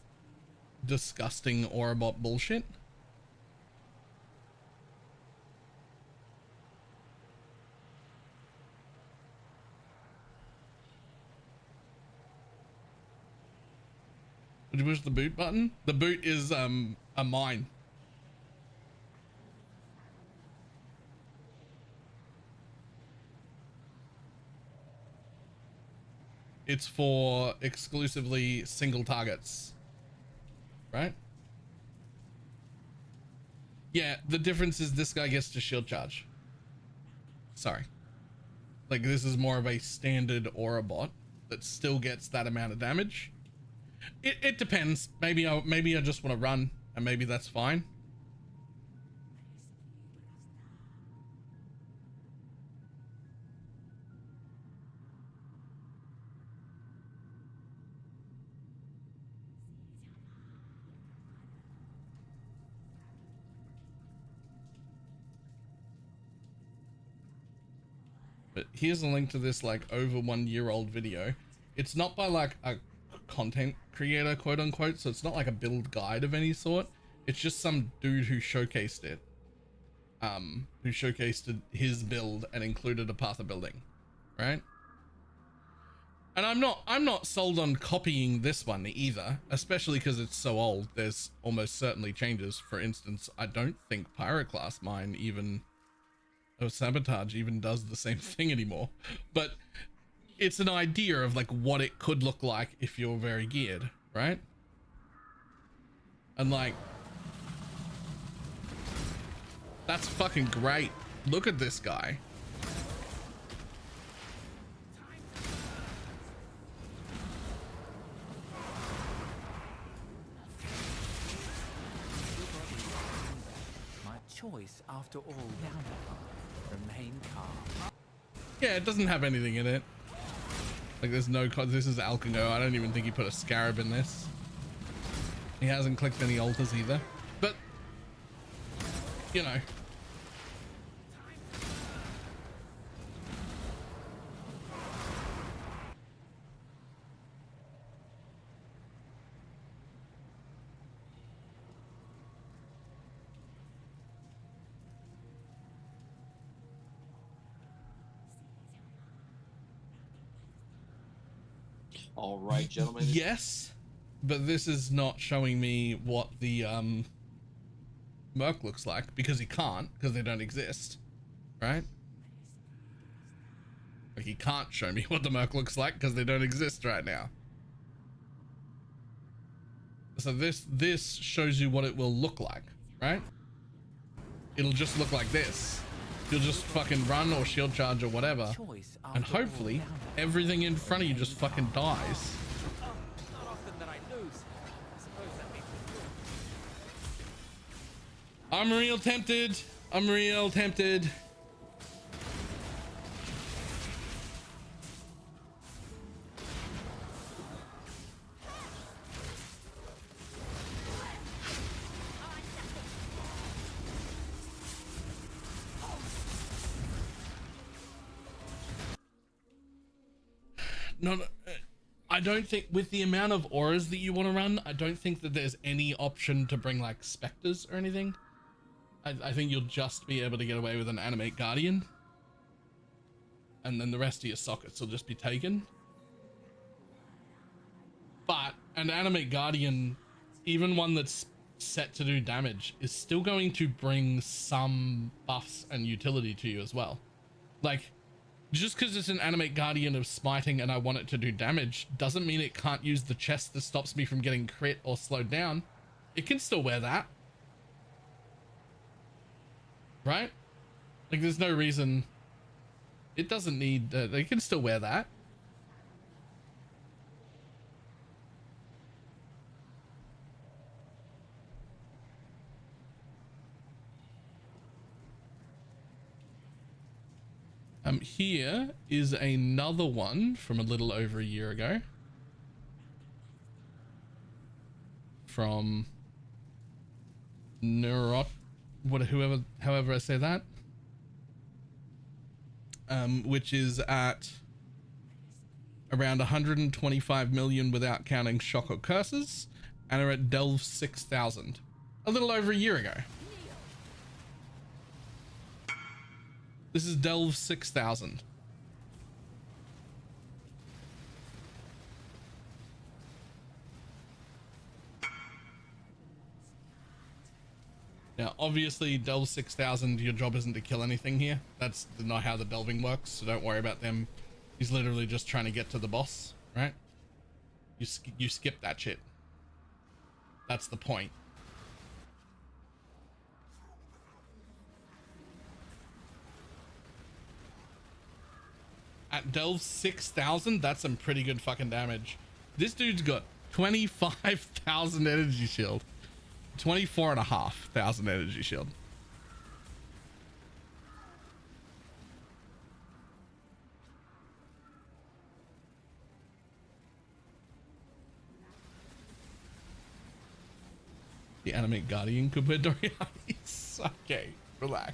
disgusting Orabot bullshit. Did you push the boot button? The boot is a mine. It's for exclusively single targets, right? Yeah, the difference is this guy gets to shield charge. Sorry. Like, this is more of a standard aura bot that still gets that amount of damage. It depends. Maybe I just want to run, and maybe that's fine. But here's a link to this like over 1 year old video. It's not by like a content creator, quote unquote, so it's not like a build guide of any sort. It's just some dude who showcased it, who showcased his build and included a path of building, right? And I'm not sold on copying this one either, especially because it's so old. There's almost certainly changes. For instance, I don't think Pyroclast Mine even, or Sabotage even, does the same thing anymore, but it's an idea of like what it could look like if you're very geared, right? And like, that's fucking great. Look at this guy. My choice, after all, down remain calm. Yeah, it doesn't have anything in it. Like, there's no, this is Alkingo. I don't even think he put a Scarab in this. He hasn't clicked any altars either. But, you know. All right, gentlemen. Yes, but this is not showing me what the Merc looks like, because he can't, because they don't exist, right? Like, he can't show me what the Merc looks like because they don't exist right now. So this shows you what it will look like, right? It'll just look like this. You'll just fucking run or shield charge or whatever, and hopefully everything in front of you just fucking dies. I'm real tempted. I'm real tempted. No, I don't think, with the amount of auras that you want to run, I don't think that there's any option to bring like specters or anything. I think you'll just be able to get away with an Animate Guardian. and then the rest of your sockets will just be taken. But an Animate Guardian, even one that's set to do damage, is still going to bring some buffs and utility to you as well. Like, just because it's an Animate Guardian of smiting and I want it to do damage doesn't mean it can't use the chest that stops me from getting crit or slowed down. It can still wear that, right? Like, there's no reason it doesn't need they can still wear that. Here is another one from a little over a year ago from however I say that, which is at around 125 million without counting shock or curses, and are at Delve 6000 a little over a year ago. This is Delve 6000. Now, obviously, Delve 6000, your job isn't to kill anything here. That's not how the delving works, so don't worry about them. He's literally just trying to get to the boss, right? You skip that shit. That's the point. At Delve 6000, that's some pretty good fucking damage. This dude's got 25,000 energy shield. 24,500 energy shield. The Animate Guardian could wear Dorianis. Okay, relax.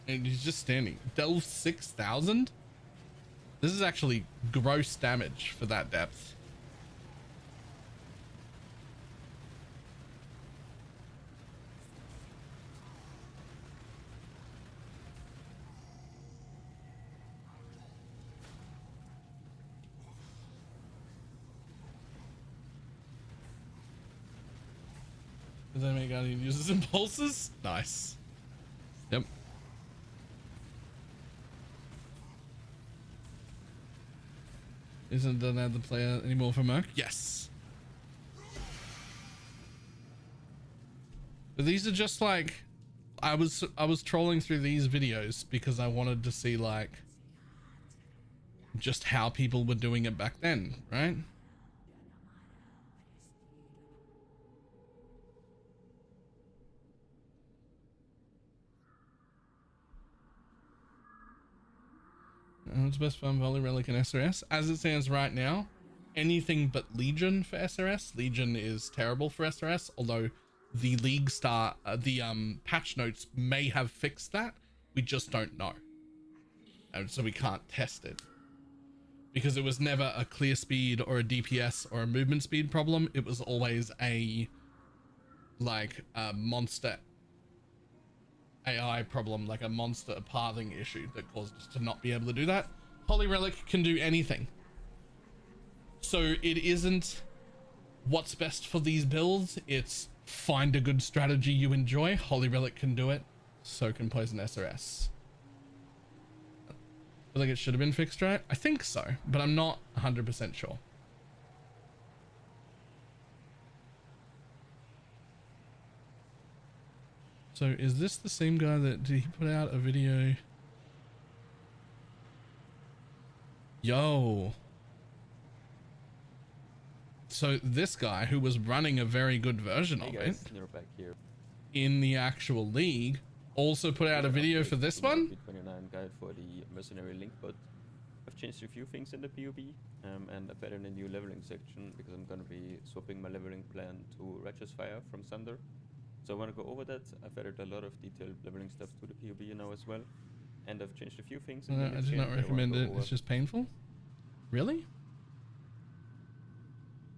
And he's just standing. Delve 6000? This is actually gross damage for that depth. Does that make Guardian uses impulses? Nice. Yep. Isn't that the player anymore for Merc? Yes. But these are just like, I was trolling through these videos because I wanted to see like just how people were doing it back then, right? What's best fun, Volley, Relic, and SRS? As it stands right now, anything but Legion for SRS. Legion is terrible for SRS, although the League Star, the patch notes may have fixed that. We just don't know. And so we can't test it. Because it was never a clear speed or a DPS or a movement speed problem. It was always a, like, a monster AI problem, like a monster pathing issue that caused us to not be able to do that. Holy Relic can do anything. So it isn't what's best for these builds, it's find a good strategy you enjoy. Holy Relic can do it, so can Poison SRS. I feel like it should have been fixed, right? I think so, but I'm not 100% sure. So is this the same guy that, did he put out a video? Yo. So this guy who was running a very good version of it back here. in the actual league also put out a video for this one. 29 guide for the mercenary link, but I've changed a few things in the POB. and I've added a new leveling section because I'm going to be swapping my leveling plan to Righteous Fire from Thunder. So I want to go over that. I've added a lot of detailed leveling stuff to the POB now as well. And I've changed a few things in the I do not recommend it. It's just painful. Really?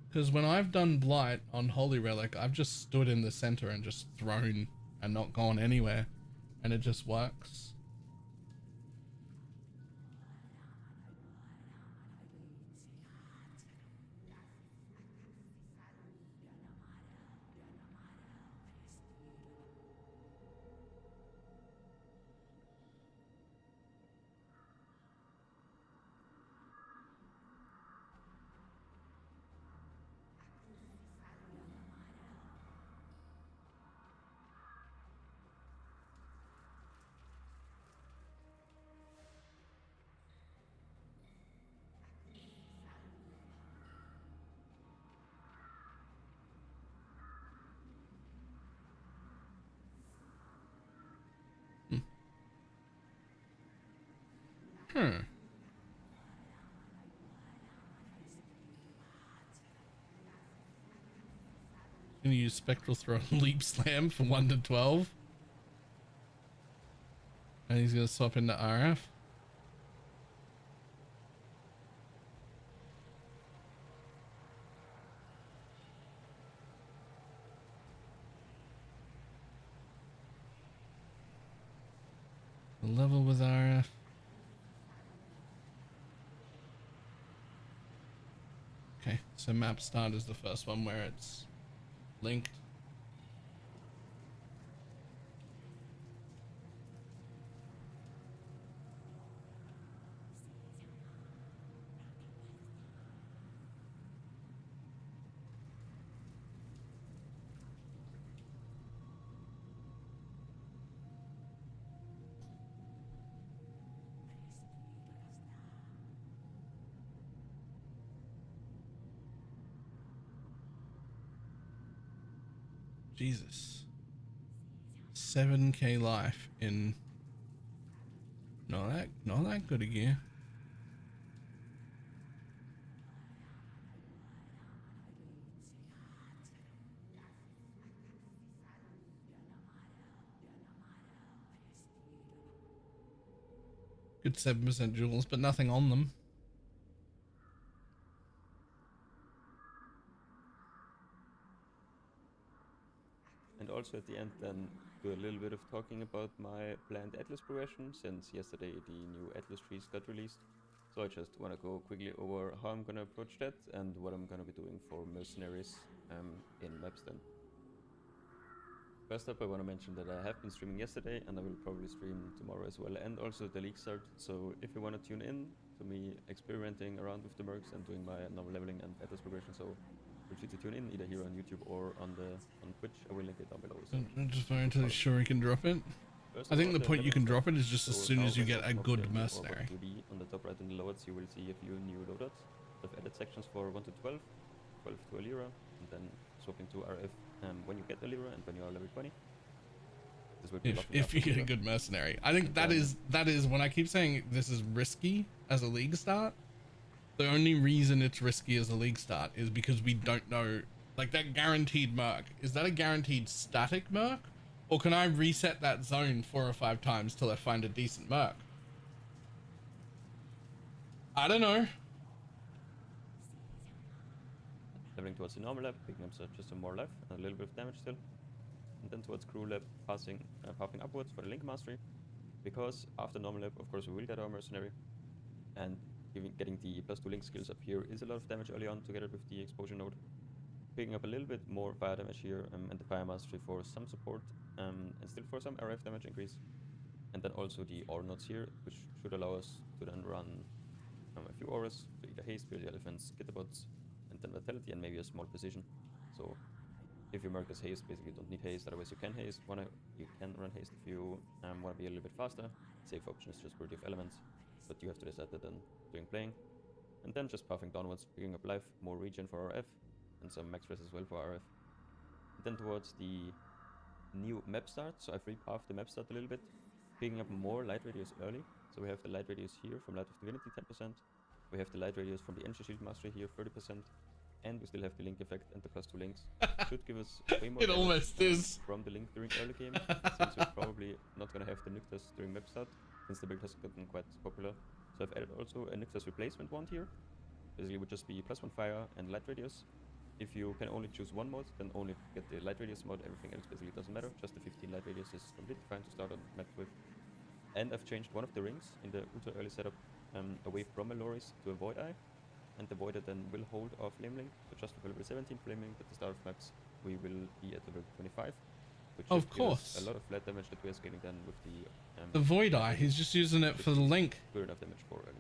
Because when I've done Blight on Holy Relic, I've just stood in the center and just thrown and not gone anywhere. And it just works. Gonna use Spectral Throw and Leap Slam from 1 to 12. And he's gonna swap into RF. The level with RF. Okay, so map start is the first one where it's linked. Jesus. 7k life in not that good a gear. Good 7% jewels, but nothing on them. And also at the end then do a little bit of talking about my planned Atlas progression, since yesterday the new Atlas trees got released. So I just want to go quickly over how I'm going to approach that and what I'm going to be doing for mercenaries in maps then. First up, I want to mention that I have been streaming yesterday and I will probably stream tomorrow as well, and also the league start. So if you want to tune in to me experimenting around with the mercs and doing my normal leveling and Atlas progression, so feel free to tune in either here on YouTube or on Twitch. I will link it down below. So I'm just very until sure you can drop it. I think the point you can drop it is just as soon as you get a good mercenary. On the top right in the loads, you will see a few new loadouts. I've added sections for 1 to 12, 12 to a lira, and then swapping to RF when you get a lira and when you are level 20. This will be if you get a good mercenary. I think that is when I keep saying this is risky as a league start. The only reason it's risky as a league start is because we don't know, like that guaranteed merc. Is that a guaranteed static merc? Or can I reset that zone 4 or 5 times till I find a decent merc? I don't know. Leveling towards the normal lab, picking up just some more life and a little bit of damage still. And then towards crew lab, pathing upwards for the link mastery. Because after normal lab, of course, we will get our mercenary. And getting the +2 link skills up here is a lot of damage early on together with the exposure node. Picking up a little bit more fire damage here and the fire mastery for some support and still for some RF damage increase. And then also the aura nodes here, which should allow us to then run a few auras, so either haste, the elephants, Gitterbots, and then vitality and maybe a small precision. So if your merc is haste, basically you don't need haste, otherwise you can haste. You can run haste if you want to be a little bit faster. Safe option is just Purity of Elements, but you have to decide that then during playing. And then just pathing downwards, picking up life, more regen for RF, and some max res as well for RF. And then towards the new map start, so I've repathed the map start a little bit, picking up more light radius early. So we have the light radius here from Light of Divinity 10%, We have the light radius from the energy shield mastery here, 30%, and we still have the link effect and the +2 links. Should give us way more It damage, almost is. from the link during early game, since we're probably not gonna have the Nyctas during map start, since the build has gotten quite popular. So I've added also a Nyctas replacement wand here. Basically, would just be +1 fire and light radius. If you can only choose one mod, then only get the light radius mod. Everything else basically doesn't matter. Just the 15 light radius is completely fine to start on map with. And I've changed one of the rings in the ultra early setup away from Meloris to a Void Eye. And the Void Eye then will hold our Flame Link. So just at level 17 Flame Link at the start of maps, we will be at level 25. Which Of should give us course. a lot of flat damage that we are scaling then with The Void Eye, he's just using it for the link. good enough damage for early.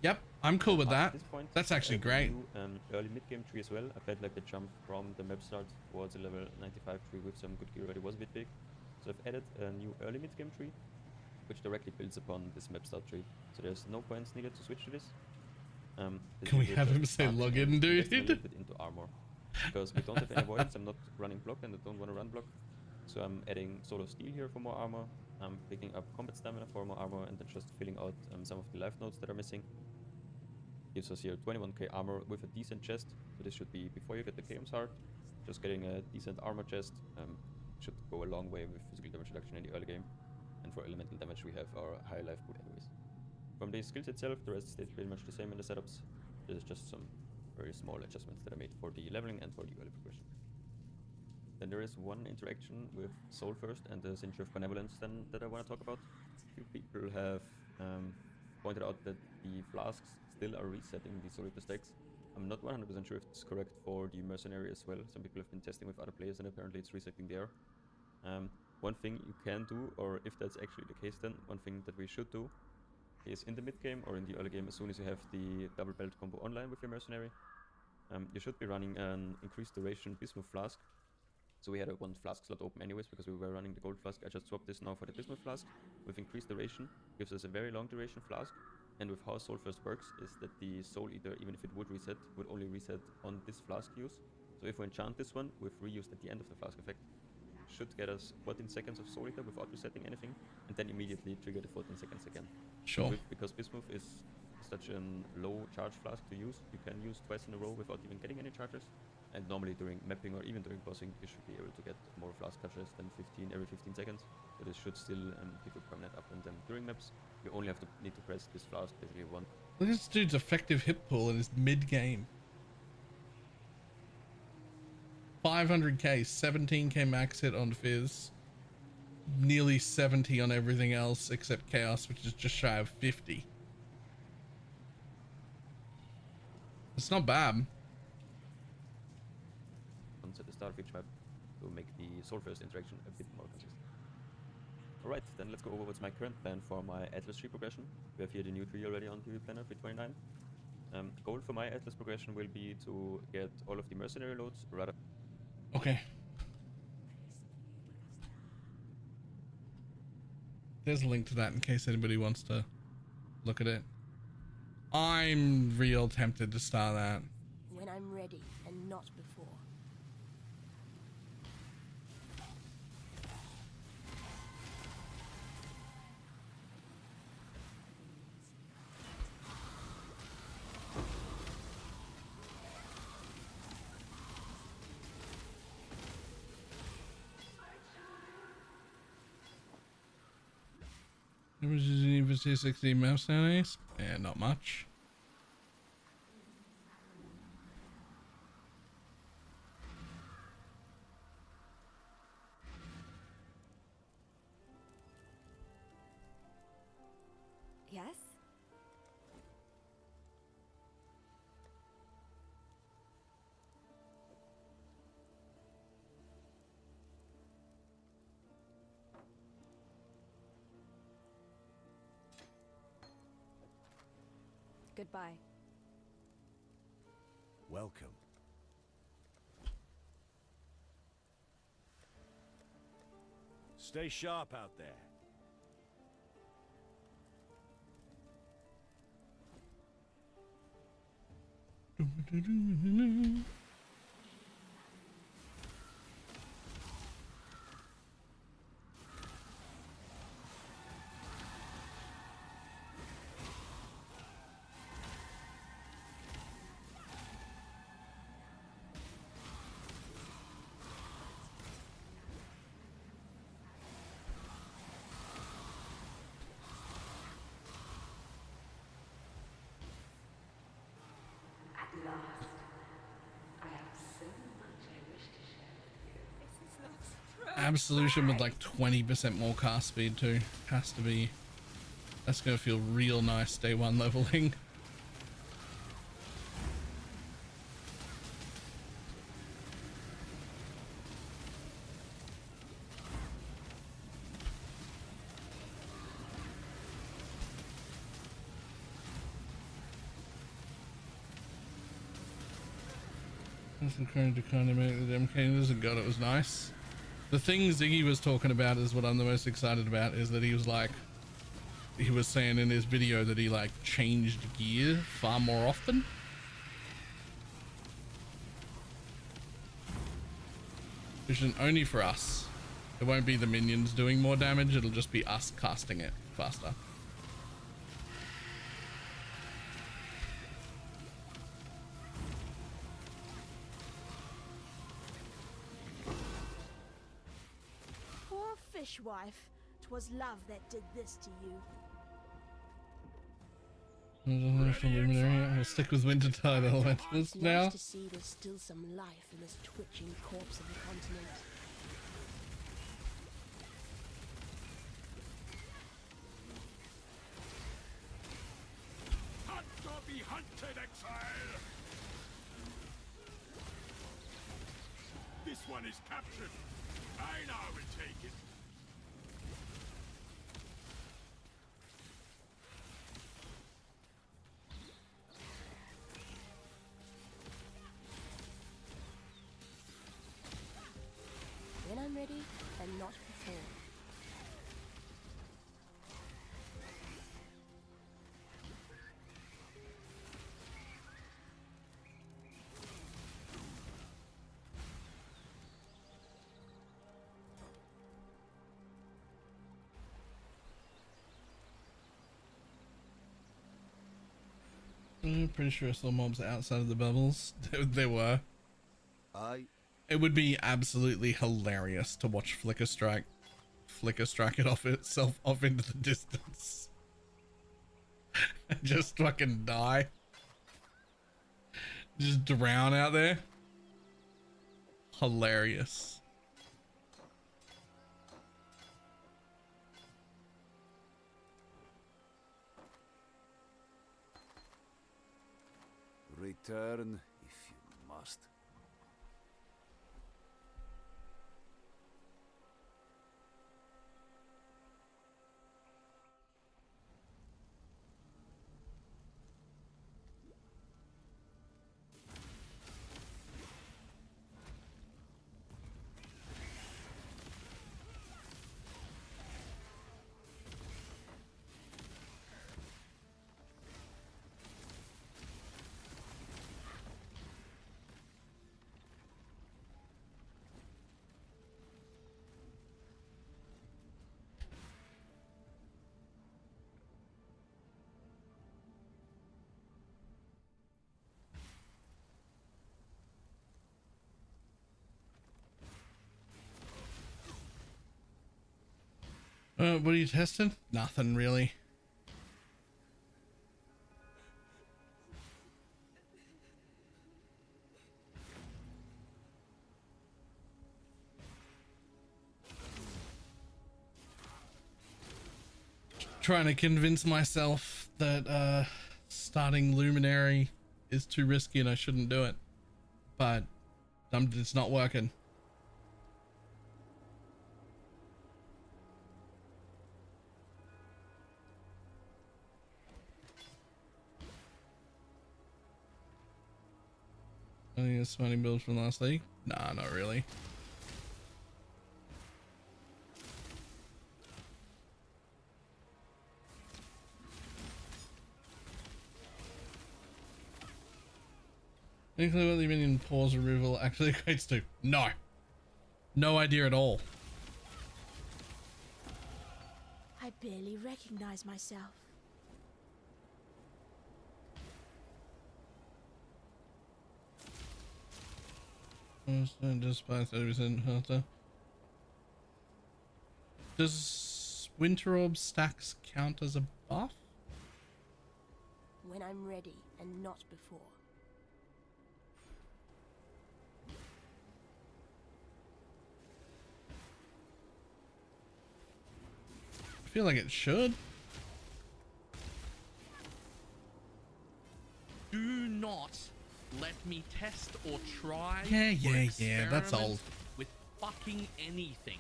Yep, I'm cool with that. At this point, That's actually I great. do, early mid-game tree as well. I felt like the jump from the map start towards a level 95 tree with some good gear already was a bit big. So I've added a new early mid-game tree, which directly builds upon this map start tree. So there's no points needed to switch to this. Can we have him say login, dude? A little bit into armor. Because we don't have any avoidance, I'm not running block and I don't want to run block. So I'm adding Sword of Steel here for more armor. I'm picking up combat stamina for more armor and then just filling out some of the life nodes that are missing. Gives us here 21k armor with a decent chest. So this should be before you get the Chaos Heart. Just getting a decent armor chest should go a long way with physical damage reduction in the early game. And for elemental damage we have our high life pool anyways. From the skills itself, the rest stays pretty much the same in the setups. This is just some very small adjustments that I made for the leveling and for the early progression. Then there is one interaction with Soul First and the Century of Benevolence then that I want to talk about. A few people have pointed out that the flasks still are resetting the Soul Eater stacks. I'm not 100% sure if it's correct for the Mercenary as well. Some people have been testing with other players and apparently it's resetting there. One thing you can do, or if that's actually the case then, one thing that we should do is in the mid game or in the early game, as soon as you have the double belt combo online with your Mercenary, you should be running an increased duration Bismuth Flask. So we had a 1 flask slot open anyways because we were running the gold flask. I just swapped this now for the Bismuth Flask with increased duration. Gives us a very long duration flask. And with how Soul First works is that the Soul Eater, even if it would reset, would only reset on this flask use. So if we enchant this one with reused at the end of the flask effect, should get us 14 seconds of Soul Eater without resetting anything, and then immediately trigger the 14 seconds again. Sure. Because Bismuth is such a low charge flask to use, you can use twice in a row without even getting any charges. And normally during mapping or even during bossing, you should be able to get more flask charges than 15 every 15 seconds. So this should still give you permanent up, and then during maps, you only have to need to press this flask basically once. Look at this dude's effective hit pool in his mid-game. 500k, 17k max hit on Fizz. Nearly 70 on everything else except Chaos, which is just shy of 50. It's not bad. At the start of each map to make the Soul First interaction a bit more consistent. Alright, then let's go over what's my current plan for my Atlas tree progression. We have here the new tree already on TV Planner 329. Goal for my Atlas progression will be to get all of the mercenary loads rather. Okay. There's a link to that in case anybody wants to look at it. I'm real tempted to start that. When I'm ready and not before. University 16 mouse nowadays? Yeah, not much. Yes? Goodbye. Welcome. Stay sharp out there. last. I have so much I wish to share with you. This is not Absolution with like 20% more cast speed too. Has to be. That's gonna feel real nice day one leveling. That's encouraged to kind of make the MK and God, it was nice. The thing Ziggy was talking about is what I'm the most excited about, is that he was like, he was saying in his video that he like changed gear far more often. Which is only for us. It won't be the minions doing more damage, it'll just be us casting it faster. Poor fishwife. 'Twas love that did this to you. I'll stick with Wintertide Elementals It's now. nice to see there's still some life in this twitching corpse of the continent. Hunt or be hunted, exile! This one is captured. I now will take it. When I'm ready, and not before. I'm pretty sure I saw mobs outside of the bubbles. There were. It would be absolutely hilarious to watch Flicker Strike it off itself off into the distance. Just fucking die. Just drown out there. Hilarious. Return if you must. What are you testing? Nothing really. Trying to convince myself that starting Luminary is too risky and I shouldn't do it, but it's not working. Any smiting builds from last league? Nah, not really. Any clue what the minion pause removal actually equates to? No. No idea at all. I barely recognize myself. Just by 30% harder. Does Winter Orb stacks count as a buff? When I'm ready, and not before. feel like it should. Do not let me test or try. Yeah, that's old. With fucking anything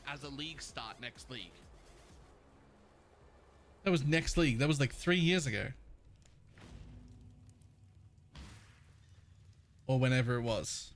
as a league start next league. That was next league. That was like 3 years ago. Or whenever it was.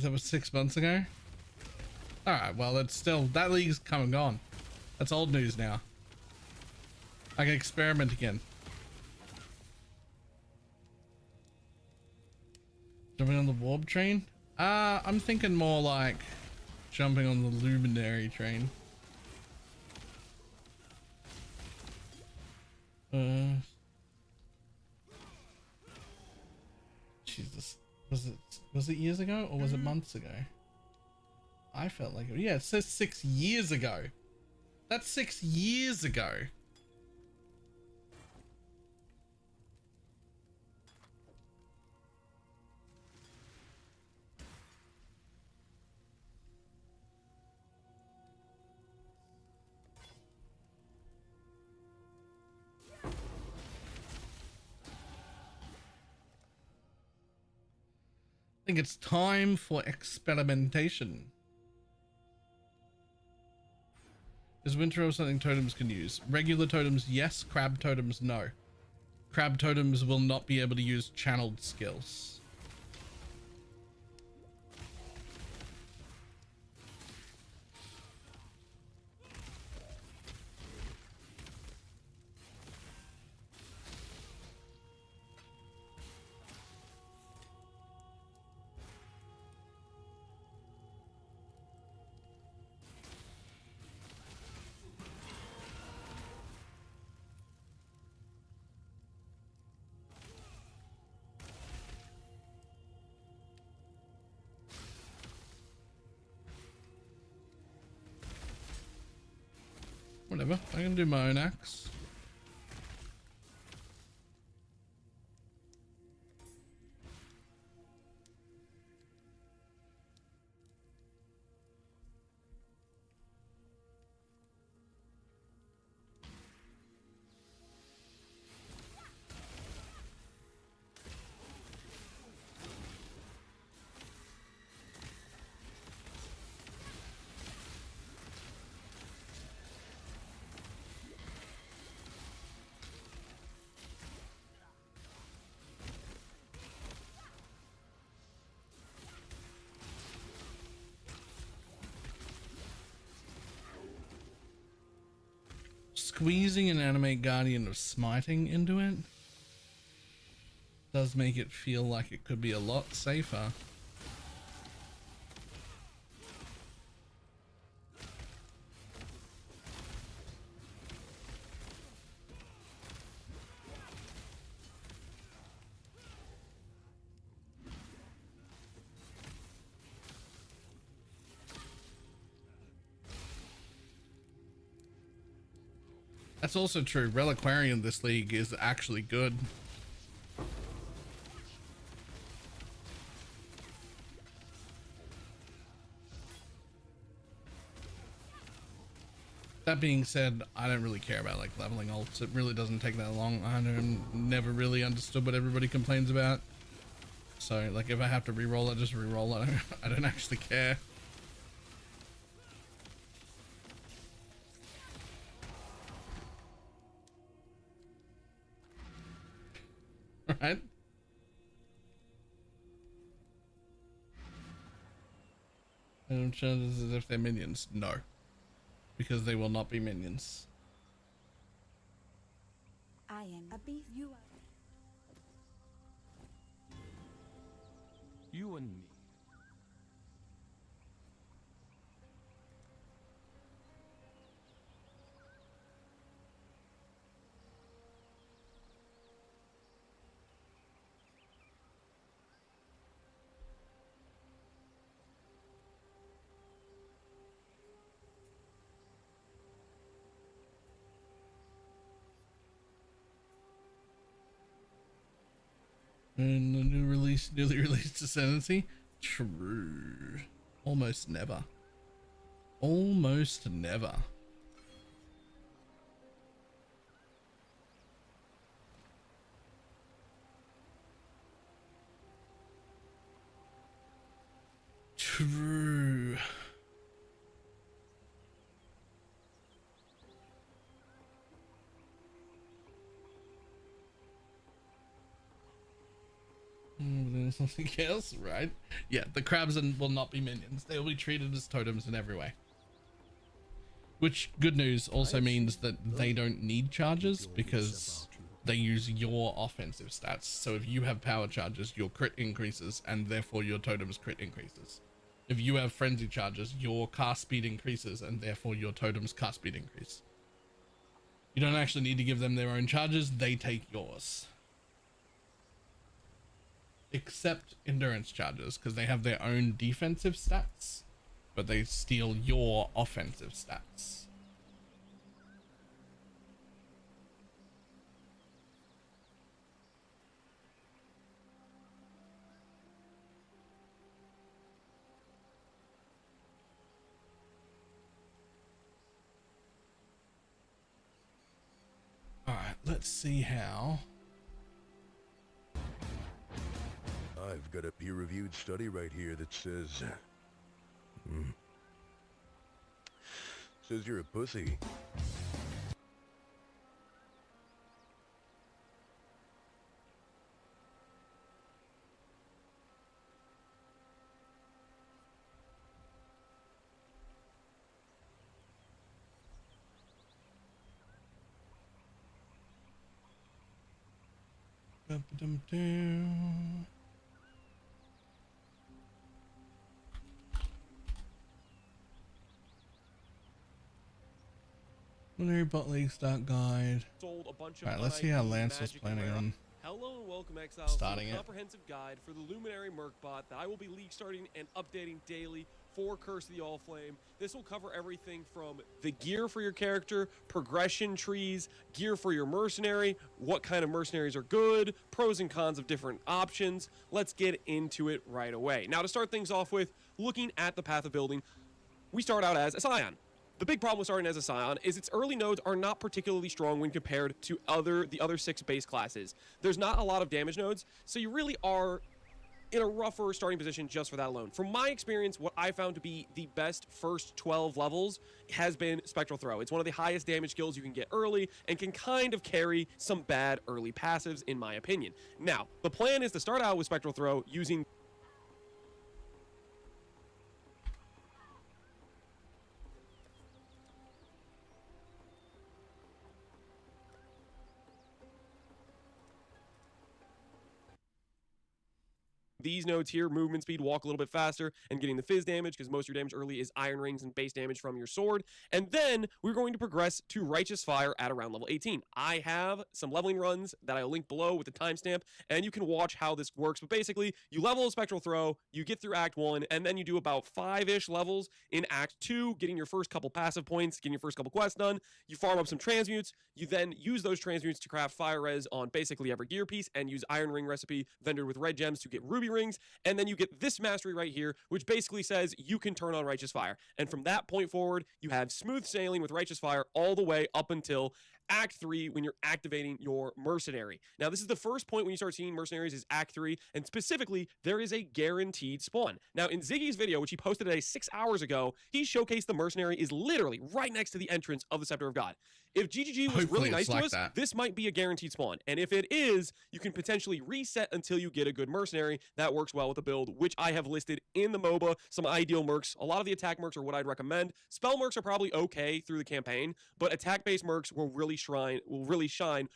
That was 6 months ago. All right, well, it's still, that league's come and gone. That's old news now. I can experiment again. Jumping on the warp train? I'm thinking more like jumping on the luminary train. Jesus. Was it years ago or was it months ago? I felt like it. Yeah, it says 6 years ago. That's 6 years ago. I think it's time for experimentation. Is winter or something totems can use? Regular totems, yes. Crab totems, no. Crab totems will not be able to use channeled skills. Whatever, I can do my own axe. Squeezing an animate guardian of smiting into it does make it feel like it could be a lot safer. That's also true. Reliquarian in this league is actually good. That being said, I don't really care about like leveling ults. It really doesn't take that long. Never really understood what everybody complains about. So like if I have to reroll it, just reroll it. I don't actually care. Right? And chances as if they're minions. No. Because they will not be minions. I am a beast. You are. You and me. And the newly released Ascendancy. True. Almost never. Almost never. True. There's something else, right? Yeah, the crabs will not be minions. They will be treated as totems in every way. Which, good news, also means that they don't need charges because they use your offensive stats. So if you have power charges, your crit increases and therefore your totem's crit increases. If you have frenzy charges, your cast speed increases and therefore your totem's cast speed increase. You don't actually need to give them their own charges, they take yours. Except endurance charges, because they have their own defensive stats, but they steal your offensive stats. Alright, let's see how. I've got a peer-reviewed study right here that says... says you're a pussy. Lunar Bot League start guide. Alright, let's see how Lance was planning on Hello and welcome, Exiles, starting to a it. comprehensive guide for the Luminary Merc bot that I will be league starting and updating daily for Curse of the All Flame. This will cover everything from the gear for your character, progression trees, gear for your mercenary, what kind of mercenaries are good, pros and cons of different options. Let's get into it right away. Now, to start things off with, looking at the path of building, we start out as a Scion. The big problem with starting as a Scion is its early nodes are not particularly strong when compared to the other 6 base classes. There's not a lot of damage nodes, so you really are in a rougher starting position just for that alone. From my experience, what I found to be the best first 12 levels has been Spectral Throw. It's one of the highest damage skills you can get early and can kind of carry some bad early passives, in my opinion. Now, the plan is to start out with Spectral Throw using these nodes here, movement speed, walk a little bit faster, and getting the fizz damage, because most of your damage early is iron rings and base damage from your sword. And then we're going to progress to Righteous Fire at around level 18. I have some leveling runs that I'll link below with the timestamp, and you can watch how this works. But basically, you level a Spectral Throw, you get through Act 1, and then you do about 5-ish levels in Act 2, getting your first couple passive points, getting your first couple quests done. You farm up some transmutes. You then use those transmutes to craft fire res on basically every gear piece, and use iron ring recipe vendored with red gems to get ruby rings. And then you get this mastery right here, which basically says you can turn on Righteous Fire. And from that point forward, you have smooth sailing with Righteous Fire all the way up until Act 3 when you're activating your mercenary. Now, this is the first point when you start seeing mercenaries is Act 3, and specifically, there is a guaranteed spawn. Now, in Ziggy's video, which he posted today 6 hours ago, he showcased the mercenary is literally right next to the entrance of the Scepter of God. If GGG was really nice to us, this might be a guaranteed spawn. And if it is, you can potentially reset until you get a good mercenary that works well with the build, which I have listed in the MOBA, some ideal mercs. A lot of the attack mercs are what I'd recommend. Spell mercs are probably okay through the campaign, but attack-based mercs will really shine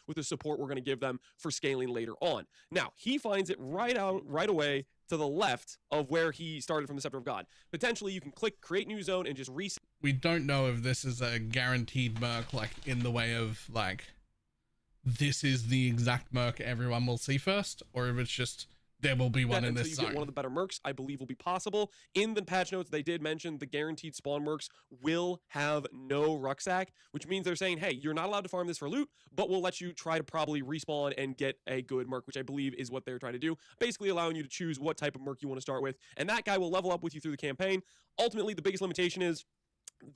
with the support we're going to give them for scaling later on. Now, he finds it right away to the left of where he started from the Scepter of God. Potentially, you can click Create New Zone and just reset. We don't know if this is a guaranteed merc, like in the way of like, this is the exact merc everyone will see first, or if it's just There will be one in until this you zone. get one of the better mercs, I believe will be possible. In the patch notes, they did mention the guaranteed spawn mercs will have no rucksack, which means they're saying, hey, you're not allowed to farm this for loot, but we'll let you try to probably respawn and get a good merc, which I believe is what they're trying to do, basically allowing you to choose what type of merc you want to start with, and that guy will level up with you through the campaign. Ultimately, the biggest limitation is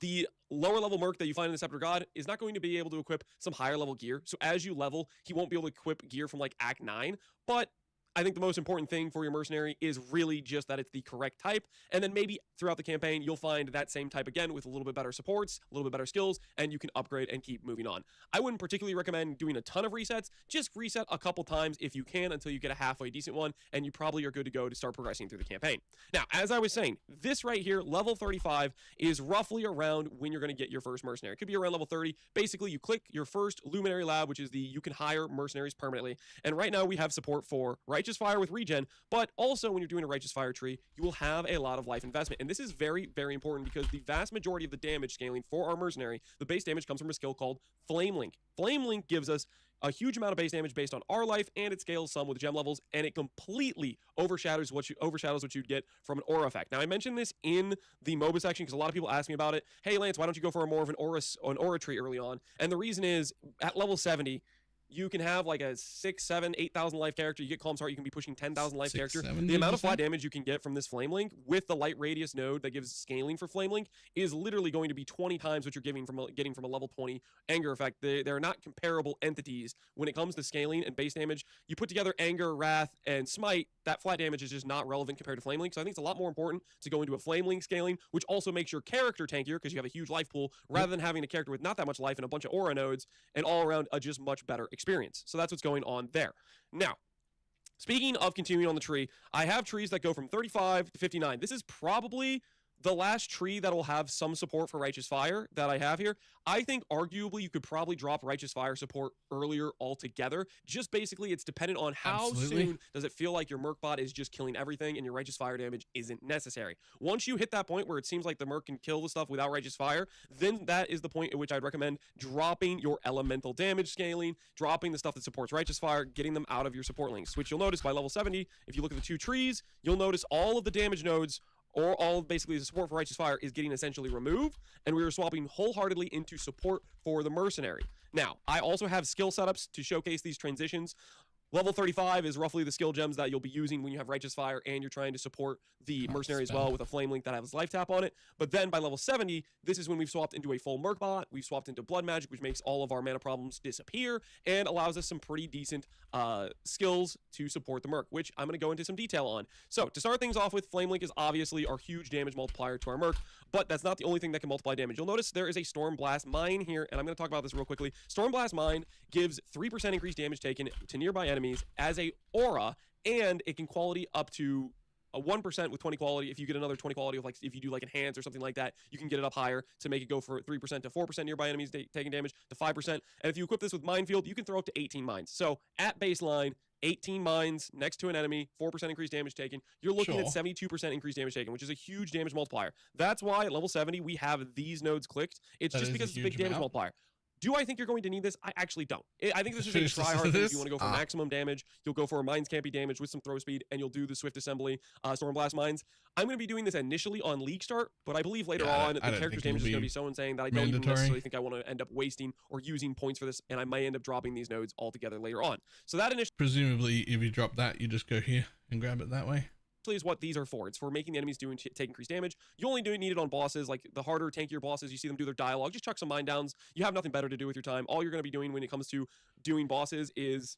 the lower level merc that you find in the Scepter God is not going to be able to equip some higher level gear. So as you level, he won't be able to equip gear from like Act 9, but I think the most important thing for your mercenary is really just that it's the correct type, and then maybe throughout the campaign you'll find that same type again with a little bit better supports, a little bit better skills, and you can upgrade and keep moving on. I wouldn't particularly recommend doing a ton of resets. Just reset a couple times if you can until you get a halfway decent one, and you probably are good to go to start progressing through the campaign. Now, as I was saying, this right here, level 35, is roughly around when you're going to get your first mercenary. It could be around level 30. Basically, you click your first Luminary Lab, which is the you can hire mercenaries permanently, and right now we have support for Righteous Fire with regen, but also when you're doing a Righteous Fire tree, you will have a lot of life investment, and this is very, very important because the vast majority of the damage scaling for our mercenary, the base damage comes from a skill called Flame Link. Flame Link gives us a huge amount of base damage based on our life, and it scales some with gem levels, and it completely overshadows what you'd get from an aura effect. Now, I mentioned this in the MOBA section because a lot of people ask me about it. Hey, Lance, why don't you go for more of an aura tree early on? And the reason is, at level 70, you can have like a 6, 7, 8,000 life character. You get Calm's Heart, you can be pushing 10,000 life character. The amount of flat damage you can get from this Flame Link with the light radius node that gives scaling for Flame Link is literally going to be 20 times what you're getting from a level 20 Anger effect. They're not comparable entities when it comes to scaling and base damage. You put together Anger, Wrath, and Smite, that flat damage is just not relevant compared to Flame Link. So I think it's a lot more important to go into a Flame Link scaling, which also makes your character tankier because you have a huge life pool, rather than having a character with not that much life and a bunch of aura nodes, and all around a just much better experience. So that's what's going on there. Now, speaking of continuing on the tree, I have trees that go from 35 to 59. This is probably the last tree that will have some support for Righteous Fire that I have here. I think arguably you could probably drop Righteous Fire support earlier altogether. Just basically it's dependent on how soon does it feel like your Merc bot is just killing everything and your Righteous Fire damage isn't necessary. Once you hit that point where it seems like the Merc can kill the stuff without Righteous Fire, then that is the point at which I'd recommend dropping your elemental damage scaling, dropping the stuff that supports Righteous Fire, getting them out of your support links, which you'll notice by level 70, if you look at the two trees, you'll notice all of the damage nodes or all basically the support for Righteous Fire is getting essentially removed, and we are swapping wholeheartedly into support for the Mercenary. Now, I also have skill setups to showcase these transitions. Level 35 is roughly the skill gems that you'll be using when you have Righteous Fire and you're trying to support the Mercenary as well with a Flame Link that has life tap on it. But then by level 70, this is when we've swapped into a full Merc bot, we've swapped into Blood Magic, which makes all of our mana problems disappear and allows us some pretty decent skills to support the Merc, which I'm going to go into some detail on. So to start things off with, Flame Link is obviously our huge damage multiplier to our Merc, but that's not the only thing that can multiply damage. You'll notice there is a Storm Blast Mine here, and I'm going to talk about this real quickly. Storm Blast Mine gives 3% increased damage taken to nearby enemies as a aura, and it can quality up to a 1% with 20 quality. If you get another 20 quality of, like, if you do like enhance or something like that, you can get it up higher to make it go for 3% to 4% nearby enemies taking damage to 5%. And if you equip this with Minefield, you can throw up to 18 mines. So at baseline, 18 mines next to an enemy, 4% increased damage taken. You're looking at 72% increased damage taken, which is a huge damage multiplier. That's why at level 70, we have these nodes clicked. It's just because it's a big damage multiplier. Do I think you're going to need this? I actually don't. I think this is a try-hard thing. If you want to go for maximum damage, you'll go for a Mines Can't Be damage with some throw speed, and you'll do the Swift Assembly Storm Blast Mines. I'm going to be doing this initially on League Start, but I believe later on, the character's damage is going to be so insane that I don't even necessarily think I want to end up wasting or using points for this, and I may end up dropping these nodes altogether later on. So that initially... Presumably, if you drop that, you just go here and grab it that way. Is what these are for. It's for making the enemies take increased damage. You only need it on bosses, like the harder, tankier bosses. You see them do their dialogue. Just chuck some mine downs. You have nothing better to do with your time. All you're going to be doing when it comes to doing bosses is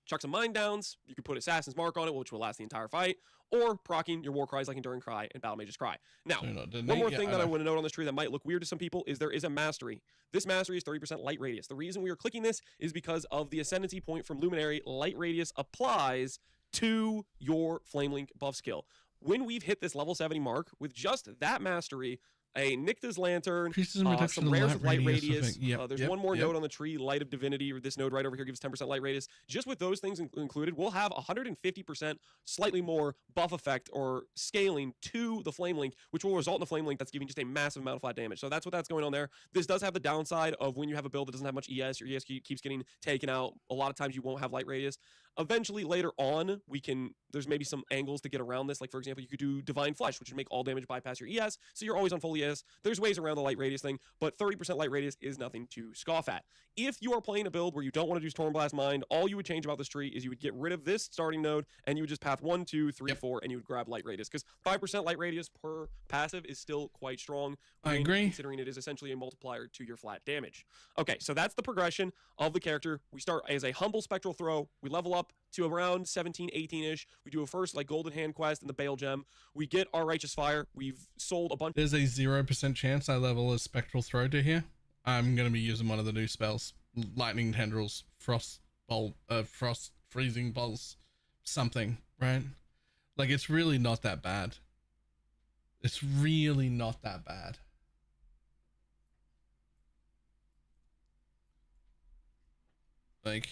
chuck some mine downs. You can put Assassin's Mark on it, which will last the entire fight, or proccing your war cries like Enduring Cry and BalorMage's Cry. Now, one more thing that I want to note on this tree that might look weird to some people is there is a mastery. This mastery is 30% light radius. The reason we are clicking this is because of the ascendancy point from Luminary. Light radius applies to your Flame Link buff skill. When we've hit this level 70 mark with just that mastery, a Nycta's Lantern, some rares with light radius. There's one more node on the tree, Light of Divinity, or this node right over here gives 10% light radius. Just with those things included, we'll have 150% slightly more buff effect or scaling to the Flame Link, which will result in a Flame Link that's giving just a massive amount of flat damage. So that's what that's going on there. This does have the downside of when you have a build that doesn't have much ES, your ES keeps getting taken out. A lot of times you won't have light radius. Eventually, later on, we can there's maybe some angles to get around this. Like, for example, you could do Divine Flesh, which would make all damage bypass your ES, so you're always on full ES. There's ways around the light radius thing, but 30% light radius is nothing to scoff at. If you are playing a build where you don't want to do Stormblast Mind, all you would change about this tree is you would get rid of this starting node, and you would just path 1, 2, 3, 4, and you would grab light radius, because 5% light radius per passive is still quite strong. I agree. Considering it is essentially a multiplier to your flat damage. Okay, so that's the progression of the character. We start as a humble spectral throw. We level up to around 17, 18-ish. We do a first like Golden Hand quest and the Bale Gem. We get our Righteous Fire. We've sold a bunch. There's a 0% chance I level a spectral throw to here. I'm gonna be using one of the new spells, Lightning Tendrils, Frost Bolt, Frost Freezing Pulse, something, right? Like, it's really not that bad. It's really not that bad. Like,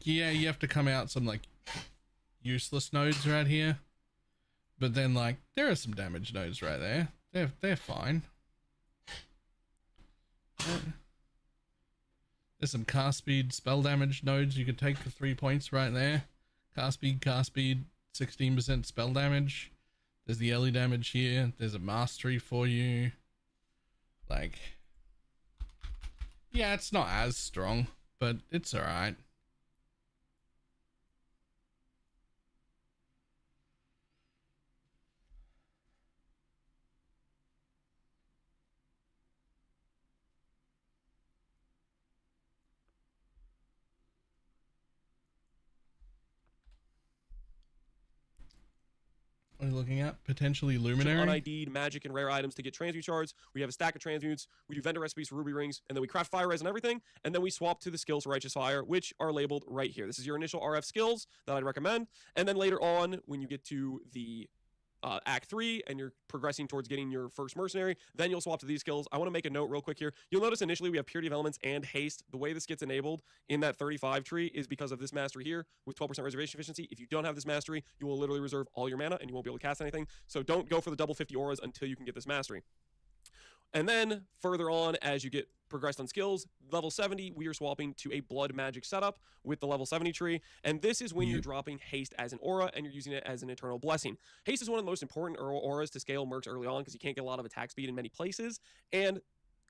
yeah, you have to come out some like useless nodes right here, but then like there are some damage nodes right there. They're fine. There's some cast speed, spell damage nodes you could take for 3 points right there. Cast speed, 16% spell damage. There's the early damage here. There's a mastery for you. Like, yeah, it's not as strong, but it's alright. What are you looking at? Potentially Luminary? Unid'd magic and rare items to get transmute shards. We have a stack of transmutes. We do vendor recipes for ruby rings, and then we craft fire res and everything, and then we swap to the skills for Righteous Fire, which are labeled right here. This is your initial RF skills that I'd recommend, and then later on, when you get to the Act 3 and you're progressing towards getting your first mercenary, then you'll swap to these skills. I want to make a note real quick here. You'll notice initially we have Purity of Elements and Haste. The way this gets enabled in that 35 tree is because of this mastery here with 12% reservation efficiency. If you don't have this mastery, you will literally reserve all your mana and you won't be able to cast anything. So don't go for the double 50 auras until you can get this mastery. And then further on, as you get progressed on skills, level 70, we are swapping to a blood magic setup with the level 70 tree. And this is when you're dropping Haste as an aura and you're using it as an eternal blessing. Haste is one of the most important auras to scale mercs early on because you can't get a lot of attack speed in many places. And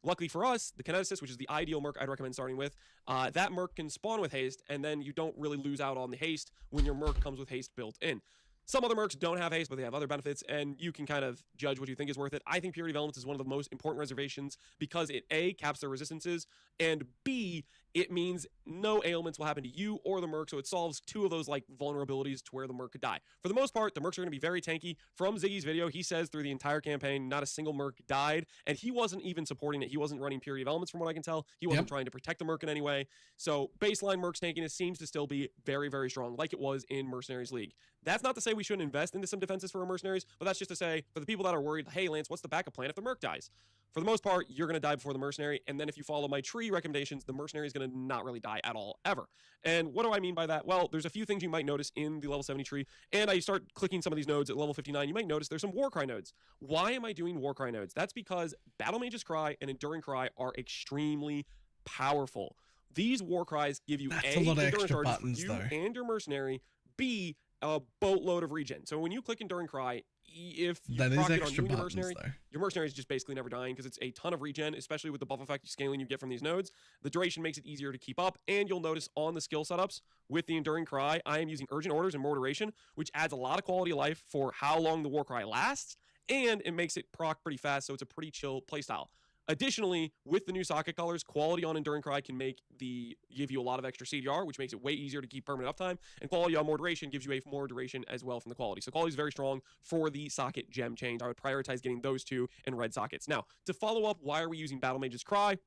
luckily for us, the Kineticist, which is the ideal merc I'd recommend starting with, that merc can spawn with Haste, and then you don't really lose out on the Haste when your merc comes with Haste built in. Some other mercs don't have haste, but they have other benefits, and you can kind of judge what you think is worth it. I think Purity of Elements is one of the most important reservations because it, A, caps their resistances, and B, it means no ailments will happen to you or the merc, so it solves two of those like vulnerabilities to where the merc could die. For the most part, the mercs are going to be very tanky. From Ziggy's video, he says through the entire campaign, not a single merc died, and he wasn't even supporting it. He wasn't running Purity of Elements from what I can tell. He wasn't trying to protect the merc in any way. So baseline merc's tankiness seems to still be very, very strong, like it was in Mercenaries League. That's not to say we shouldn't invest into some defenses for our mercenaries, but that's just to say, for the people that are worried, hey, Lance, what's the backup plan if the merc dies? For the most part, you're going to die before the mercenary, and then if you follow my tree recommendations, the mercenary is going to not really die at all, ever. And what do I mean by that? Well, there's a few things you might notice in the level 70 tree, and I start clicking some of these nodes at level 59, you might notice there's some Warcry nodes. Why am I doing Warcry nodes? That's because BalorMage's Cry and Enduring Cry are extremely powerful. These Warcries give you A, lot of extra buttons, for you and your mercenary, B, a boatload of regen. So when you click Enduring Cry, if you proc it on you and your mercenary is just basically never dying because it's a ton of regen, especially with the buff effect scaling you get from these nodes. The duration makes it easier to keep up, and you'll notice on the skill setups with the Enduring Cry, I am using Urgent Orders and More Duration, which adds a lot of quality of life for how long the Warcry lasts, and it makes it proc pretty fast, so it's a pretty chill playstyle. Additionally, with the new socket colors, quality on Enduring Cry can give you a lot of extra CDR, which makes it way easier to keep permanent uptime, and quality on More Duration gives you a more duration as well from the quality. So quality is very strong for the socket gem change. I would prioritize getting those two in red sockets. Now, to follow up, why are we using BalorMage's Cry?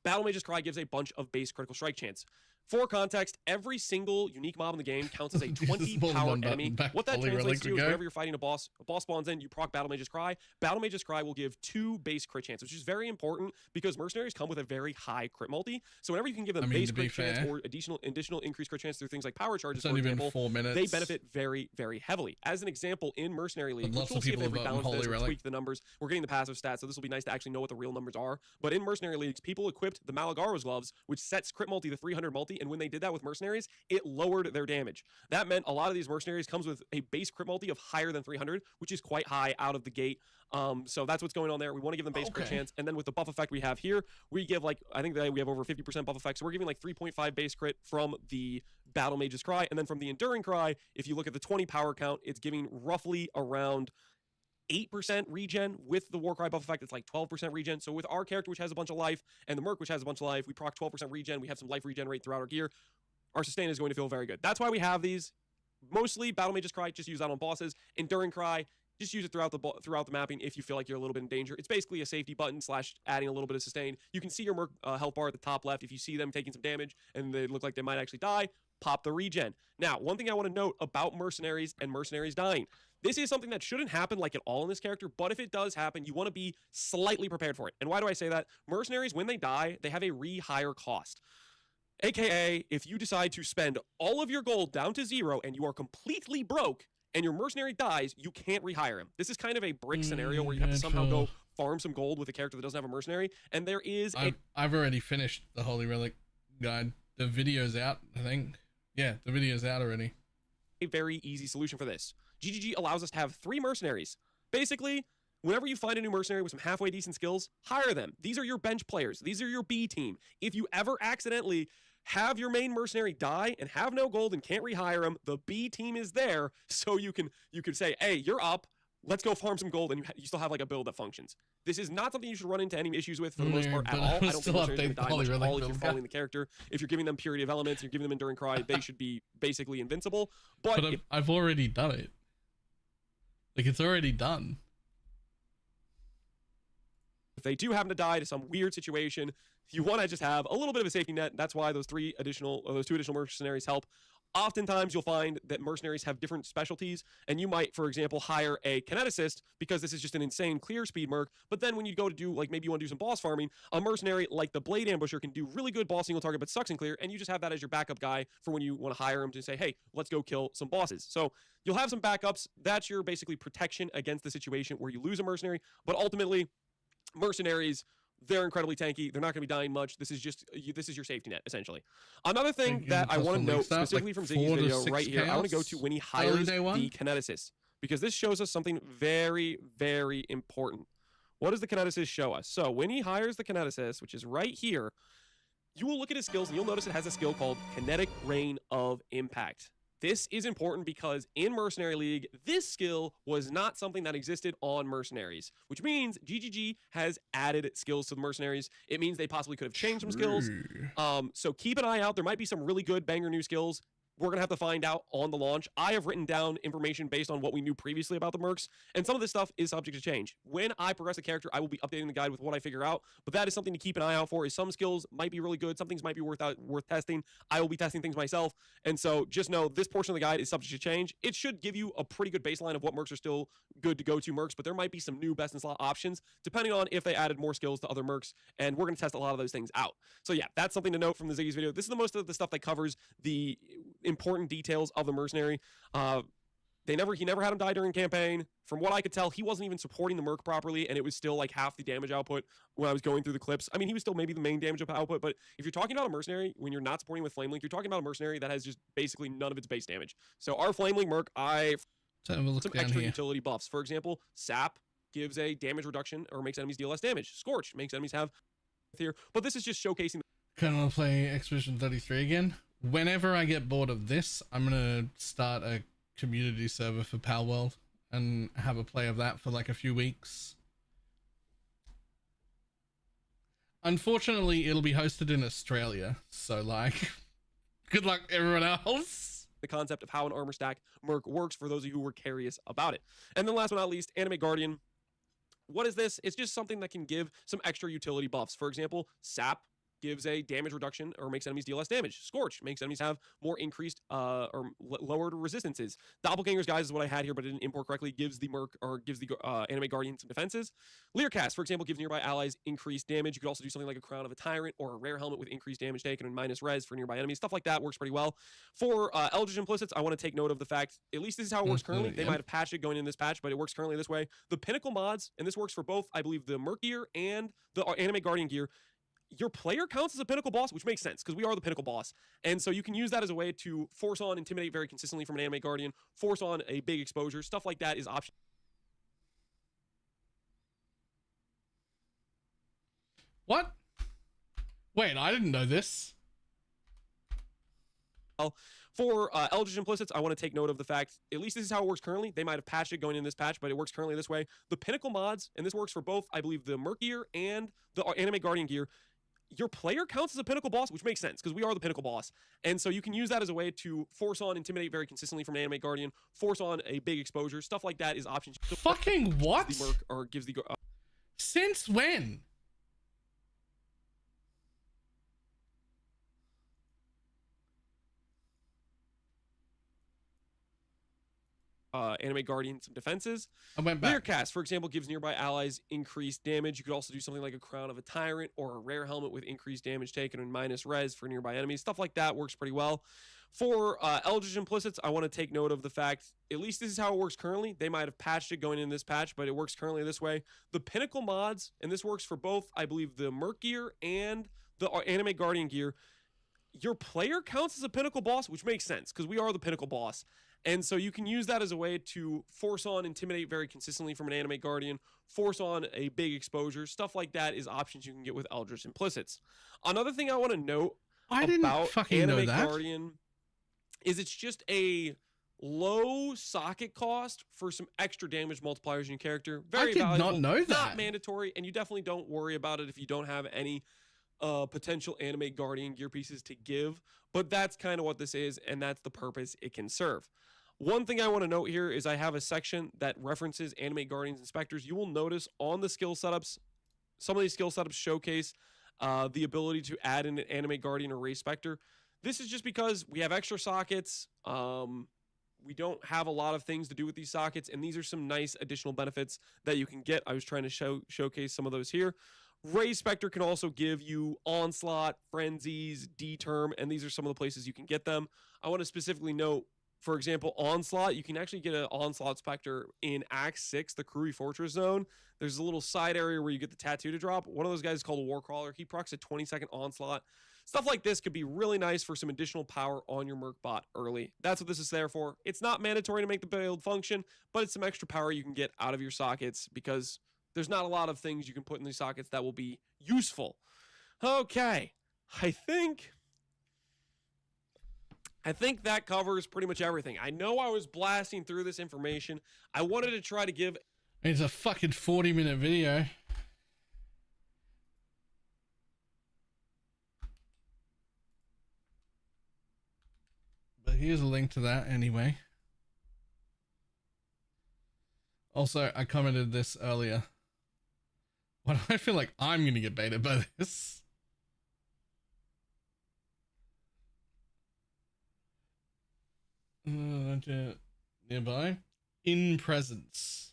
BalorMage's Cry gives a bunch of base critical strike chance. For context, every single unique mob in the game counts as a 20 powered enemy. What that translates to is whenever you're fighting a boss spawns in, you proc BalorMage's Cry. BalorMage's Cry will give 2 base crit chance, which is very important because mercenaries come with a very high crit multi. So whenever you can give them base crit chance or additional increased crit chance through things like power charges, for example, 4 minutes. They benefit very, very heavily. As an example, in Mercenary League, which we'll see if they rebalance this or tweak the numbers. We're getting the passive stats, so this will be nice to actually know what the real numbers are. But in Mercenary Leagues, people equipped the Malagaro's gloves, which sets crit multi to 300 multi multi, and when they did that with mercenaries, it lowered their damage. That meant a lot of these mercenaries comes with a base crit multi of higher than 300, which is quite high out of the gate. So that's what's going on there. We want to give them base crit chance, and then with the buff effect we have here, we give like, I think that we have over 50% buff effect, so we're giving like 3.5 base crit from the BalorMage's Cry, and then from the Enduring Cry, if you look at the 20 power count, it's giving roughly around 8% regen. With the Warcry buff effect, it's like 12% regen. So with our character, which has a bunch of life, and the Merc, which has a bunch of life, we proc 12% regen. We have some life regenerate throughout our gear. Our sustain is going to feel very good. That's why we have these. Mostly BalorMage's Cry, just use that on bosses. Enduring Cry, just use it throughout the mapping if you feel like you're a little bit in danger. It's basically a safety button / adding a little bit of sustain. You can see your Merc health bar at the top left. If you see them taking some damage and they look like they might actually die, pop the regen. Now, one thing I want to note about mercenaries and mercenaries dying. This is something that shouldn't happen like at all in this character, but if it does happen, you want to be slightly prepared for it. And why do I say that? Mercenaries, when they die, they have a rehire cost. AKA, if you decide to spend all of your gold down to 0 and you are completely broke and your mercenary dies, you can't rehire him. This is kind of a brick scenario where you have to somehow go farm some gold with a character that doesn't have a mercenary. And there is I've already finished the Holy Relic guide. The video's out, I think. Yeah, the video's out already. A very easy solution for this. GGG allows us to have 3 mercenaries. Basically, whenever you find a new mercenary with some halfway decent skills, hire them. These are your bench players. These are your B team. If you ever accidentally have your main mercenary die and have no gold and can't rehire him, the B team is there, so you can say, hey, you're up. Let's go farm some gold, and you still have like a build that functions. This is not something you should run into any issues with for the most part at all. I don't think mercenaries are going to die much at all if you're following the character. If you're giving them Purity of Elements, you're giving them Enduring Cry, they should be basically invincible. But I've already done it. Like, it's already done. If they do happen to die to some weird situation, you want to just have a little bit of a safety net. That's why those 2 additional mercenaries help. Oftentimes, you'll find that mercenaries have different specialties, and you might, for example, hire a kineticist because this is just an insane clear speed merc. But then when you go to do, like, maybe you want to do some boss farming, a mercenary like the Blade Ambusher can do really good boss single target, but sucks in clear, and you just have that as your backup guy for when you want to hire him to say, hey, let's go kill some bosses. So you'll have some backups. That's your basically protection against the situation where you lose a mercenary. But ultimately, mercenaries, they're incredibly tanky. They're not going to be dying much. This is your safety net, essentially. Another thing that I want to note specifically from Ziggy's video right here, I want to go to when he hires the kineticist, because this shows us something very, very important. What does the kineticist show us? So when he hires the kineticist, which is right here, you will look at his skills and you'll notice it has a skill called Kinetic Rain of Impact. This is important because in Mercenary League, this skill was not something that existed on Mercenaries, which means GGG has added skills to the Mercenaries. It means they possibly could have changed some skills. So keep an eye out. There might be some really good banger new skills. We're going to have to find out on the launch. I have written down information based on what we knew previously about the mercs, and some of this stuff is subject to change. When I progress a character, I will be updating the guide with what I figure out, but that is something to keep an eye out for. Is some skills might be really good, some things might be worth testing. I will be testing things myself, and so just know this portion of the guide is subject to change. It should give you a pretty good baseline of what mercs are still good to go to mercs, but there might be some new best in slot options depending on if they added more skills to other mercs, and we're going to test a lot of those things out. So yeah, that's something to note from the Ziggy's video. This is the most of the stuff that covers the important details of the mercenary. He never had him die during campaign. From what I could tell, he wasn't even supporting the merc properly, and it was still like half the damage output when I was going through the clips. I mean, he was still maybe the main damage output, but if you're talking about a mercenary, when you're not supporting with Flame Link, you're talking about a mercenary that has just basically none of its base damage. So our Flame Link merc, some extra utility buffs. For example, Sap gives a damage reduction or makes enemies deal less damage. Scorch makes enemies have here, but this is just showcasing. Kind of want to play Expedition 33 again. Whenever I get bored of this, I'm gonna start a community server for Palworld and have a play of that for like a few weeks. Unfortunately, it'll be hosted in Australia, so like, good luck everyone else. The concept of how an armor stack merc works for those of you who were curious about it. And then last but not least, Animate Guardian. What is this? It's just something that can give some extra utility buffs. For example, Sap gives a damage reduction or makes enemies deal less damage. Scorch makes enemies have more increased or lowered resistances. Doppelgangers, guys, is what I had here, but I didn't import correctly. Gives the merc or gives the Animate Guardian some defenses. Leercast, for example, gives nearby allies increased damage. You could also do something like a Crown of a Tyrant or a rare helmet with increased damage taken and minus res for nearby enemies. Stuff like that works pretty well. For Eldritch Implicits, I want to take note of the fact, at least this is how it works currently. They might have patched it going in this patch, but it works currently this way. The Pinnacle mods, and this works for both, I believe, the merc gear and the Animate Guardian gear, your player counts as a pinnacle boss, which makes sense because we are the pinnacle boss. And so you can use that as a way to force on intimidate very consistently from an anime guardian, force on a big exposure. Stuff like that is optional. What? Wait, I didn't know this. For Eldritch Implicits, I want to take note of the fact, at least this is how it works currently. They might have patched it going in this patch, but it works currently this way. The Pinnacle mods, and this works for both, I believe, the Merc gear and the Anime Guardian gear, your player counts as a pinnacle boss, which makes sense because we are the pinnacle boss. And so you can use that as a way to force on intimidate very consistently from an anime guardian, force on a big exposure. Stuff like that is options. Fucking what? The Merc or gives the Since when? Anime Guardian some defenses. I went back. Leer Cast, for example, gives nearby allies increased damage. You could also do something like a Crown of a Tyrant or a rare helmet with increased damage taken and minus res for nearby enemies. Stuff like that works pretty well. For Eldritch Implicits, I want to take note of the fact, at least this is how it works currently. They might have patched it going in this patch, but it works currently this way. The Pinnacle mods, and this works for both, I believe, the Merc gear and the Anime Guardian gear, your player counts as a pinnacle boss, which makes sense because we are the pinnacle boss. And so you can use that as a way to force on intimidate very consistently from an anime guardian, force on a big exposure. Stuff like that is options you can get with Eldritch Implicits. Another thing I want to note about Anime Guardian is it's just a low socket cost for some extra damage multipliers in your character. Very valuable. I did not know that. Not mandatory, and you definitely don't worry about it if you don't have any potential anime guardian gear pieces to give, but that's kind of what this is, and that's the purpose it can serve. One thing I want to note here is I have a section that references anime guardians and specters. You will notice on the skill setups, some of these skill setups showcase the ability to add in an anime guardian or race specter. This is just because we have extra sockets. We don't have a lot of things to do with these sockets, and these are some nice additional benefits that you can get. I was trying to showcase some of those here. Ray Spectre can also give you Onslaught, Frenzies, D-Term, and these are some of the places you can get them. I want to specifically note, for example, Onslaught. You can actually get an Onslaught Spectre in Act 6, the Krui Fortress Zone. There's a little side area where you get the tattoo to drop. One of those guys is called a Warcrawler. He procs a 20-second Onslaught. Stuff like this could be really nice for some additional power on your Merc bot early. That's what this is there for. It's not mandatory to make the build function, but it's some extra power you can get out of your sockets because there's not a lot of things you can put in these sockets that will be useful. Okay, I think that covers pretty much everything. I know I was blasting through this information. I wanted to try to give... It's a fucking 40-minute video. But here's a link to that anyway. Also, I commented this earlier. Why do I feel like I'm going to get baited by this? Nearby. In presence.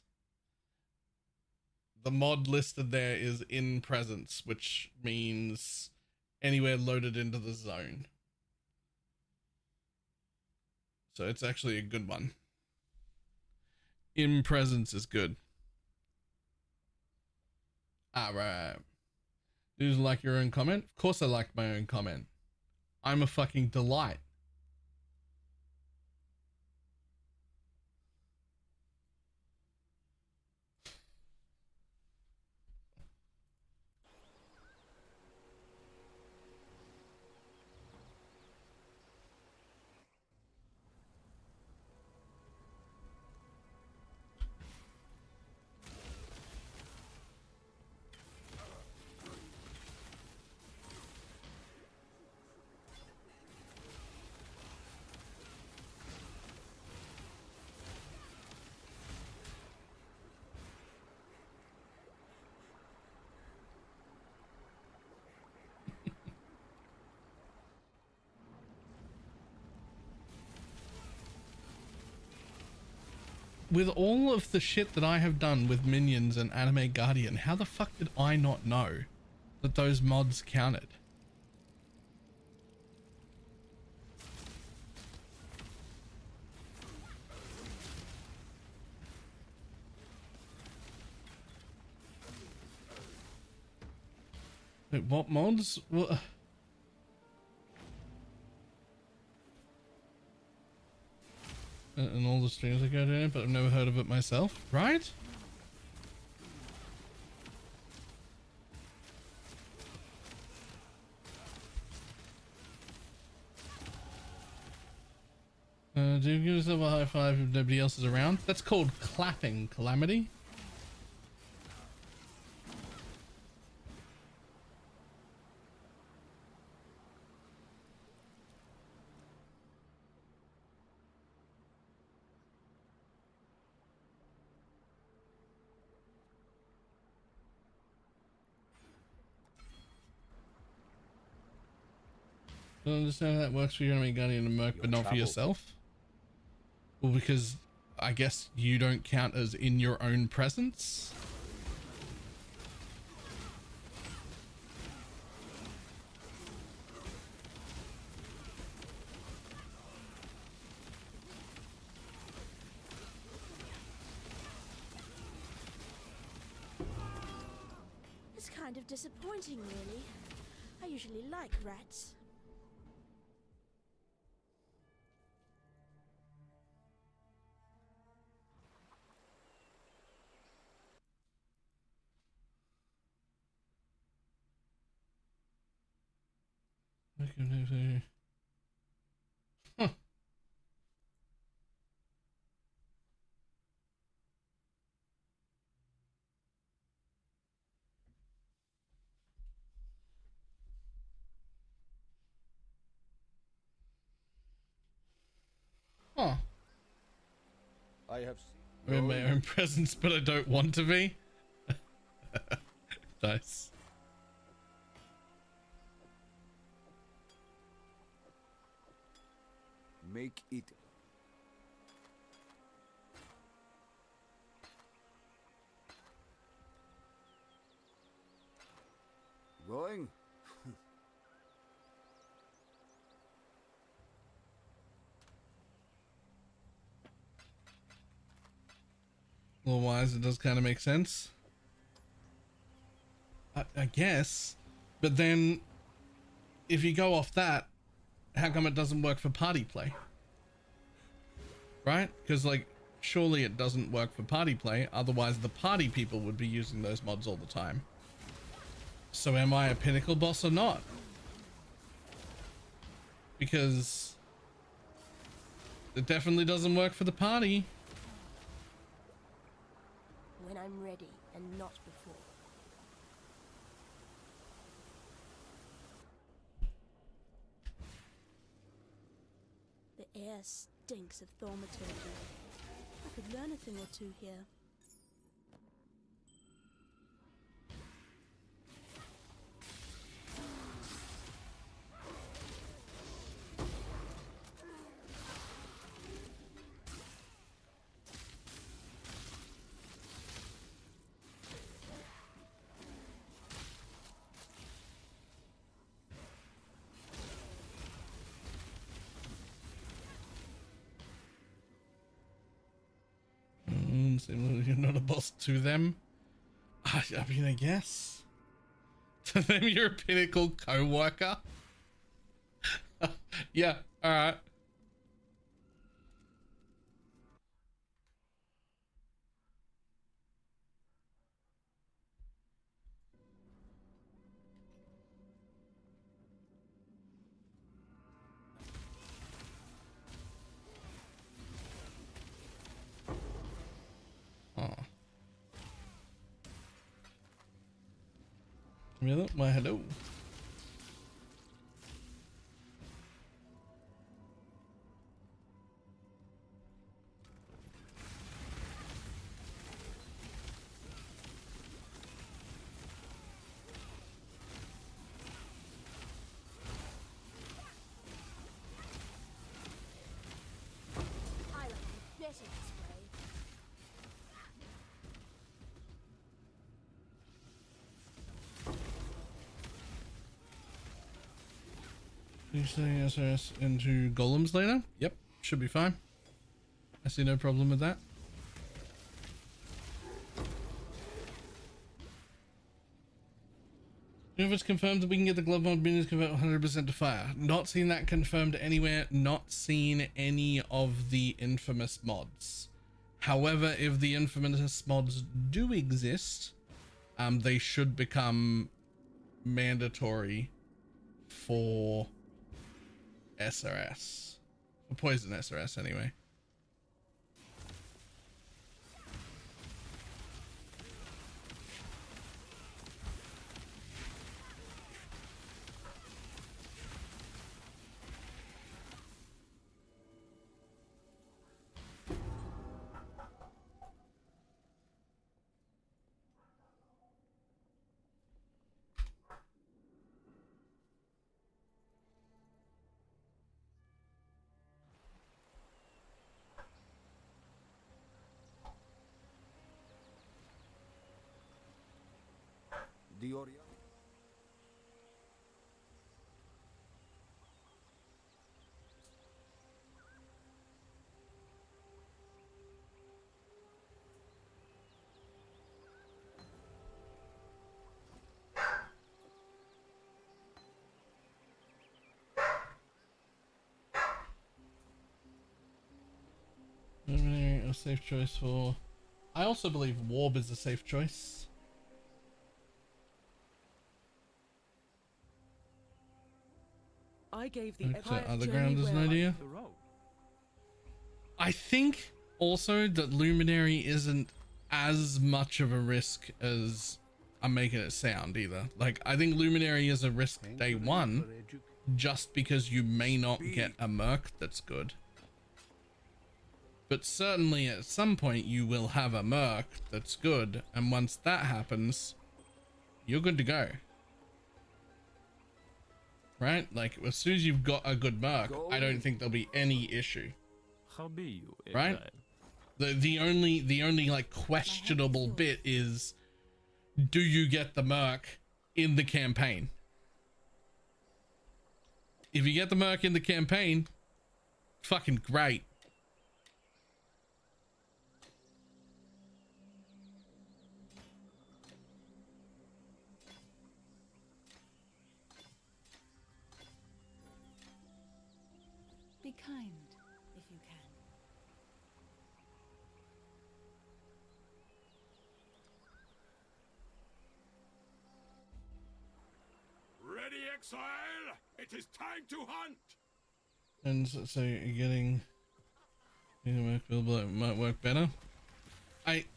The mod listed there is in presence, which means anywhere loaded into the zone. So it's actually a good one. In presence is good. Alright. Do you like your own comment? Of course I like my own comment. I'm a fucking delight. With all of the shit that I have done with Minions and Anime Guardian, how the fuck did I not know that those mods counted? Wait, what mods? What? And all the streams I go to, but I've never heard of it myself, right? Do you give yourself a high five if nobody else is around? That's called clapping, Calamity. I don't understand how that works for your enemy guardian and merc, but not for yourself. Well, because I guess you don't count as in your own presence. It's kind of disappointing, really. I usually like rats. Huh. Huh. I have I'm in my own presence, but I don't want to be. Nice. make it going. Well, wise, it does kind of make sense. I guess. But then, if you go off that, how come it doesn't work for party play? Right? Because, like, surely it doesn't work for party play. Otherwise, the party people would be using those mods all the time. So am I a pinnacle boss or not? Because it definitely doesn't work for the party. When I'm ready and not before. The air stinks of thaumaturgy. I could learn a thing or two here. You're not a boss to them. I mean, I guess. To them, you're a pinnacle co-worker. Yeah, alright. Oh. Really? Why, hello. I like it better this way. You say SRS into golems later? Yep, should be fine. I see no problem with that. If it's confirmed that we can get the glove mod minions convert 100% to fire. Not seen that confirmed anywhere. Not seen any of the infamous mods. However, if the infamous mods do exist, they should become mandatory for SRS. For Poison SRS anyway. The Orient. A safe choice for... I also believe Warb is a safe choice. I gave the Other ground as an idea. I think also that Luminary isn't as much of a risk as I'm making it sound either. Like, I think Luminary is a risk day one just because you may not get a merc that's good. But certainly at some point you will have a merc that's good, and once that happens, you're good to go. Right? Like, as soon as you've got a good merc, I don't think there'll be any issue. How be you? Right? The only like questionable bit is, do you get the merc in the campaign? If you get the merc in the campaign, fucking great. Be kind, if you can. Ready, exile! It is time to hunt! And so you're getting a merc build might work better.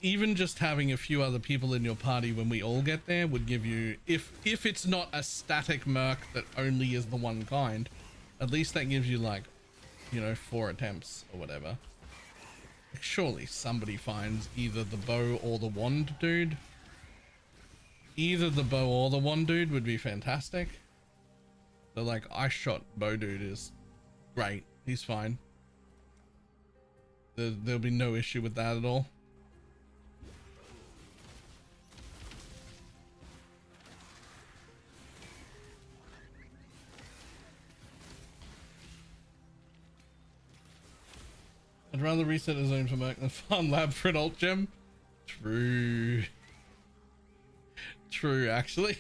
Even just having a few other people in your party when we all get there would give you, if it's not a static merc that only is the one kind, at least that gives you like, you know, 4 attempts or whatever. Surely somebody finds either the bow or the wand dude. Either the bow or the wand dude would be fantastic. So like, I shot bow dude is great. He's fine. There'll be no issue with that at all. I'd rather reset a zone for merc than farm lab for an alt gem. True. True, actually.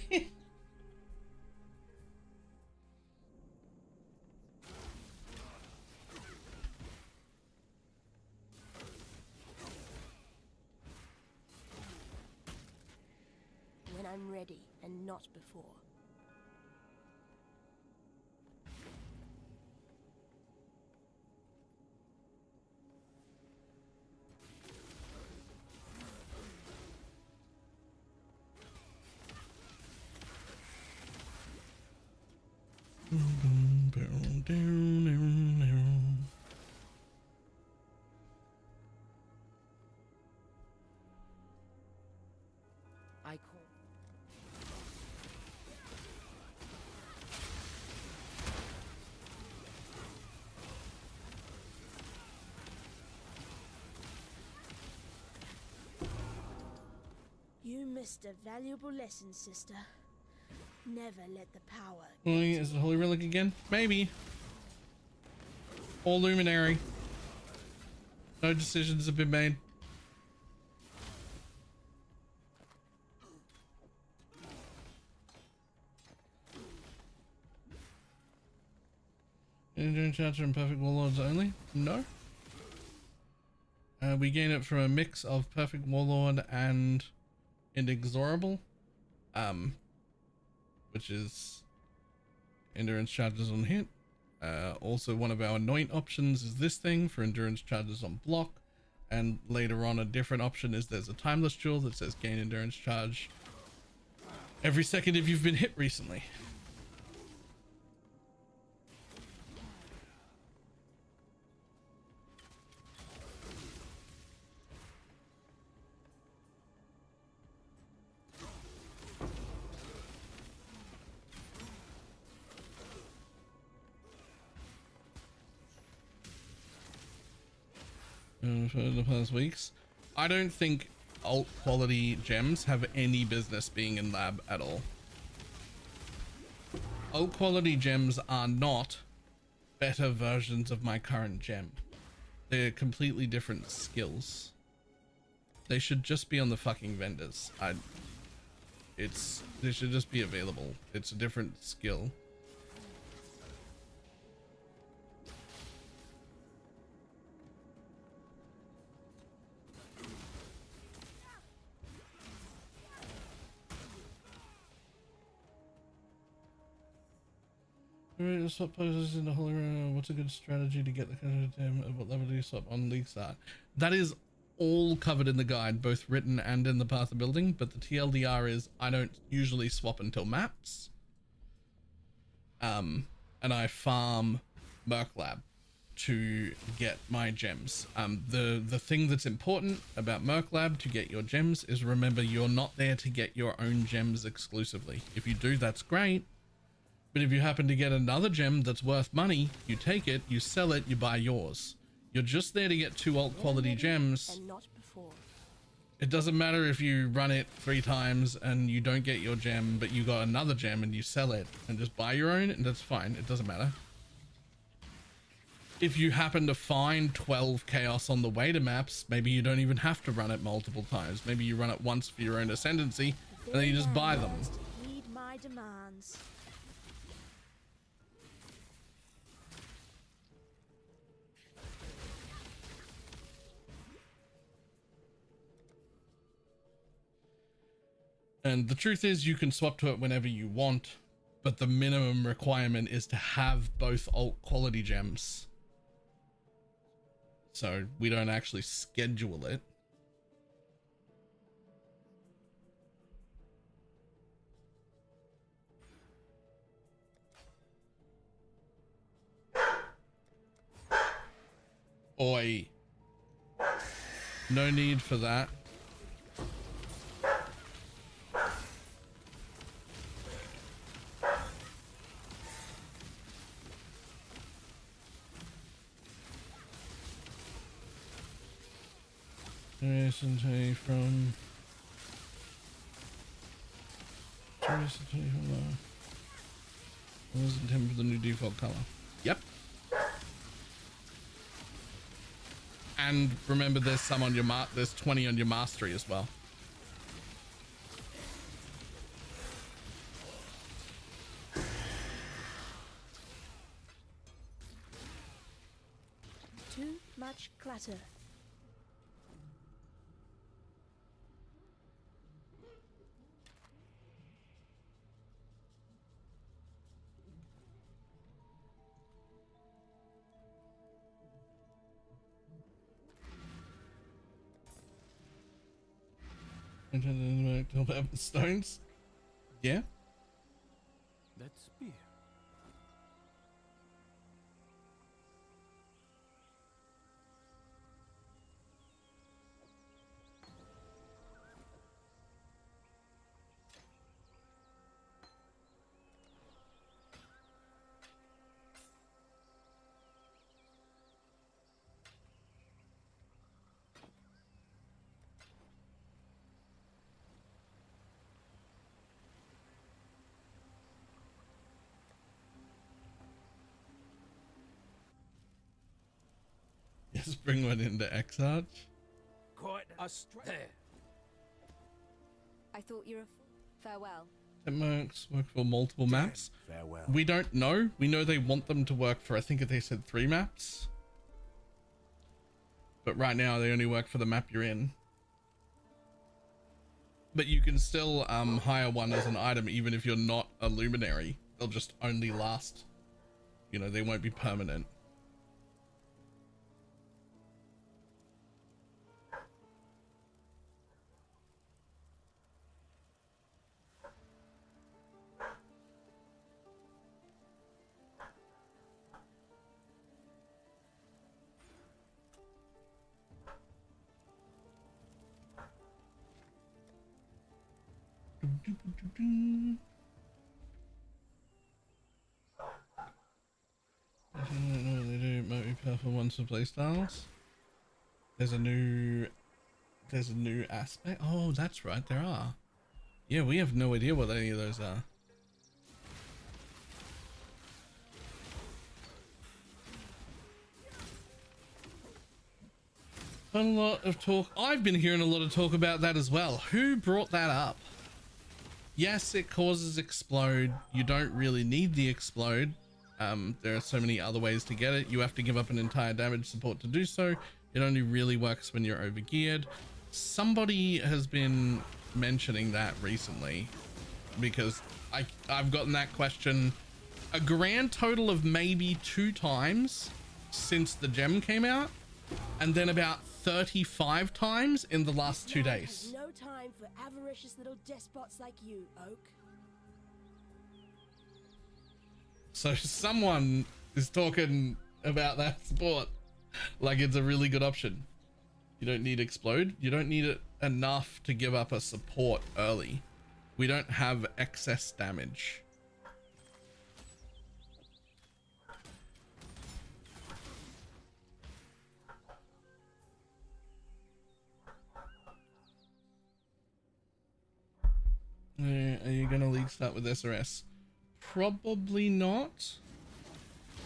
When I'm ready, and not before. I call. You missed a valuable lesson, sister. Never let the power. Is it Holy Relic again? Maybe. Or Luminary. No decisions have been made. Endurance charge and perfect warlords only? No. We gain it from a mix of perfect warlord and inexorable, which is endurance charges on hit. Also, one of our anoint options is this thing for endurance charges on block, and later on a different option is there's a timeless jewel that says gain endurance charge every second if you've been hit recently. For the past weeks, I don't think alt quality gems have any business being in lab at all. Alt quality gems are not better versions of my current gem. They're completely different skills. They should just be on the fucking vendors. They should just be available. It's a different skill. Swap poses in the holy room. What's a good strategy to get the kind of gem? At what level do you swap on league start? That is all covered in the guide, both written and in the path of building, but the TLDR is I don't usually swap until maps. And I farm Merc Lab to get my gems. The thing that's important about Merc Lab to get your gems is remember you're not there to get your own gems exclusively. If you do, that's great. But if you happen to get another gem that's worth money, you take it, you sell it, you buy yours. You're just there to get 2 alt quality gems. And not before. It doesn't matter if you run it 3 times and you don't get your gem, but you got another gem and you sell it and just buy your own, and that's fine. It doesn't matter. If you happen to find 12 chaos on the way to maps, maybe you don't even have to run it multiple times. Maybe you run it once for your own ascendancy and then you just buy them. Heed my demands. And the truth is you can swap to it whenever you want, but the minimum requirement is to have both alt quality gems. So we don't actually schedule it. Oi. No need for that. Recently from wasn't him for the new default color. Yep. And remember there's some on your there's 20 on your mastery as well. Too much clutter. Stones? Yeah. That spear. Yes, bring one into X-Arch. Quite a there. I thought you were a fool. Farewell. Networks work for multiple maps. Farewell. We don't know. We know they want them to work for, I think they said 3 maps. But right now they only work for the map you're in. But you can still hire one as an item even if you're not a luminary. They'll just only last. You know, they won't be permanent. They do might be powerful ones for playstyles. There's a new aspect. Oh, that's right, there are. Yeah, we have no idea what any of those are. A lot of talk. I've been hearing a lot of talk about that as well. Who brought that up? Yes, it causes explode. You don't really need the explode. There are so many other ways to get it. You have to give up an entire damage support to do so. It only really works when you're overgeared. Somebody has been mentioning that recently because I've gotten that question a grand total of maybe 2 times since the gem came out, and then about 35 times in the last 2 days. No time for avaricious little despots like you, Oak. So someone is talking about that support like it's a really good option. You don't need explode. You don't need it enough to give up a support early. We don't have excess damage. Are you gonna league start with SRS? Probably not.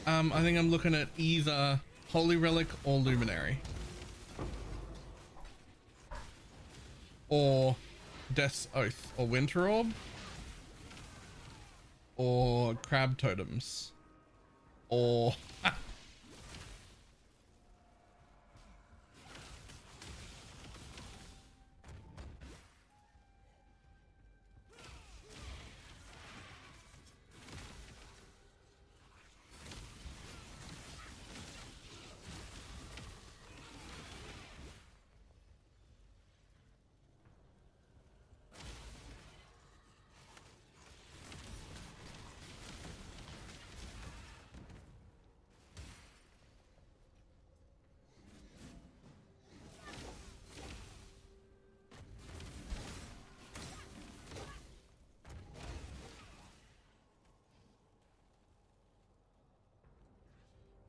I think I'm looking at either Holy Relic or Luminary. Or Death's Oath or Winter Orb. Or Crab Totems. Or...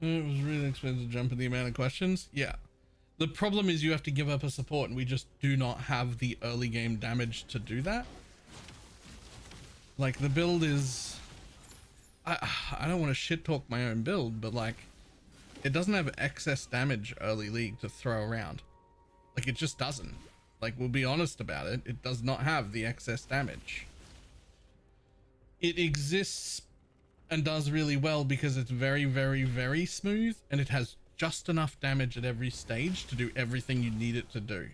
It was really expensive to jump in the amount of questions. Yeah. The problem is you have to give up a support, and we just do not have the early game damage to do that. Like, the build is... I don't want to shit talk my own build, but like, it doesn't have excess damage early league to throw around. Like, it just doesn't. Like, we'll be honest about it. It does not have the excess damage. It exists and does really well because it's very, very, very smooth, and it has just enough damage at every stage to do everything you need it to do.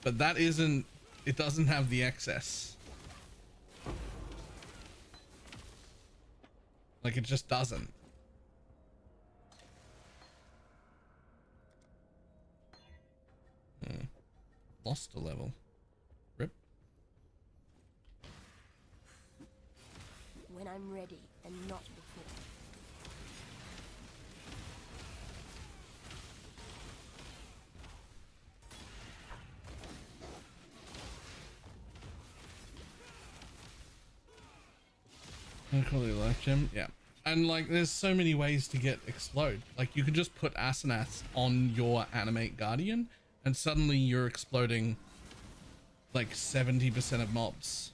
But that isn't... it doesn't have the excess. Like, it just doesn't. Lost a level. Rip. When I'm ready and not before. I call it life gem. Yeah. And like, there's so many ways to get explode. Like, you could just put Asenaths on your animate guardian, and suddenly you're exploding like 70% of mobs.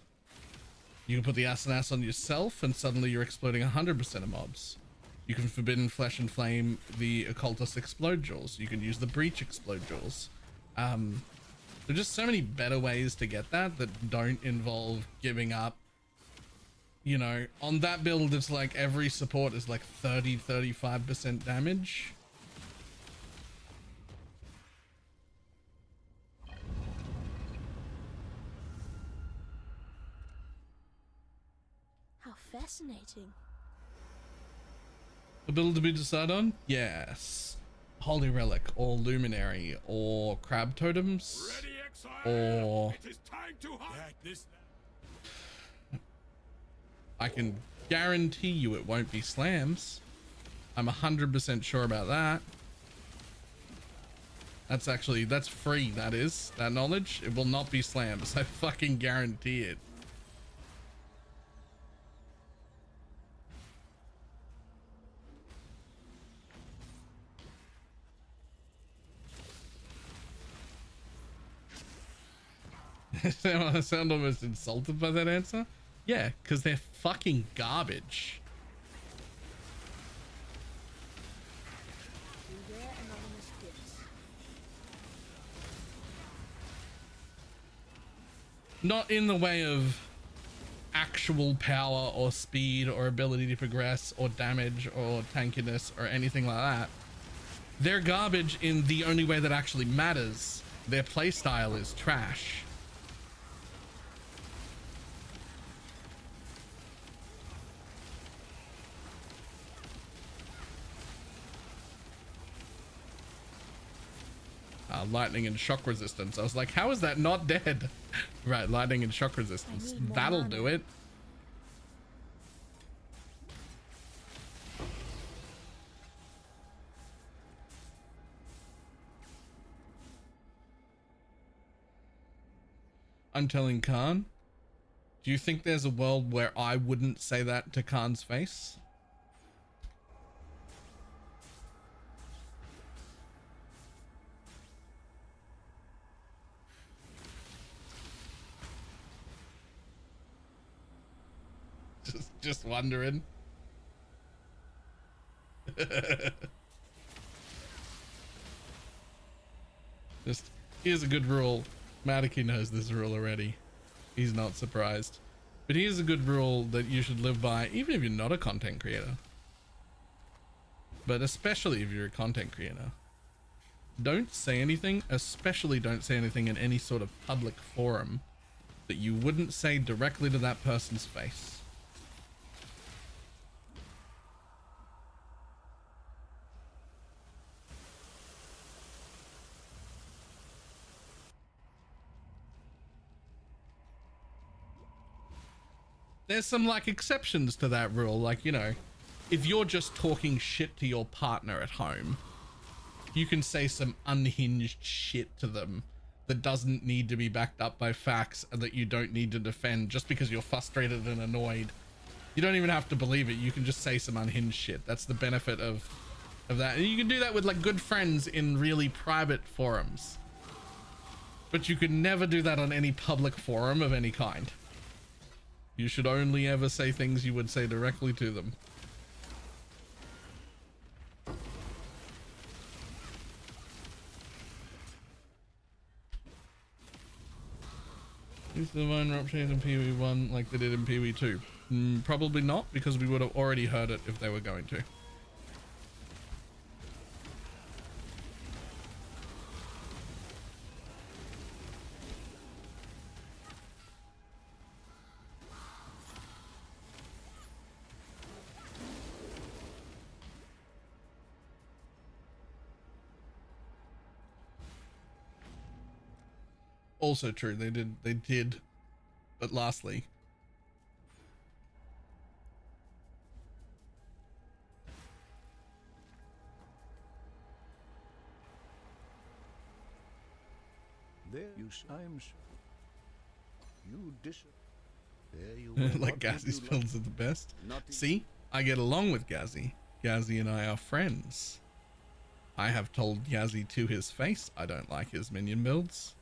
You can put the Asenaths on yourself, and suddenly you're exploding 100% of mobs. You can Forbidden Flesh and Flame the Occultist Explode Jewels. You can use the Breach Explode Jewels. There's just so many better ways to get that don't involve giving up. You know, on that build, it's like every support is like 35% damage. How fascinating. A build to be decided on? Yes. Holy Relic or Luminary or Crab Totems or I can guarantee you it won't be slams. I'm 100% sure about that. That's free. That knowledge. It will not be slams. I fucking guarantee it. I sound almost insulted by that answer. Yeah, because they're fucking garbage. Not in the way of actual power or speed or ability to progress or damage or tankiness or anything like that. They're garbage in the only way that actually matters. Their playstyle is trash. Lightning and shock resistance. I was like, how is that not dead? Right, lightning and shock resistance. That'll do it. I'm telling Khan. Do you think there's a world where I wouldn't say that to Khan's face? Just wondering. Just here's a good rule. Madaki knows this rule already. He's not surprised. But here's a good rule that you should live by, even if you're not a content creator. But especially if you're a content creator. Don't say anything, especially don't say anything in any sort of public forum that you wouldn't say directly to that person's face. There's some like exceptions to that rule, like, you know, if you're just talking shit to your partner at home, you can say some unhinged shit to them that doesn't need to be backed up by facts and that you don't need to defend just because you're frustrated and annoyed. You don't even have to believe it. You can just say some unhinged shit. That's the benefit of that. And you can do that with like good friends in really private forums, but you could never do that on any public forum of any kind. You should only ever say things you would say directly to them. Is the Divine Rupture in PoE 1 like they did in PoE 2? Probably not, because we would have already heard it if they were going to. Also true, they did, but lastly, there you times you dis there you like Gazzy's builds are the best. See, I get along with Gazzy. Gazzy and I are friends. I have told Gazzy to his face I don't like his minion builds.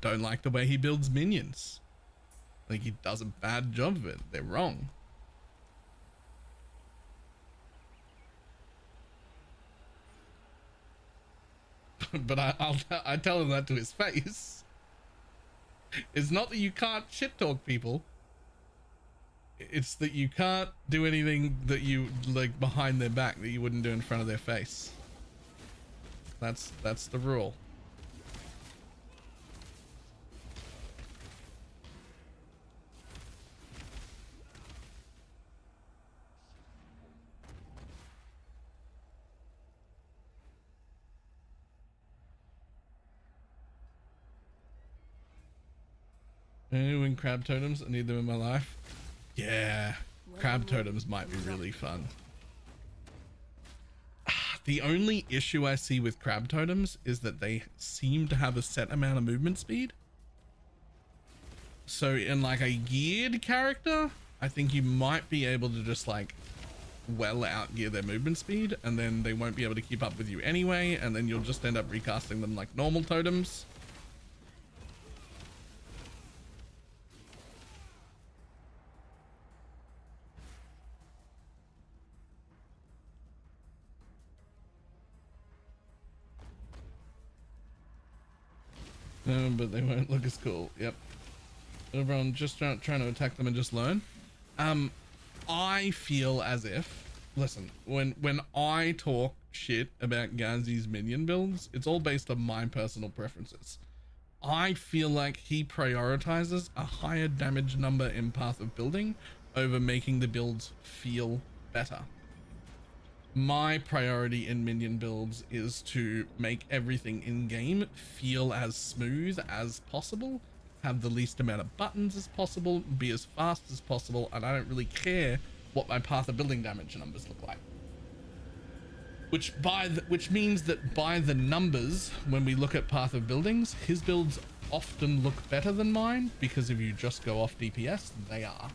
Don't like the way he builds minions. I think he does a bad job of it. They're wrong. but I tell him that to his face. It's not that you can't shit talk people. It's that you can't do anything that you like behind their back that you wouldn't do in front of their face. That's the rule. When crab totems, I need them in my life. Yeah, crab totems might be really fun. The only issue I see with crab totems is that they seem to have a set amount of movement speed. So in like a geared character, I think you might be able to just like well out gear their movement speed, and then they won't be able to keep up with you anyway, and then you'll just end up recasting them like normal totems. But they won't look as cool. Yep. Everyone just trying to attack them and just learn. I feel as if, listen, when I talk shit about Gazi's minion builds, it's all based on my personal preferences. I feel like he prioritizes a higher damage number in Path of Building over making the builds feel better. My priority in minion builds is to make everything in game feel as smooth as possible, have the least amount of buttons as possible, be as fast as possible, and I don't really care what my Path of Building damage numbers look like. Which means that by the numbers, when we look at Path of Buildings, his builds often look better than mine, because if you just go off DPS, they are.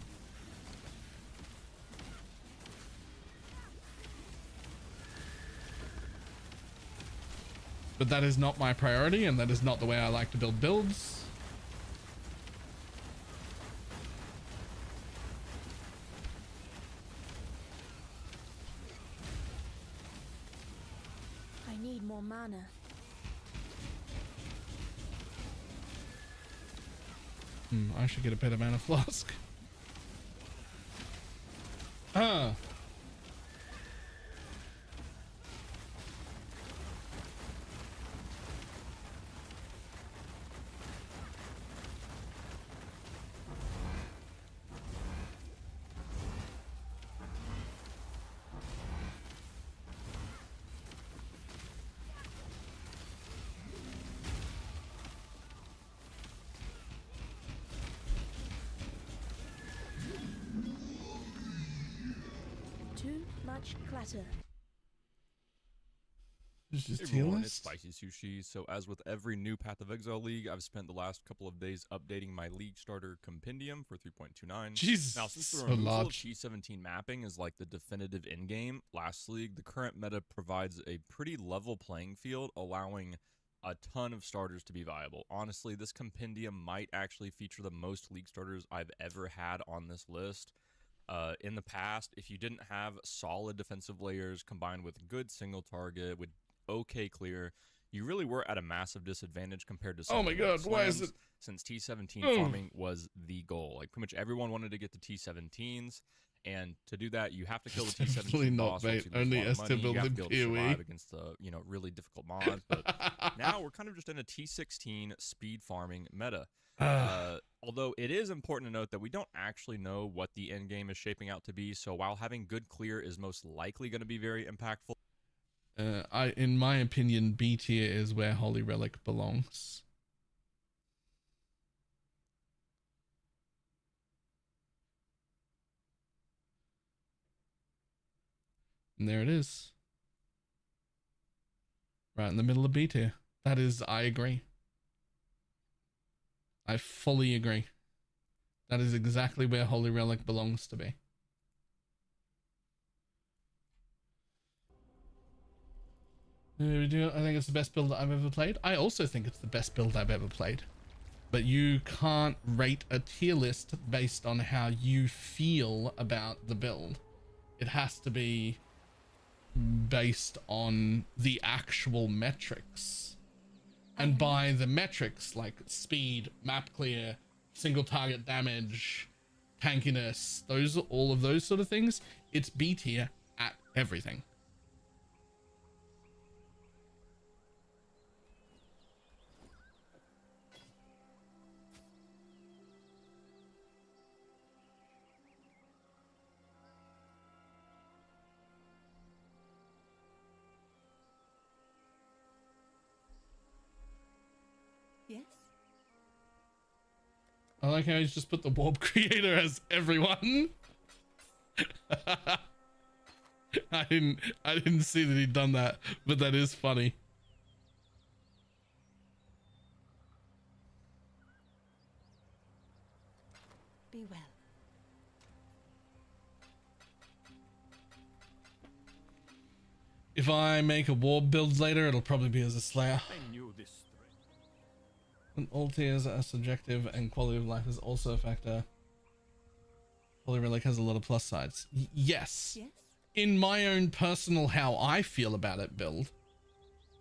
But that is not my priority, and that is not the way I like to build builds. I need more mana. I should get a better mana flask. Too much clatter. Just Hey everyone, it's Spicy Sushi. So as with every new Path of Exile League, I've spent the last couple of days updating my League Starter Compendium for 3.29. Jesus, now since the so removal of large. T17 mapping is like the definitive in-game last league, the current meta provides a pretty level playing field, allowing a ton of starters to be viable. Honestly, this compendium might actually feature the most League Starters I've ever had on this list. In the past, if you didn't have solid defensive layers combined with good single target with okay clear, you really were at a massive disadvantage compared to some Oh my of the god, why is slams, it? since T17 Ugh. farming was the goal. Like pretty much everyone wanted to get to T17s, and to do that you have to kill the Definitely T17 not, boss. mate. Obviously, Only there's a lot of money. Estable You have to and be able to survive PoE. against the really difficult mods, but now we're kind of just in a T16 speed farming meta. Although it is important to note that we don't actually know what the end game is shaping out to be, so while having good clear is most likely going to be very impactful, in my opinion, B tier is where Holy Relic belongs. And there it is. Right in the middle of B tier. That is, I agree. I fully agree. That is exactly where Holy Relic belongs to be. I think it's the best build I've ever played. I also think it's the best build I've ever played. But you can't rate a tier list based on how you feel about the build. It has to be based on the actual metrics and by the metrics like speed, map clear, single target damage, tankiness, all of those sort of things, it's B tier at everything. Yes? I like how he's just put the warp creator as everyone. I didn't see that he'd done that, but that is funny. Be well. If I make a warp build later, it'll probably be as a Slayer. I knew this. And all tiers are subjective, and quality of life is also a factor. Holy Relic has a lot of plus sides. Yes. Yes. In my own personal how I feel about it build,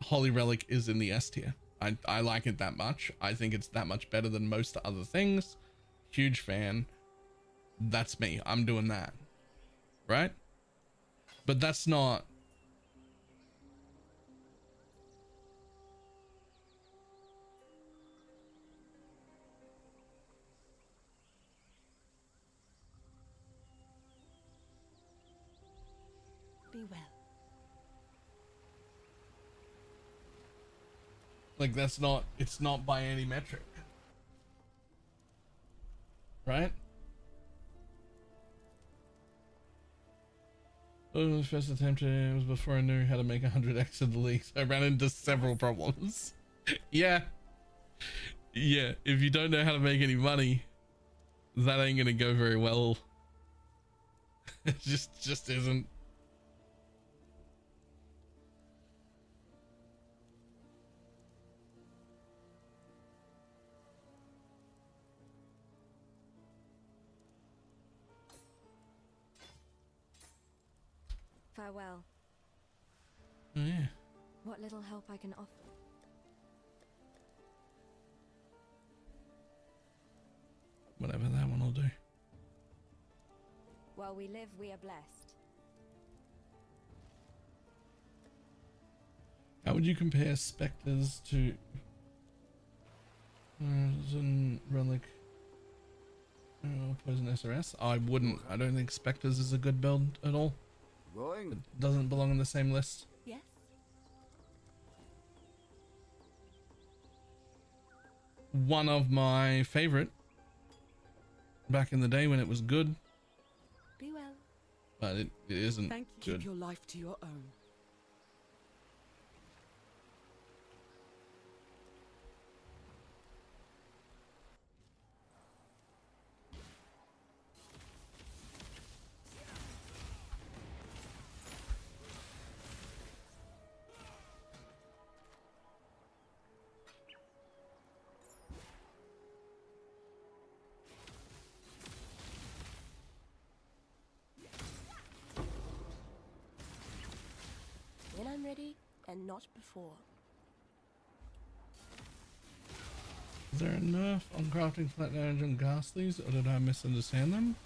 Holy Relic is in the S tier. I like it that much. I think it's that much better than most other things. Huge fan. That's me. I'm doing that. Right? But that's not... Be well. Like, that's not... It's not by any metric. Right? Oh, the first attempt was before I knew how to make 100x in the league, so I ran into several problems. Yeah. Yeah, if you don't know how to make any money, that ain't gonna go very well. It just isn't. Farewell. Oh, yeah. What little help I can offer. Whatever, that one will do. While we live, we are blessed. How would you compare Spectres to Poison Relic Poison SRS? I wouldn't. I don't think Spectres is a good build at all. It doesn't belong on the same list. Yes. One of my favorite back in the day when it was good, Be well. but it isn't Thank you. good. Keep your life to your own. When I'm ready, and not before. Is there a nerf on crafting flat damage on ghastlies, or did I misunderstand them?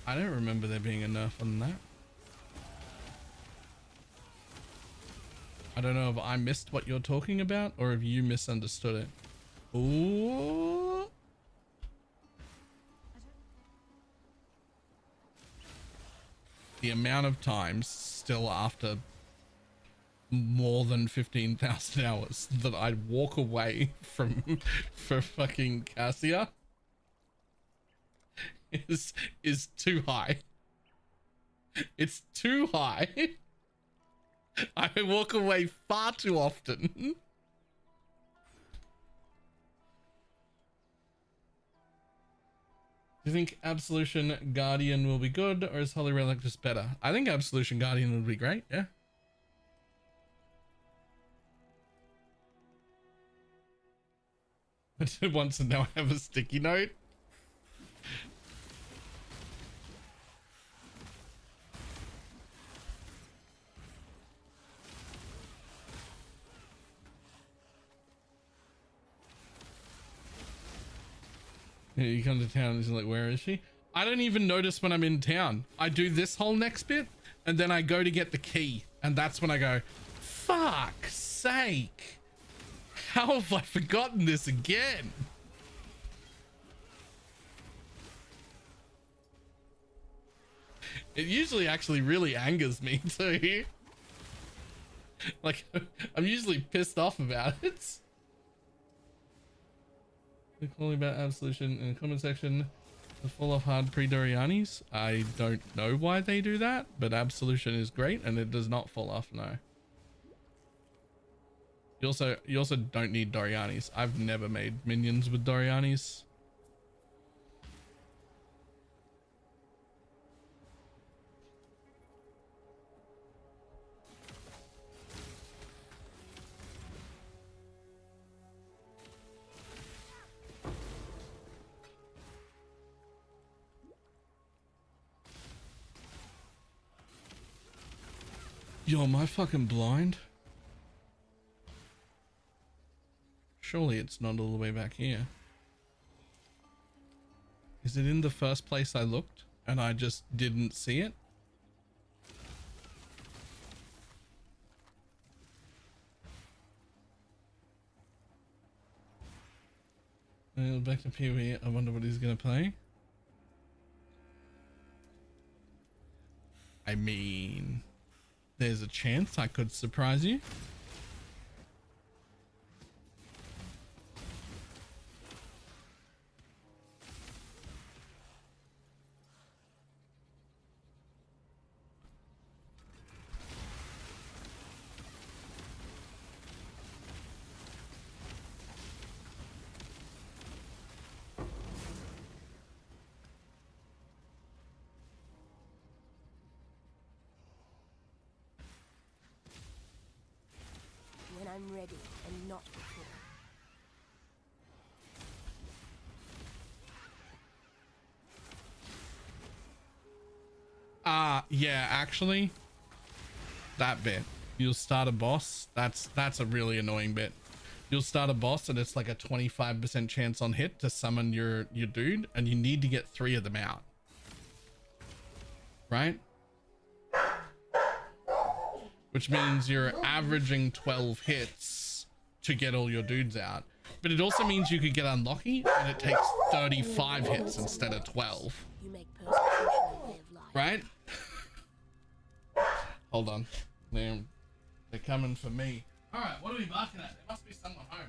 I don't remember there being a nerf on that. I don't know if I missed what you're talking about or if you misunderstood it. Ooh. The amount of times still after more than 15,000 hours that I'd walk away from for fucking Cassia is too high. It's too high. I walk away far too often. Do you think Absolution Guardian will be good, or is Holy Relic just better? I think Absolution Guardian would be great, yeah. I did once and now I have a sticky note. Yeah, you come to town and he's like, where is she? I don't even notice when I'm in town. I do this whole next bit and then I go to get the key. And that's when I go, fuck's sake. How have I forgotten this again? It usually actually really angers me too. Like, I'm usually pissed off about it. They're calling about Absolution in the comment section. The fall off hard pre-Dorianis. I don't know why they do that, but Absolution is great and it does not fall off, no. You also don't need Dorianis. I've never made minions with Dorianis. Yo, am I fucking blind? Surely it's not all the way back here. Is it in the first place I looked and I just didn't see it? Back to PoE. I wonder what he's gonna play. I mean, there's a chance I could surprise you. When I'm ready and not before. Yeah, actually, that bit. You'll start a boss. That's a really annoying bit. You'll start a boss and it's like a 25% chance on hit to summon your dude, and you need to get 3 of them out. Right? Which means you're averaging 12 hits to get all your dudes out. But it also means you could get unlucky and it takes 35 hits instead of 12. You make persecution a way of life. Right? Hold on. They're coming for me. Alright, what are we barking at? There must be someone home.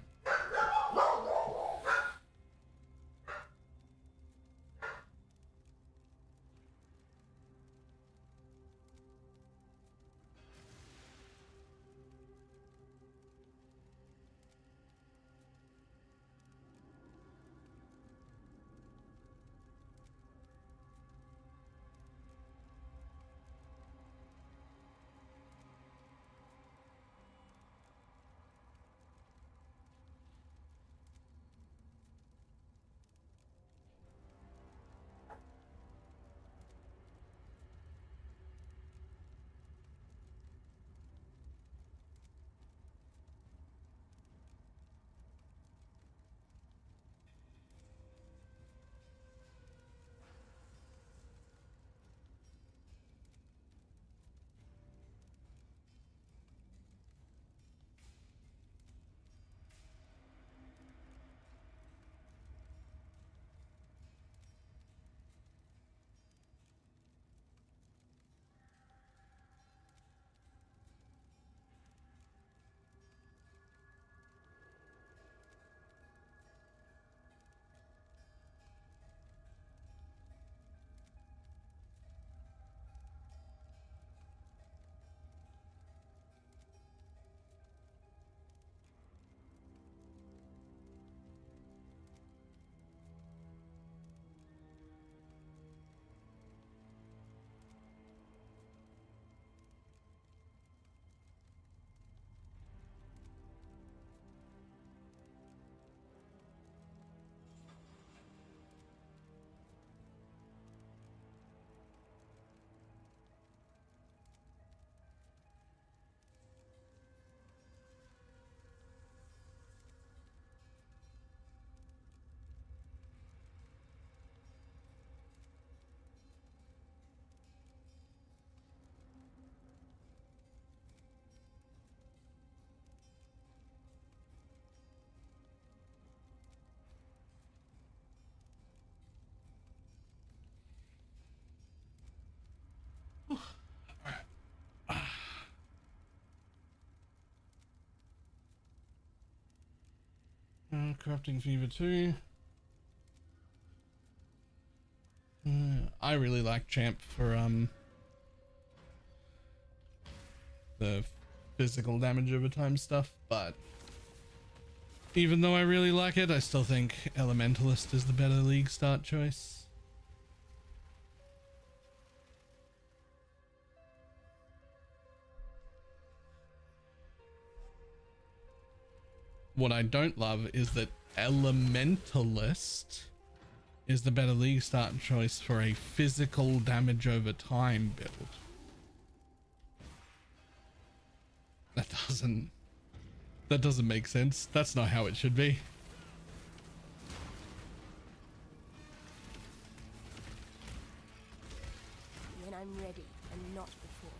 Corrupting Fever 2. I really like Champ for the physical damage over time stuff, but even though I really like it, I still think Elementalist is the better league start choice. What I don't love is that Elementalist is the better league start choice for a physical damage over time build. That doesn't make sense. That's not how it should be. When I'm ready and not before.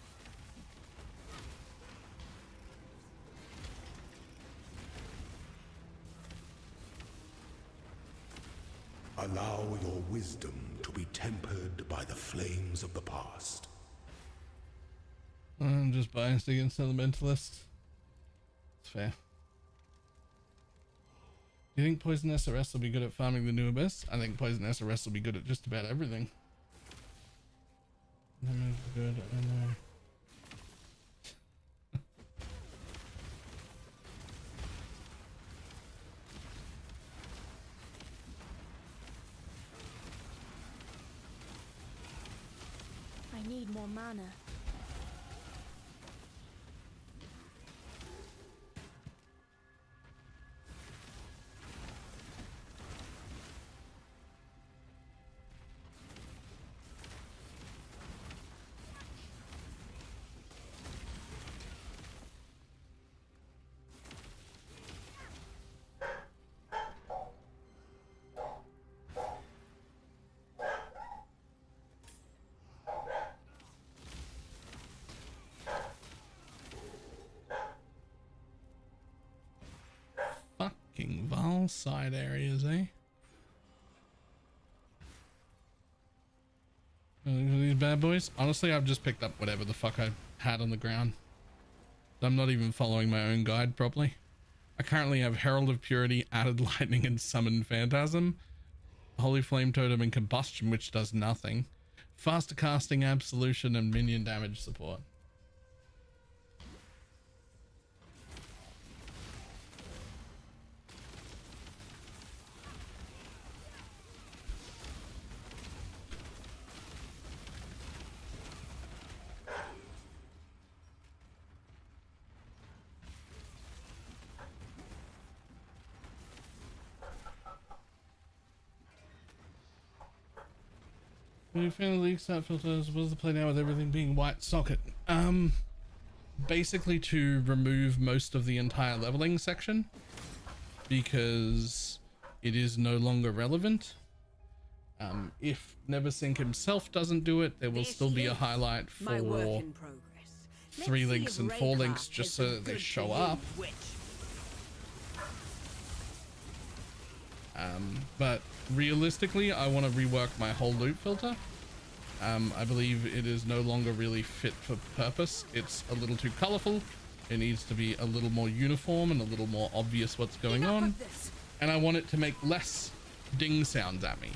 Allow your wisdom to be tempered by the flames of the past. I'm just biased against Elementalist. It's fair. Do you think Poison SRS will be good at farming the new abyss? I think Poison SRS will be good at just about everything. Good, I know. I need more mana. Fucking Val side areas, eh? These bad boys. Honestly, I've just picked up whatever the fuck I had on the ground. I'm not even following my own guide properly. I currently have Herald of Purity, Added Lightning, and Summon Phantasm. Holy Flame Totem and Combustion, which does nothing. Faster casting, Absolution, and minion damage support. When you found the league start filters, what is the play now with everything being white socket? Basically to remove most of the entire leveling section because it is no longer relevant. If Neversink himself doesn't do it, there will still be a highlight for 3 links and 4 links just so that they show up. But realistically, I want to rework my whole loot filter. I believe it is no longer really fit for purpose. It's a little too colorful. It needs to be a little more uniform and a little more obvious what's going on. And I want it to make less ding sounds at me.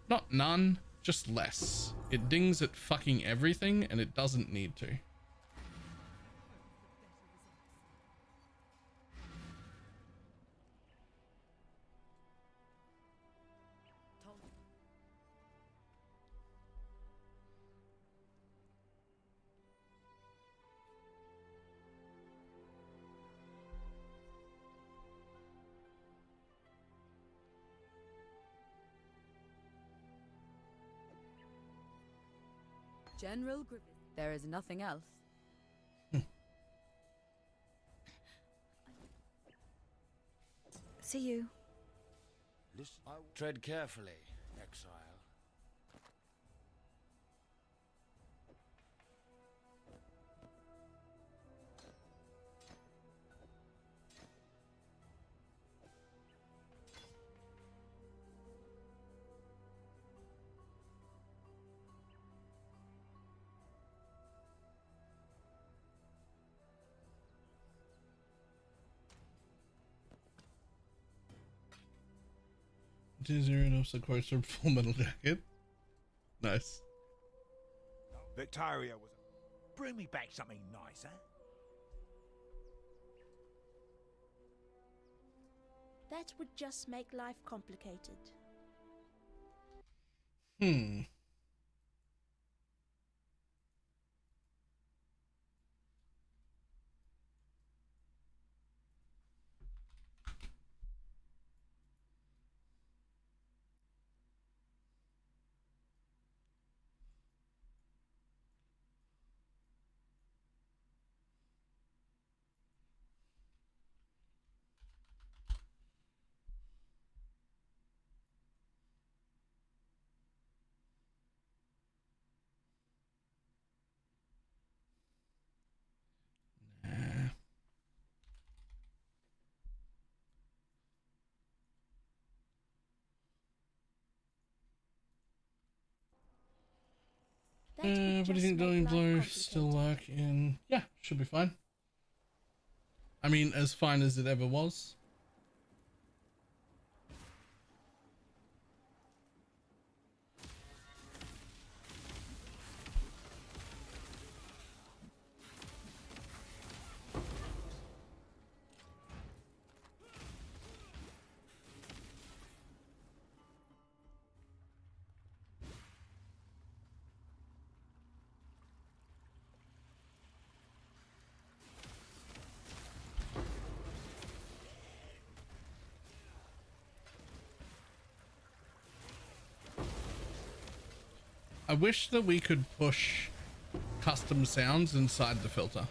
Not none, just less. It dings at fucking everything and it doesn't need to. General Griffith. There is nothing else. See you. Tread carefully, exile. Zero and also quotes from Full Metal Jacket. Nice. Victoria was. Bring me back something nice, huh? That would just make life complicated. Hmm. What do you think Dillian Blow still work in? Yeah, should be fine. I mean, as fine as it ever was. I wish that we could push custom sounds inside the filter.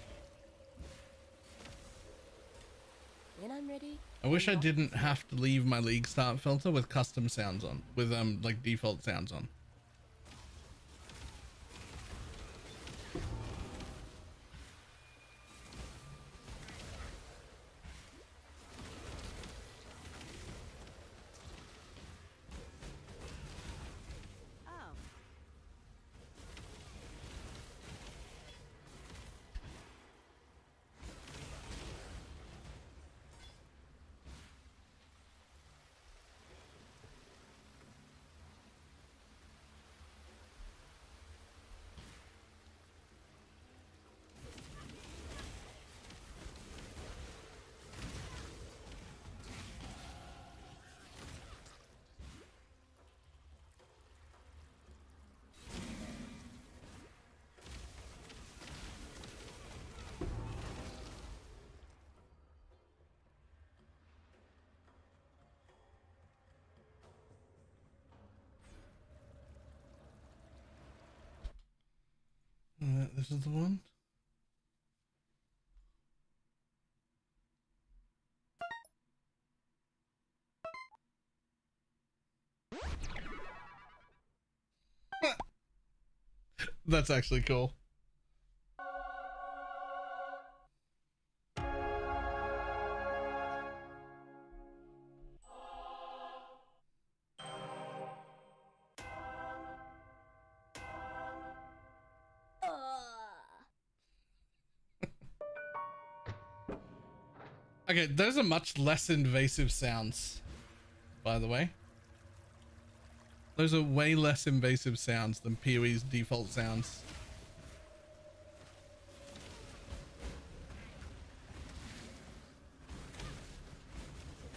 When I'm ready. I wish I didn't have to leave my League Start filter with custom sounds on, with like default sounds on. This is the one. That's actually cool. Okay, those are much less invasive sounds, by the way. Those are way less invasive sounds than PoE's default sounds.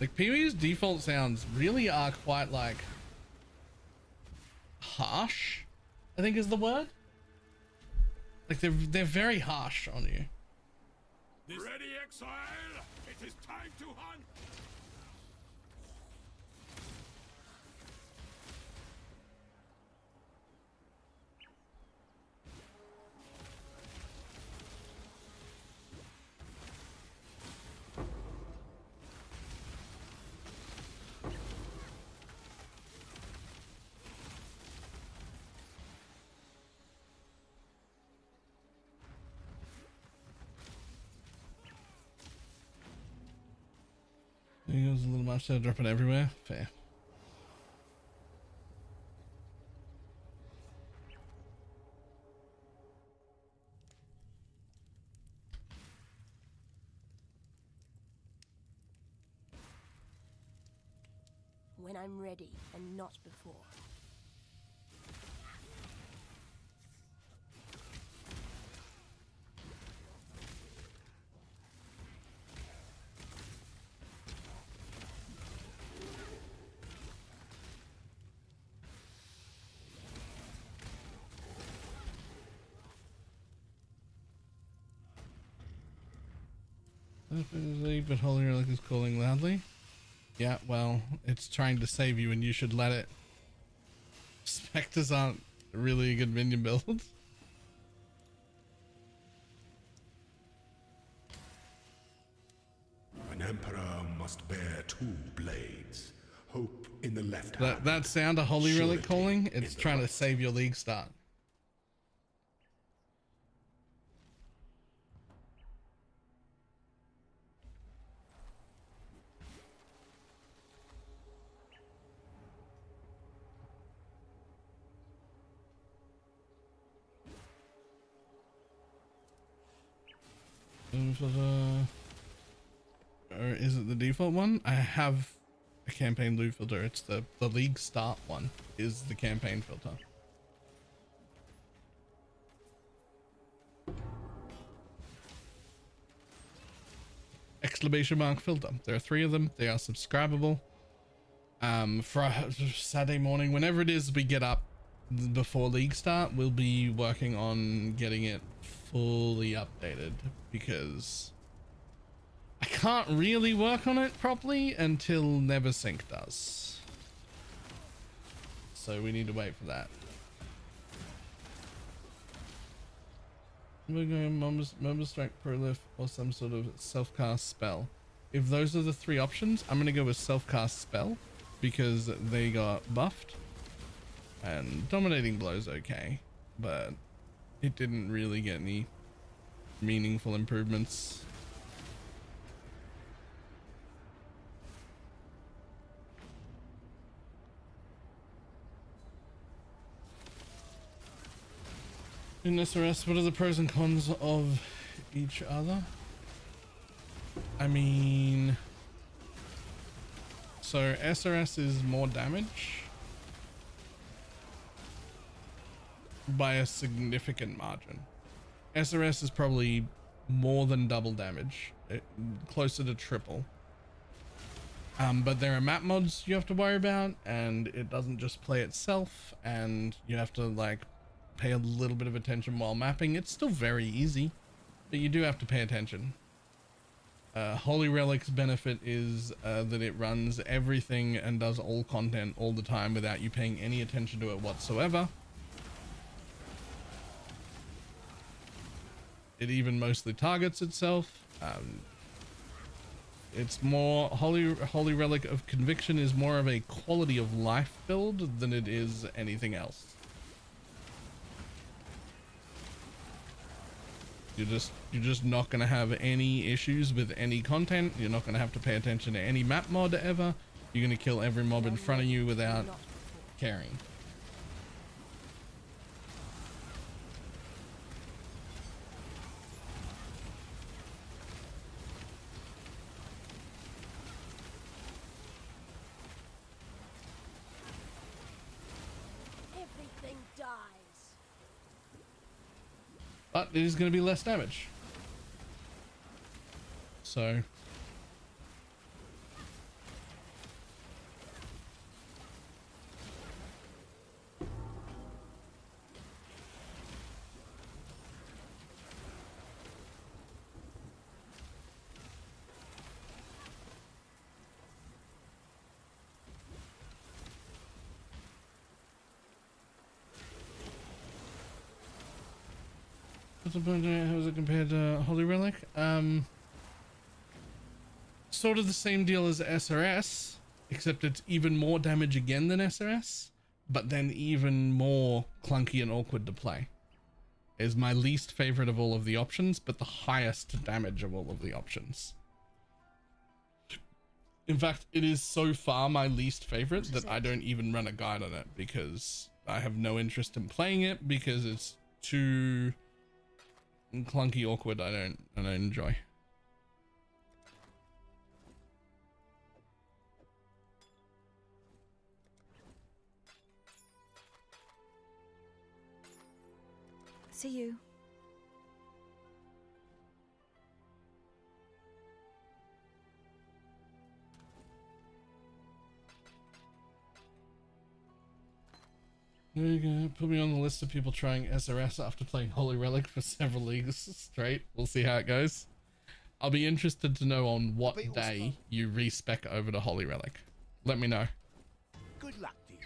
Like PoE's default sounds really are quite like harsh, I think is the word. Like they're very harsh on you. Ready, exile? It is time to hunt! There goes a little much there, dropping everywhere. Fair. When when I'm ready and not before. But Holy Relic is calling loudly. Yeah, well, it's trying to save you and you should let it. Spectres aren't really a good minion build. An emperor must bear 2 blades. Hope in the left hand. That sound a Holy Relic surety calling? in It's the trying to right. save your league start. Or is it the default one? I have a campaign loot filter. It's the league start one is the campaign filter. Exclamation mark filter. There are 3 of them. They are subscribable. For Saturday morning, whenever it is we get up before league start, we'll be working on getting it fully updated because I can't really work on it properly until Neversink does. So we need to wait for that. We're going Mumble Strike, Prolift, or some sort of self-cast spell. If those are the 3 options, I'm going to go with self-cast spell because they got buffed. And Dominating Blow's okay, but it didn't really get any meaningful improvements. In SRS, what are the pros and cons of each other? I mean, so SRS is more damage by a significant margin. SRS is probably more than double damage, closer to triple. But there are map mods you have to worry about, and it doesn't just play itself, and you have to like pay a little bit of attention while mapping. It's still very easy, but you do have to pay attention. Holy Relic's benefit is that it runs everything and does all content all the time without you paying any attention to it whatsoever. It even mostly targets itself. It's more Holy Relic of Conviction is more of a quality of life build than it is anything else. You're just not going to have any issues with any content. You're not going to have to pay attention to any map mod ever. You're going to kill every mob in front of you without caring. Everything dies. But it is going to be less damage. So how is it compared to Holy Relic? Sort of the same deal as SRS, except it's even more damage again than SRS, but then even more clunky and awkward to play. Is my least favorite of all of the options, but the highest damage of all of the options. In fact, it is so far my least favorite that I don't even run a guide on it because I have no interest in playing it because it's too clunky, awkward. I don't enjoy. See you. There you go. Put me on the list of people trying SRS after playing Holy Relic for several leagues straight. We'll see how it goes. I'll be interested to know on what day you respec over to Holy Relic. Let me know. Good luck to you.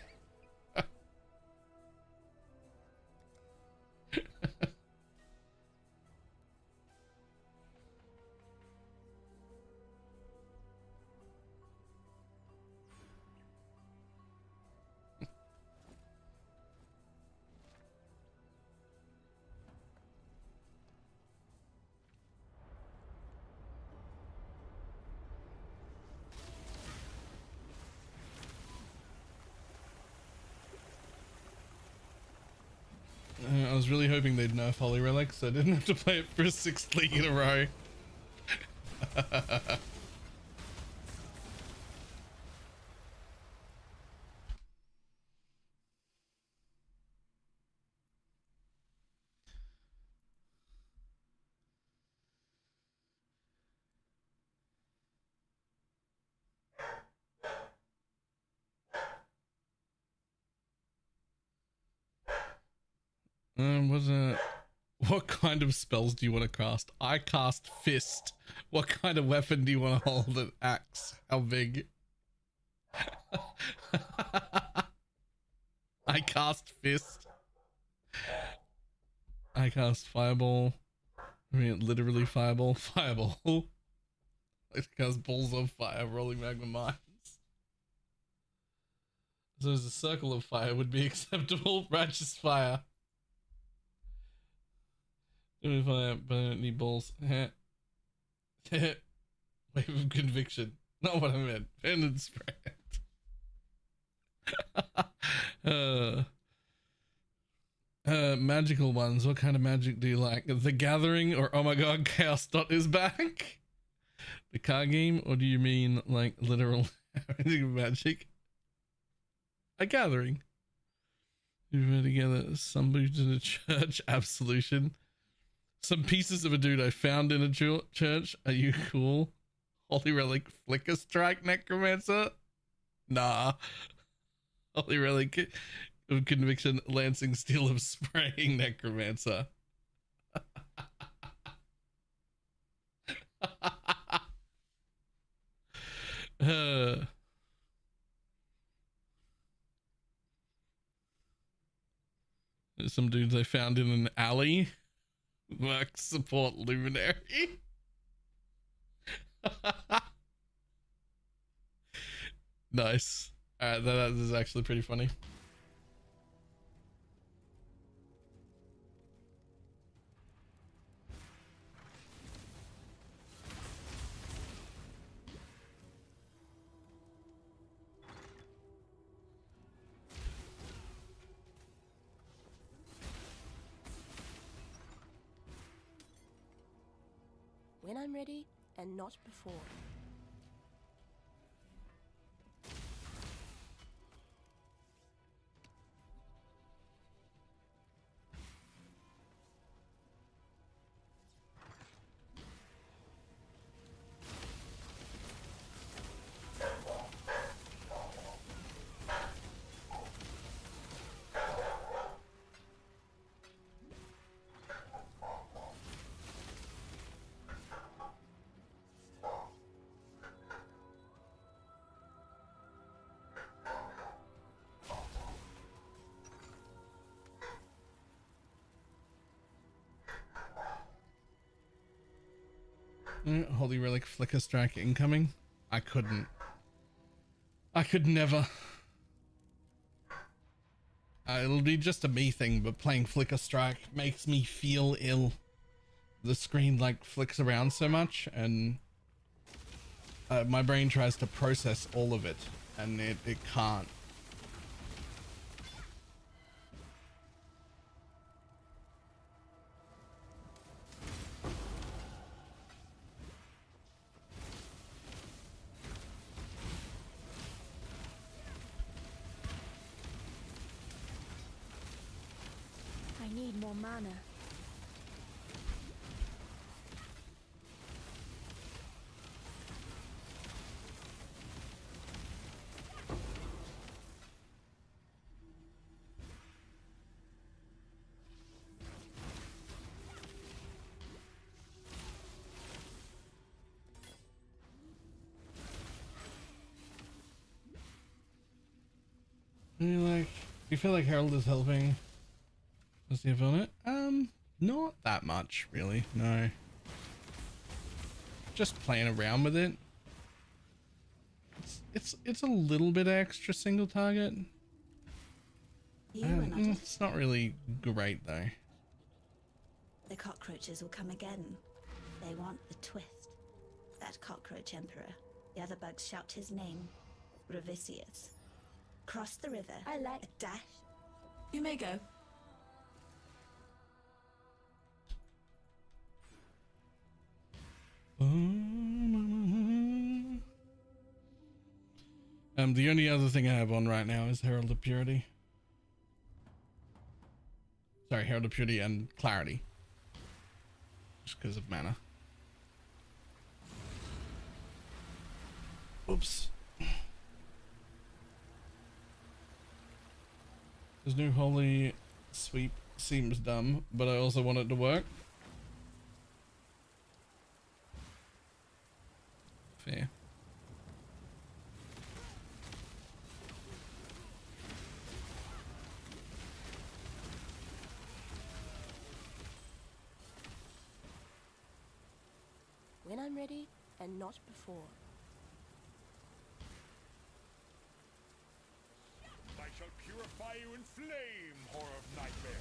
I was really hoping they'd nerf Holy Relic so I didn't have to play it for a 6th league in a row. What kind of spells do you want to cast? I cast Fist. What kind of weapon do you want to hold? An axe? How big? I cast Fist. I cast Fireball. I mean, literally Fireball. Fireball. I cast Balls of Fire, Rolling Magma Mines. So as a circle of fire would be acceptable. Righteous Fire. If I don't need balls. Wave of Conviction. Not what I meant. Pendant Spread. Magical ones. What kind of magic do you like? The Gathering or oh my god, Chaos Dot is back? The card game? Or do you mean like literal magic? A gathering. You've been together. Some boots in a church. Absolution. Some pieces of a dude I found in a church. Are you cool? Holy Relic Flicker Strike Necromancer? Nah. Holy Relic of Conviction Lancing Steel of Spraying Necromancer. Some dudes I found in an alley. Work support luminary. Nice. Alright, that is actually pretty funny. When I'm ready, and not before. Holy Relic Flicker Strike incoming. I could never. It'll be just a me thing, but playing Flicker Strike makes me feel ill. The screen like flicks around so much and my brain tries to process all of it and it can't. I need more mana. you feel like Herald is helping? Does he have on it? Not that much, really. No. Just playing around with it. It's a little bit extra single target. It's not really great though. The cockroaches will come again. They want the twist. That cockroach emperor. The other bugs shout his name. Revisius. Cross the river. I like a dash. You may go. The only other thing I have on right now is Herald of Purity. Sorry, Herald of Purity and Clarity. Just because of mana. Oops. This new holy sweep seems dumb, but I also want it to work. Fair. When I'm ready, and not before. I shall purify you in flame, horror of nightmare.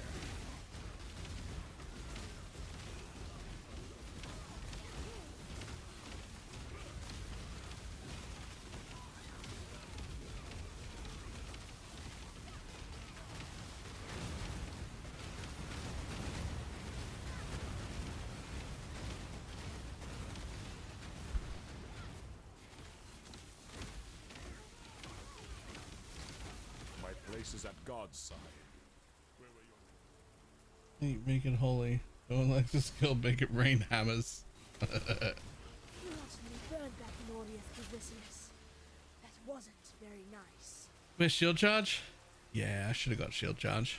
Place is at God's side. Make it holy. No one likes this skill, make it rain hammers. You utterly burned that glorious Revisius. That wasn't very nice. Where's shield charge? Yeah, I should have got shield charge.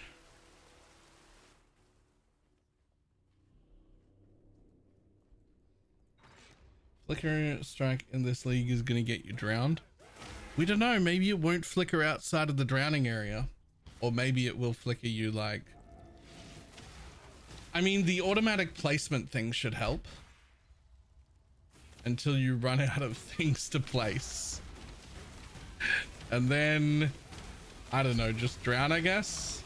Flicker strike in this league is gonna get you drowned. We don't know, maybe it won't flicker outside of the drowning area. Or maybe it will flicker you like... I mean, the automatic placement thing should help. Until you run out of things to place. And then... I don't know, just drown, I guess?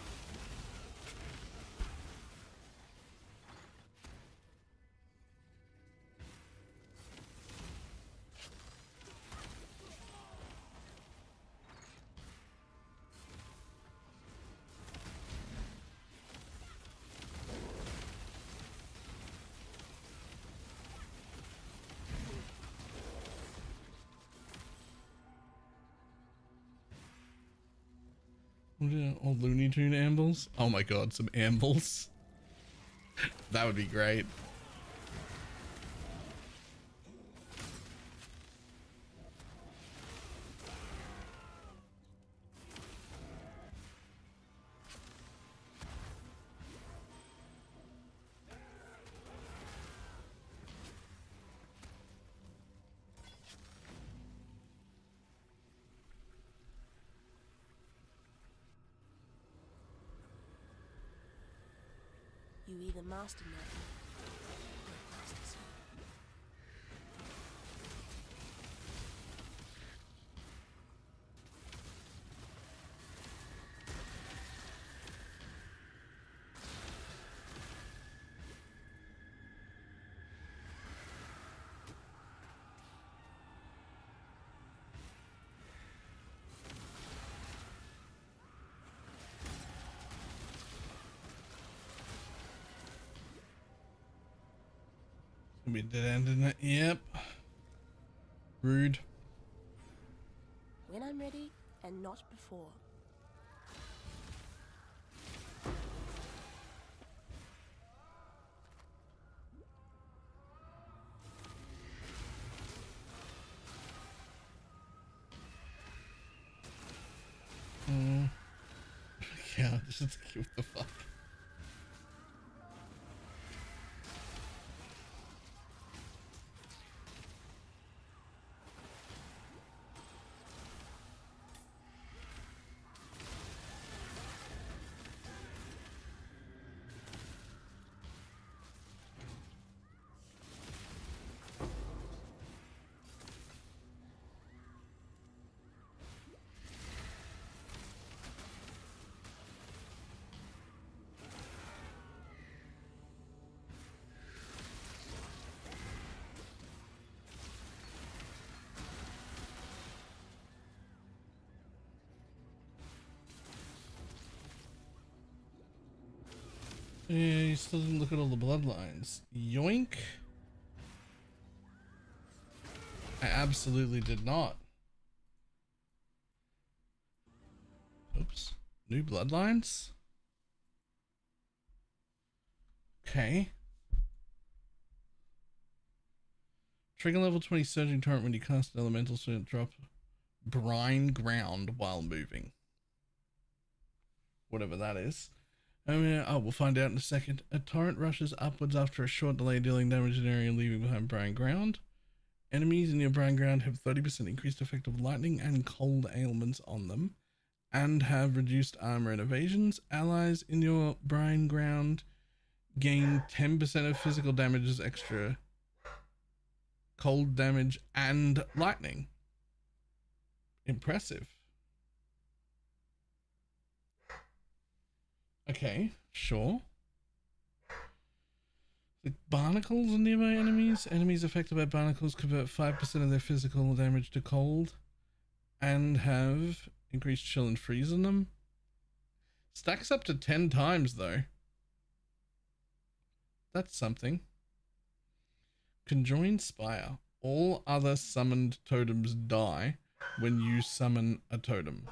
Old Looney Tune ambles. Oh my god, some ambles. That would be great. You either master nothing or master something. Gonna be a dead end, isn't it? Yep. Rude. When I'm ready, and not before. Yeah, this is what the fuck. Yeah, you still didn't look at all the bloodlines. Yoink. I absolutely did not. Oops. New bloodlines? Okay. Trigger level 20 surging torrent when you cast an elemental, so it drop brine ground while moving. Whatever that is. Oh, we'll find out in a second. A torrent rushes upwards after a short delay, dealing damage in an area, leaving behind brine ground. Enemies in your brine ground have 30% increased effect of lightning and cold ailments on them, and have reduced armor and evasions. Allies in your brine ground gain 10% of physical damage as extra cold damage and lightning. Impressive. Okay, sure. The barnacles are nearby enemies. Enemies affected by barnacles convert 5% of their physical damage to cold and have increased chill and freeze on them. Stacks up to 10 times though. That's something. Conjoined Spire. All other summoned totems die when you summon a totem.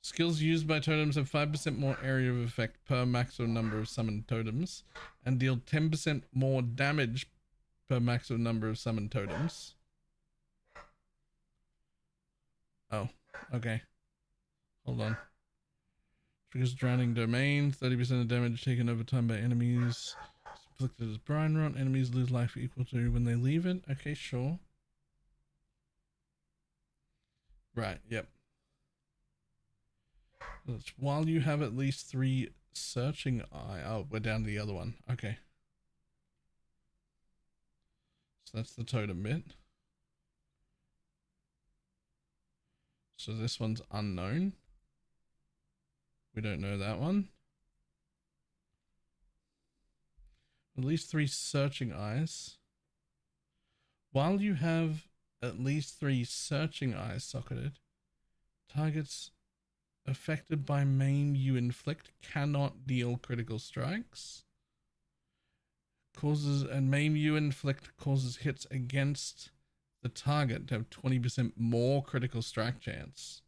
Skills used by totems have 5% more area of effect per maximum number of summoned totems and deal 10% more damage per maximum number of summoned totems. Oh, okay. Hold on. Triggers Drowning Domain. 30% of damage taken over time by enemies. Inflicted as brine rot. Enemies lose life equal to when they leave it. Okay, sure. Right, yep. That's while you have at least 3 searching eye. Oh, we're down to the other one. Okay. So that's the totem bit. So this one's unknown. We don't know that one. At least 3 searching eyes. While you have at least 3 searching eyes socketed, targets affected by maim you inflict cannot deal critical strikes. Maim you inflict causes hits against the target to have 20% more critical strike chance.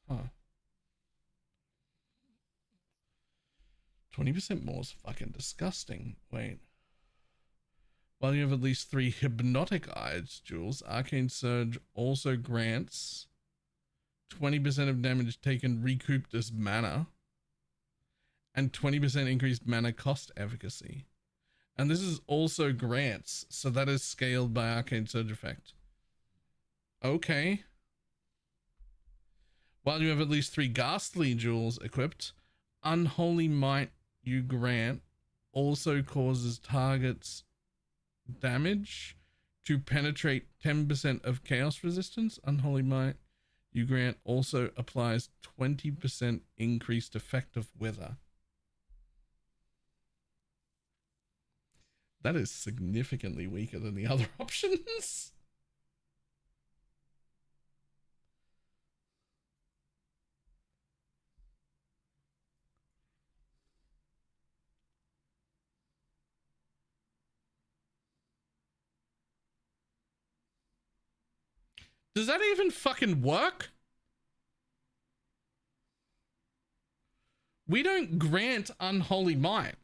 Huh. 20% more is fucking disgusting. Wait. While you have at least 3 hypnotic eyes, Jules, Arcane Surge also grants 20% of damage taken recouped as mana and 20% increased mana cost efficacy. And this is also grants, so that is scaled by Arcane Surge effect. Okay. While you have at least 3 Ghastly Jewels equipped, Unholy Might you grant also causes targets damage to penetrate 10% of chaos resistance. Unholy Might you grant also applies 20% increased effective wither. That is significantly weaker than the other options. Does that even fucking work? We don't grant Unholy Might.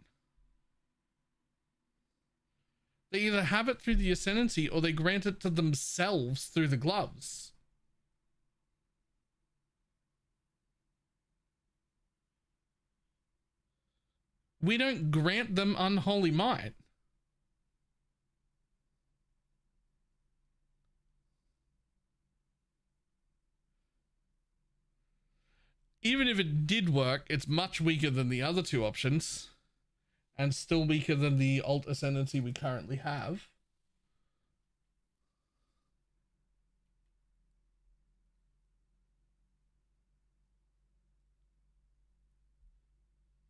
They either have it through the Ascendancy or they grant it to themselves through the gloves. We don't grant them Unholy Might. Even if it did work, it's much weaker than the other 2 options. And still weaker than the alt ascendancy we currently have.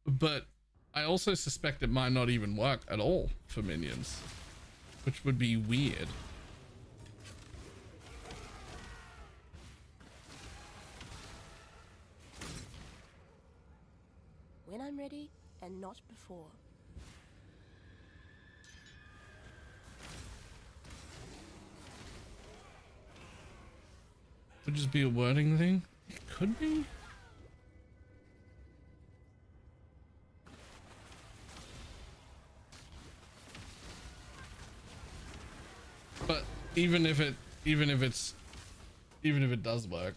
But I also suspect it might not even work at all for minions, which would be weird. I'm ready and not before. Could just be a wording thing. It could be. But even if it does work,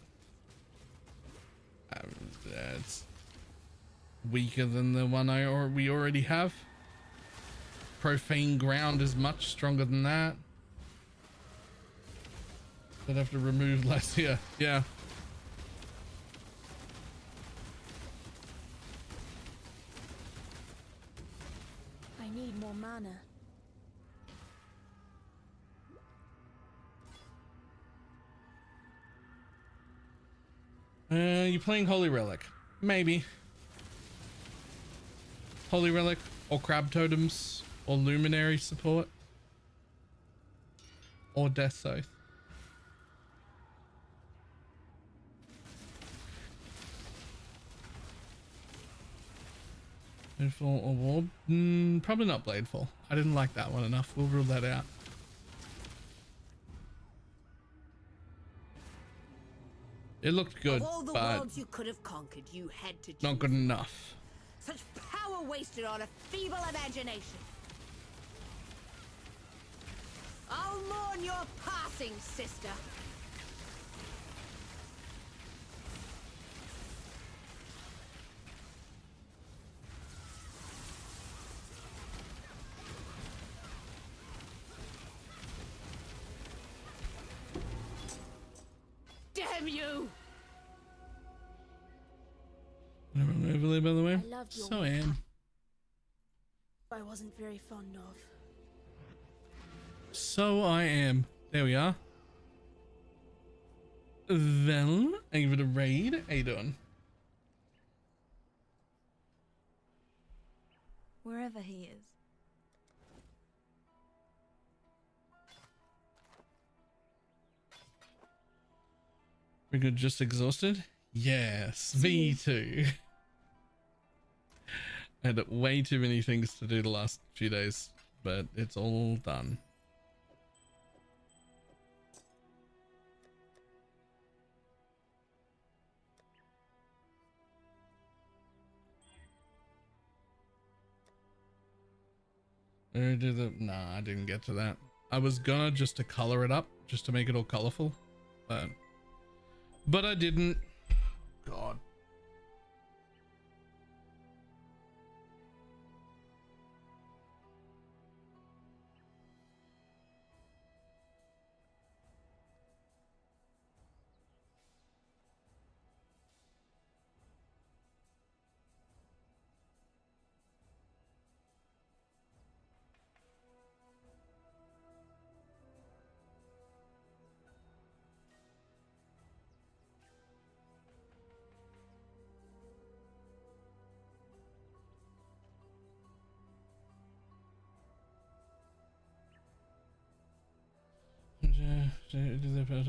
it's weaker than the one we already have. Profane ground is much stronger than that. I'd have to remove less here. Yeah. I need more mana. You playing Holy Relic? Maybe. Holy Relic or Crab Totems or Luminary support or Death Oath. Bladeful or Warp? Probably not Bladeful. I didn't like that one enough. We'll rule that out. It looked good, of all the but worlds you could have conquered, you had to choose. not good enough. Such power wasted on a feeble imagination. I'll mourn your passing, sister. Damn you! Overlay, by the way. I loved your So I am. I wasn't very fond of. So I am. There we are. Well, I give it a raid. How you doing? Wherever he is. Pretty good. Just exhausted? Yes, me too. I had way too many things to do the last few days, but it's all done. Where did the... Nah, I didn't get to that. I was gonna just to color it up, just to make it all colorful, but I didn't. God.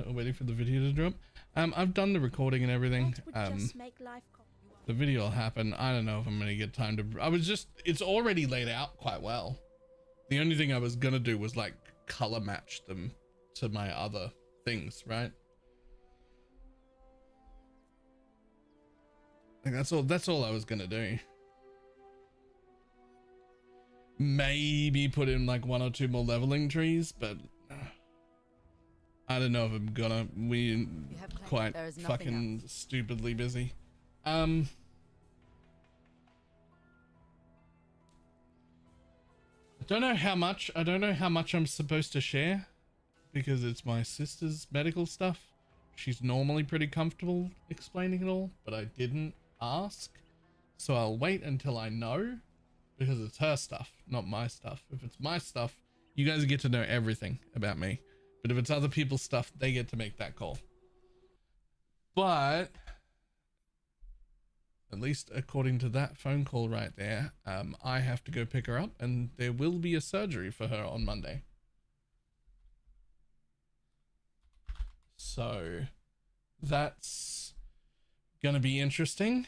Waiting for the video to drop. I've done the recording and everything. The video will happen. I don't know if I'm gonna get time to. It's already laid out quite well. The only thing I was gonna do was like color match them to my other things, right? Like that's all I was gonna do. Maybe put in like 1 or 2 more leveling trees, but I don't know if I'm gonna. We quite fucking stupidly busy. I don't know how much I'm supposed to share because it's my sister's medical stuff. She's normally pretty comfortable explaining it all, but I didn't ask, so I'll wait until I know because it's her stuff, not my stuff. If it's my stuff, you guys get to know everything about me. But if it's other people's stuff, they get to make that call. But at least according to that phone call right there, I have to go pick her up and there will be a surgery for her on Monday. So that's gonna be interesting.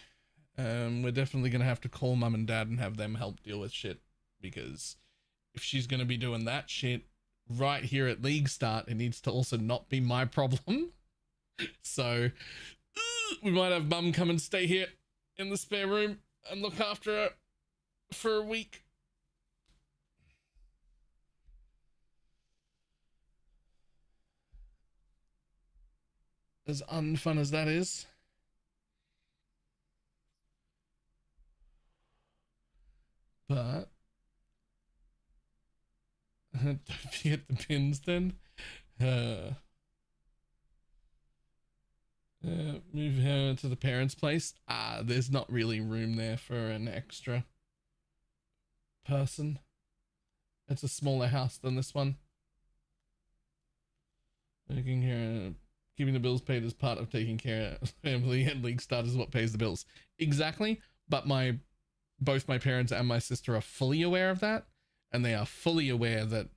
We're definitely gonna have to call mum and dad and have them help deal with shit, because if she's gonna be doing that shit right here at League Start, it needs to also not be my problem. So we might have mum come and stay here in the spare room and look after her for a week. As unfun as that is. But don't forget the pins then. Move her to the parents' place. There's not really room there for an extra person. It's a smaller house than this one. Making care, keeping the bills paid as part of taking care of family and League Start is what pays the bills. Exactly, but both my parents and my sister are fully aware of that, and they are fully aware that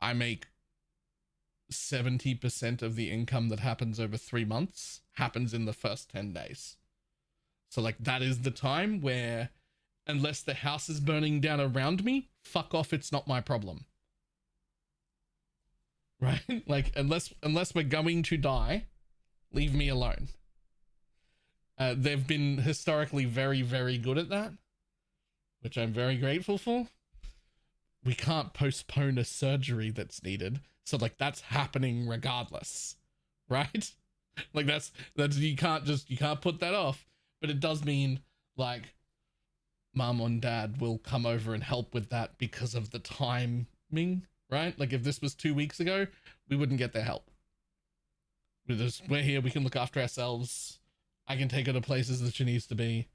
I make 70% of the income that happens over 3 months happens in the first 10 days. So like that is the time where, unless the house is burning down around me, fuck off, it's not my problem. Right? Like unless we're going to die, leave me alone. They've been historically very, very good at that, which I'm very grateful for. We can't postpone a surgery that's needed. So like that's happening regardless, right? Like that's you can't put that off. But it does mean like mom and dad will come over and help with that because of the timing, right? Like if this was 2 weeks ago, we wouldn't get their help. We're here, we can look after ourselves. I can take her to places that she needs to be,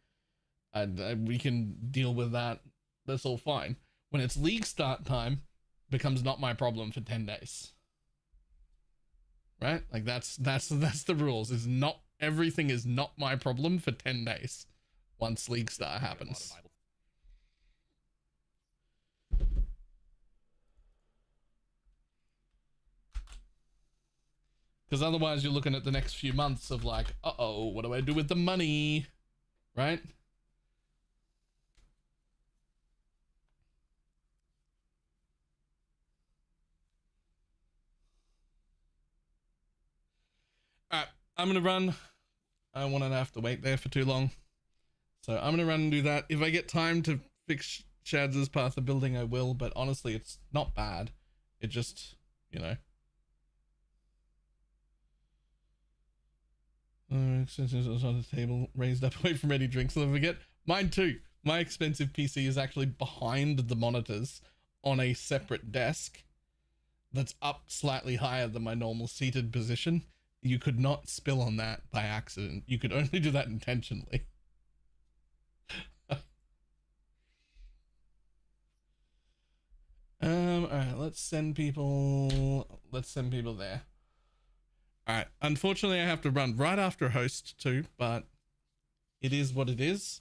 and we can deal with that. That's all fine. When it's League Start time, becomes not my problem for 10 days. Right? Like that's the rules. Is not everything is not my problem for 10 days once League Start happens. Because otherwise you're looking at the next few months of like, uh-oh, what do I do with the money? Right? Alright, I'm gonna run. I don't want to have to wait there for too long. So I'm gonna run and do that. If I get time to fix Shad's path of building, I will, but honestly, it's not bad. It just, you know. Extensions on the table, raised up away from any drinks. I'll forget. Mine too. My expensive PC is actually behind the monitors on a separate desk that's up slightly higher than my normal seated position. You could not spill on that by accident. You could only do that intentionally. All right, let's send people there. All right, unfortunately I have to run right after host too, but it is what it is.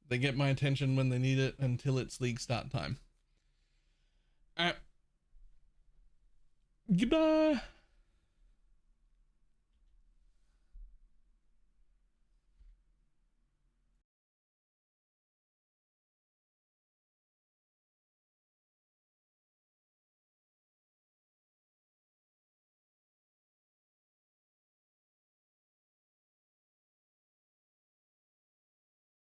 They get my attention when they need it until it's League Start time. All right. Goodbye.